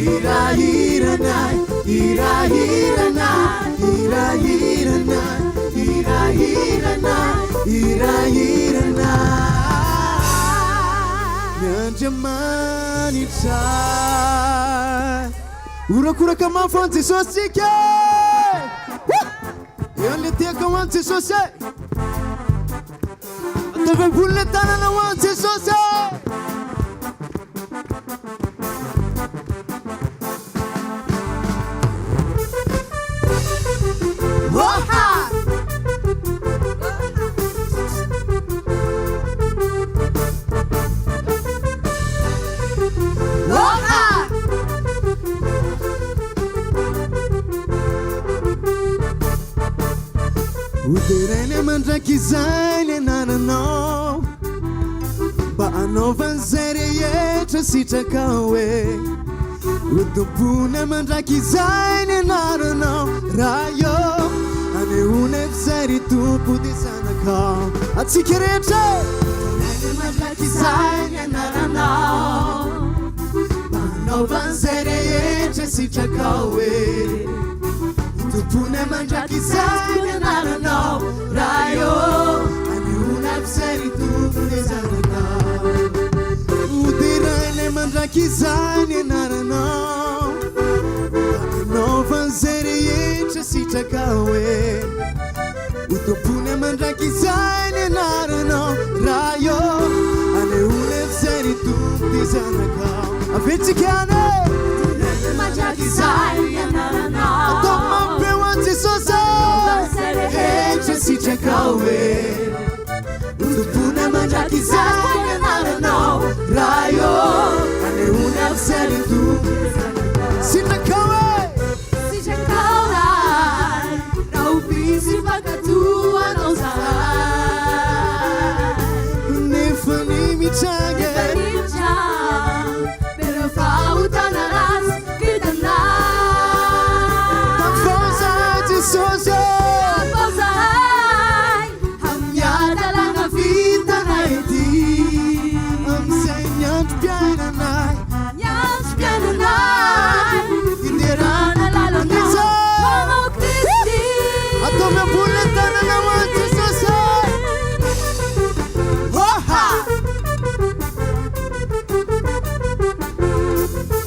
irahiranay irahiranay irahiranay irahiranay irahiranay Nandriamanitra urakoraka mafy ho an Jesosy tsika ean'le tiaka ho an Jesosy ataovam-bolon'le tanana ho an Jesosy Uderene mandrakizay le nananao mba anaovany zay rehetra sitraka hoe utompona mandrakizay le nananao raha io anehoana zay ry tompo dia zanaka zanakao atsika rehetra Izay anaranao Manaovan'izay rehetra sitrakao hoe Tompony mandraky izay anaranao Raha io anehoana izay ry tompony zanakao Oderana mandraky izay ny anaranao Manaovan'izay rehetra sitrakao hoe Tompony mandraky izay ny anaranao Raha io anehoana izay ry tompony zanakao Avetsikaane Mandraky izay anaranao Atao mampeo an Jesosy Rehetra sitrakao hoe Tompony mandraky izay anaranao Raha io anehoana izay ry tompony zanakao Sitrakao hoe Sitrakao ray Raha obisy fakatoanao zahay Nefa ny mitsange Pero fahotana ratsy vitanay Tafao zahay Jesosy Tafao zahay Amin'ny adalana vitanay ety Amizay ny andro mpiainanay Ny andro mpiainanay Inderana lalana Manao Kristy Atao miambony le tanana ho an Jesosy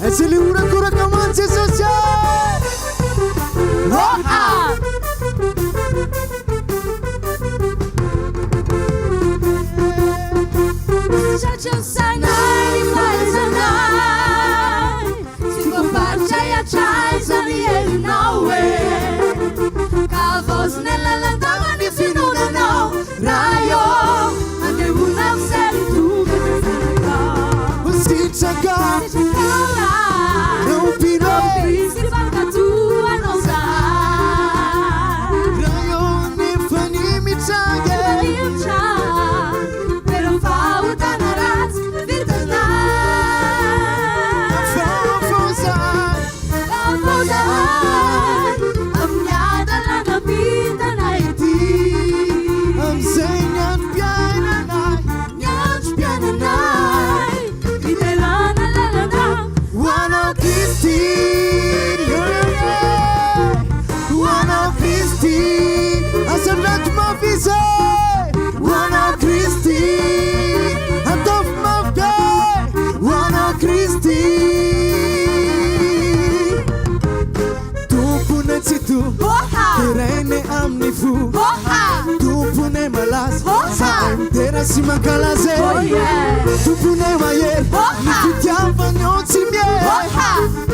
Essa le urakoraka ho an Jesosy Zatrao sainay fahaizanay Tsy voafaritra hiatray zany herinao e Ka vaozina lalandava ny finonanao Raha io anehoana izay ry tompony zanakao Sitrakao Raubisy fakatoanao zahay Raha io nefa ny mitsange Pero fahotana ratsy vitanay Tafao zahay Tafao zahay Amin'ny adalana vitanay ety Amizay ny andro mpiainanay Ny andro mpiainanay Iterana lalana Ho anao Kristy Ho anao Kristy Asandrato mavizay Ho anao Kristy Ataovy mavbe Ho anao Kristy Tompony tsy to Terainy amin'ny fo Tompony malaza Zahay mitera sy mankalaze Tompony mahery Ny fitiavany ao tsy mihe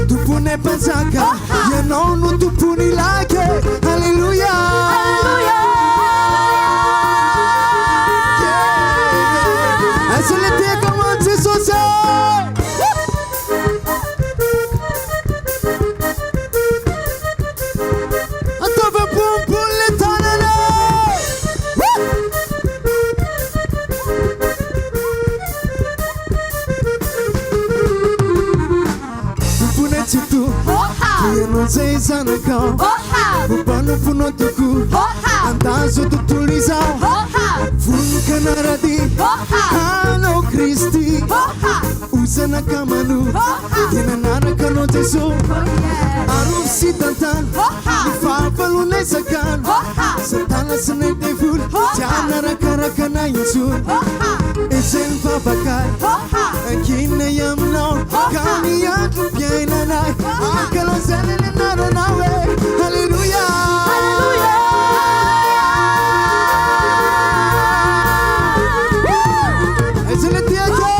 Tompony mpanjaka Ianao no tompony lake Alleluia Essa le teka ho an Jesosy Ataovy ampompony le tanana Tompony tsy to Ianao zay zanakao Mampanomponao toko Andazo tontolo izao Vonika narady Anao Kristy Ozanaka mano Tena nanaka anao Jesosy Arovy sy tantana Ny fahavalonay sakana Satana sy nay devoly Tiana rakaraka na intsony Ezay ny vavakay Ankinay aminao Ka ny andro mpiainanay Ankalazana ny anaranao e Alleluia Ezay le tiaka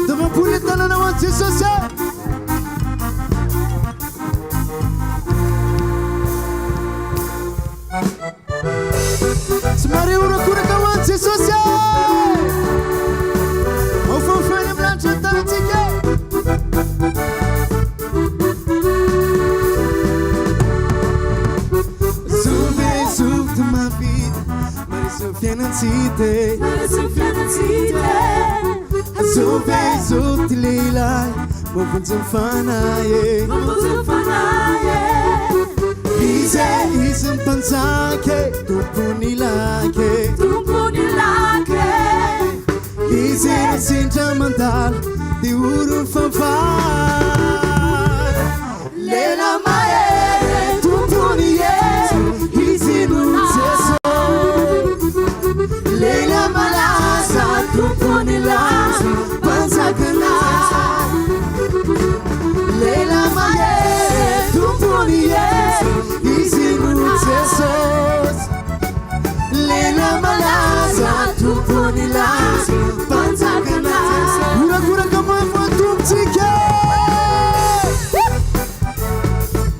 Davampony le tanana ho an Jesosy Somary urakoraka ho an Jesosy Ao fanfany amin'ny lanitra ny tanantsika Zove zovy mavita Marisy fiainatsite Marisy fiainatsite Zove zovy lehilahy mavonjy mifanahy izy mpanjake tompony lake izy resindra mandala de oro fanfara lela mahere tompony izy no Jesosy lela malaza tompony laza mpanjakana lela mahere tompony izy no Jesosy lela malaza tompony laza mpanjakana urakuraka mafatomtsika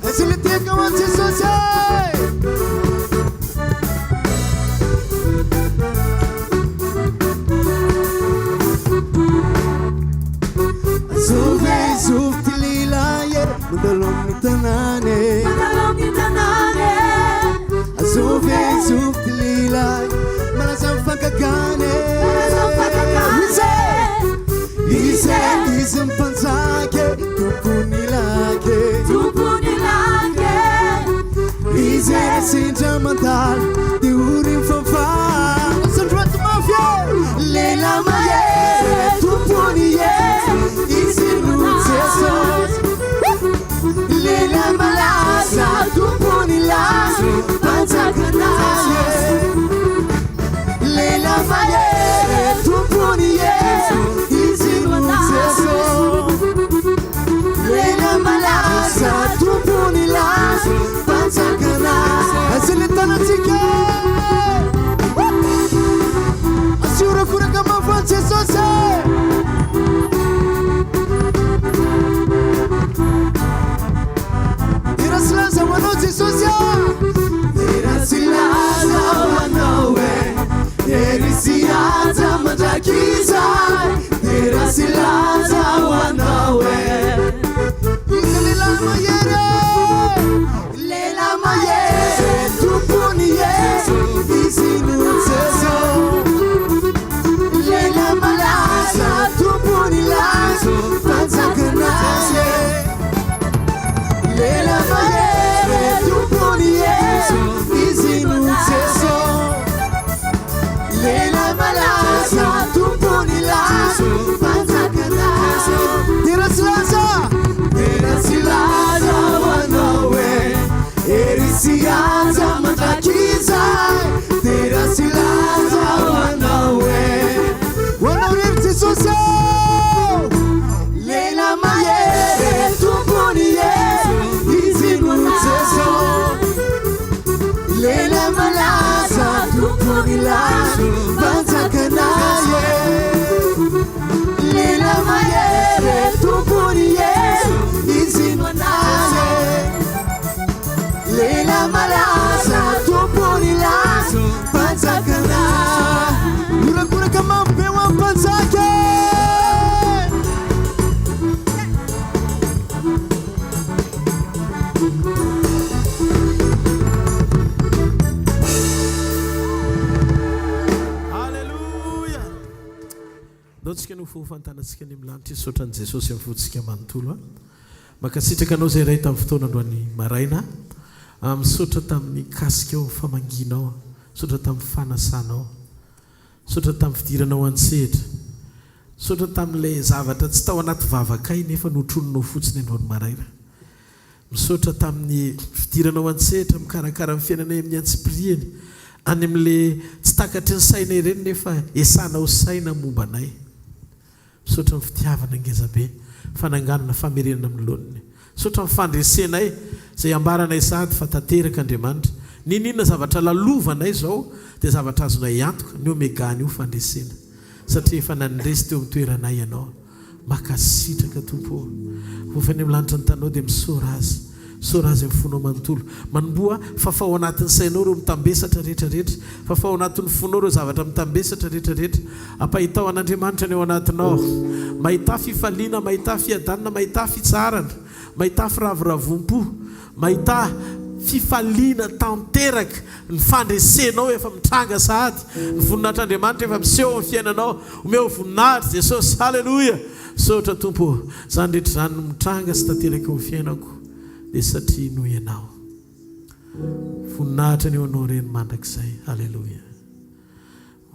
ezileteka wa Jesosy zove tililaye madalomni tanane zove tililaye malaza mfakakane ize mpanzake tompony lake ize resindra mandala de oro mfanfara sandroato mafia lela mahere tompony izy no Jesosy lela malaza tompony laza mpanjakana lela mahere tompony izy no Jesosy lela malaza tompony laza mpanjakana aziletanatsika asiurakuraka mava Jesosy Silaza wano Jesosy silaza wanawe silaza matakiza silaza wanawe lela mayere tompony izy no Jesosy lela malaza tompony laza mpanjakana lela mahere tompony izy no Jesosy lela malaza tompony laza mpanjakana silaza wanawe silaza matakiza silaza wanawe Jesosy lela mahere tompony izy no Jesosy lela malaza tompony laza mpanjakana lela mahere tompony izy no lela malaza tompony laza mpanjakana urakuraka mampewa mpanjake tsika no fofantanantsika ny milanitra isotran' Jesosy amin'ny fotsika manontolo makasitraka anao zay ray tamin'ny fotoana androany maraina misotra tamin'ny kasika ao famanginao misotra tamin'ny fanasanao misotra tamin'ny fidiranao an-tsehatra misotra tamin'ilay zavatra tsy tao anaty vavakay nefa notrononao fotsiny androany maraina misotra tamin'ny fidiranao an-tsehatra mikarakara amin'ny fiainanay amin'ny antsiprieny any amin'le tsy takatry ny saina ireny nefa esanao saina momba anay misotra amin'ny fitiavana ngezabe fananganana famerenana amin'ny loniny misotra amin'ny fandresenay zay ambaranay sady fa tanteraka Andriamanitra ninona zavatra lalovanay zao dia zavatra azonay antoka ny omegany io fandresena satria efa nanindresy teo amin'ny toeranay ianao makasitraka tompo vofany amin'ny lanitra ny tanao dia misaora azy saora azy amin'ny fonao manontolo manomboa fafao anatin'ny sainao reo mitambesatra rehetrarehetra fafao anatin'ny fonao reo zavatra mitambesatra rehetrarehetra ampahitao an'Andriamanitra ny ao anatinao mahita fifaliana mahita fiadanana mahita fitsarana mahita firavoravoam-po mahita fifaliana tanteraka ny fandresenao efa mitranga sady ny voninahitr'Andriamanitra efa miseho amin'ny fiainanao omeo voninahitra Jesosy haleloia sotra tompo zany rehetra zany mitranga sy tanteraka ny fiainako dia satria noho ianao voninahitra ny eo anao reny mandrakizay halleloia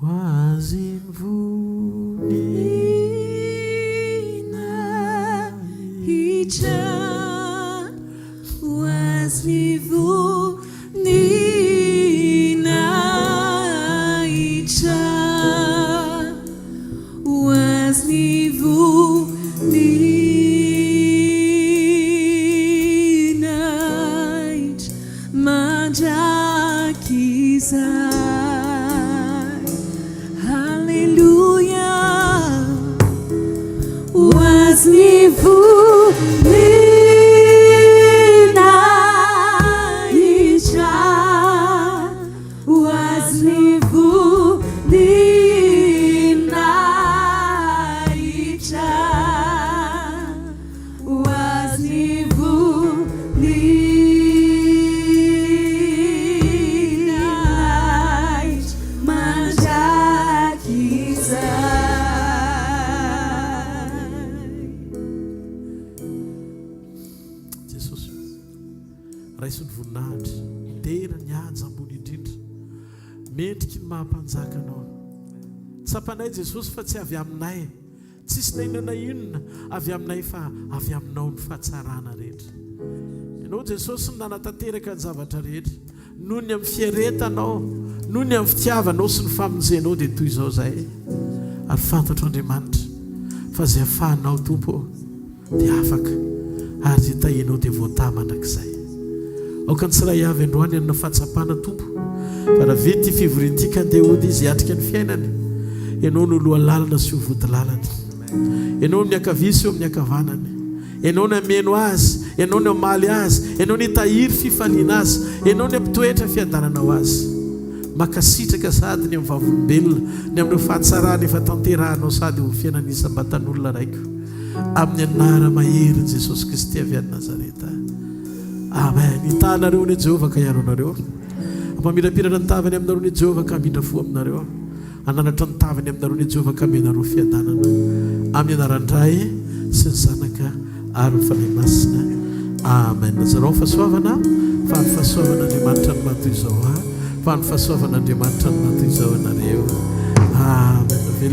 hoaziny vonina hitra hoaziny vonina hitra hoaziny vonina hitra mandrakizay halleluia hoaziny vonina hitra hoaziny vonina hitra hoaziny vonina hitra mandrakizay jesosy raisiny voninahitra tena nianja ambony indrindra mendriky ny mahampanjaka anao tsapanay jesosy fa tsy avy aminay tsisy na inona inona avy aminay fa avy aminao ny fahatsarana rehetra ianao jesosy ny nanatanteraka ny zavatra rehetra noho ny amin'ny fieretanao noho ny amin'ny fitiavanao sy ny famonjenao dia toy izao zay ary fantatro Andriamanitra fa zay afahanao tompo dia afaka ary zay tahinao dia voata mandrakizay aoka ny tsiray avy androany anina fahatsapana tompo fa raha ve ty fivorian'ity ka andeha ody izy hiatrika ny fiainany ianao no loha lalana sy ho vody lalany ianao ny akavia sy eo amin'ny akavanany ianao ny ameno azy ianao ny amaly azy ianao ny tahiry fifaliana azy ianao ny ampitoetra fiadananao azy makasitraka sady ny amin'ny vavolombelona ny amin'ny fahatsarana efa tanterahanao sady ho fiainanisam-batan'olona raiko amin'ny anara mahery Jesosy Kristy avy any Nazareta amen hitanareo ny Jehovah ka iaro anareo ampamirapirana ny tavany aminareo ny Jehovah ka hamindra fo aminareo ananatra ny tavany aminareo ny Jehovah ka menareo fiadanana amin'ny anarandray sy ny zanaka ary ny fanahy masina amen zarao fahasoavana fa ny fahasoavan'Andriamanitra ny matoy izao fa ny fahasoavan'Andriamanitra ny matoy izao anareo amen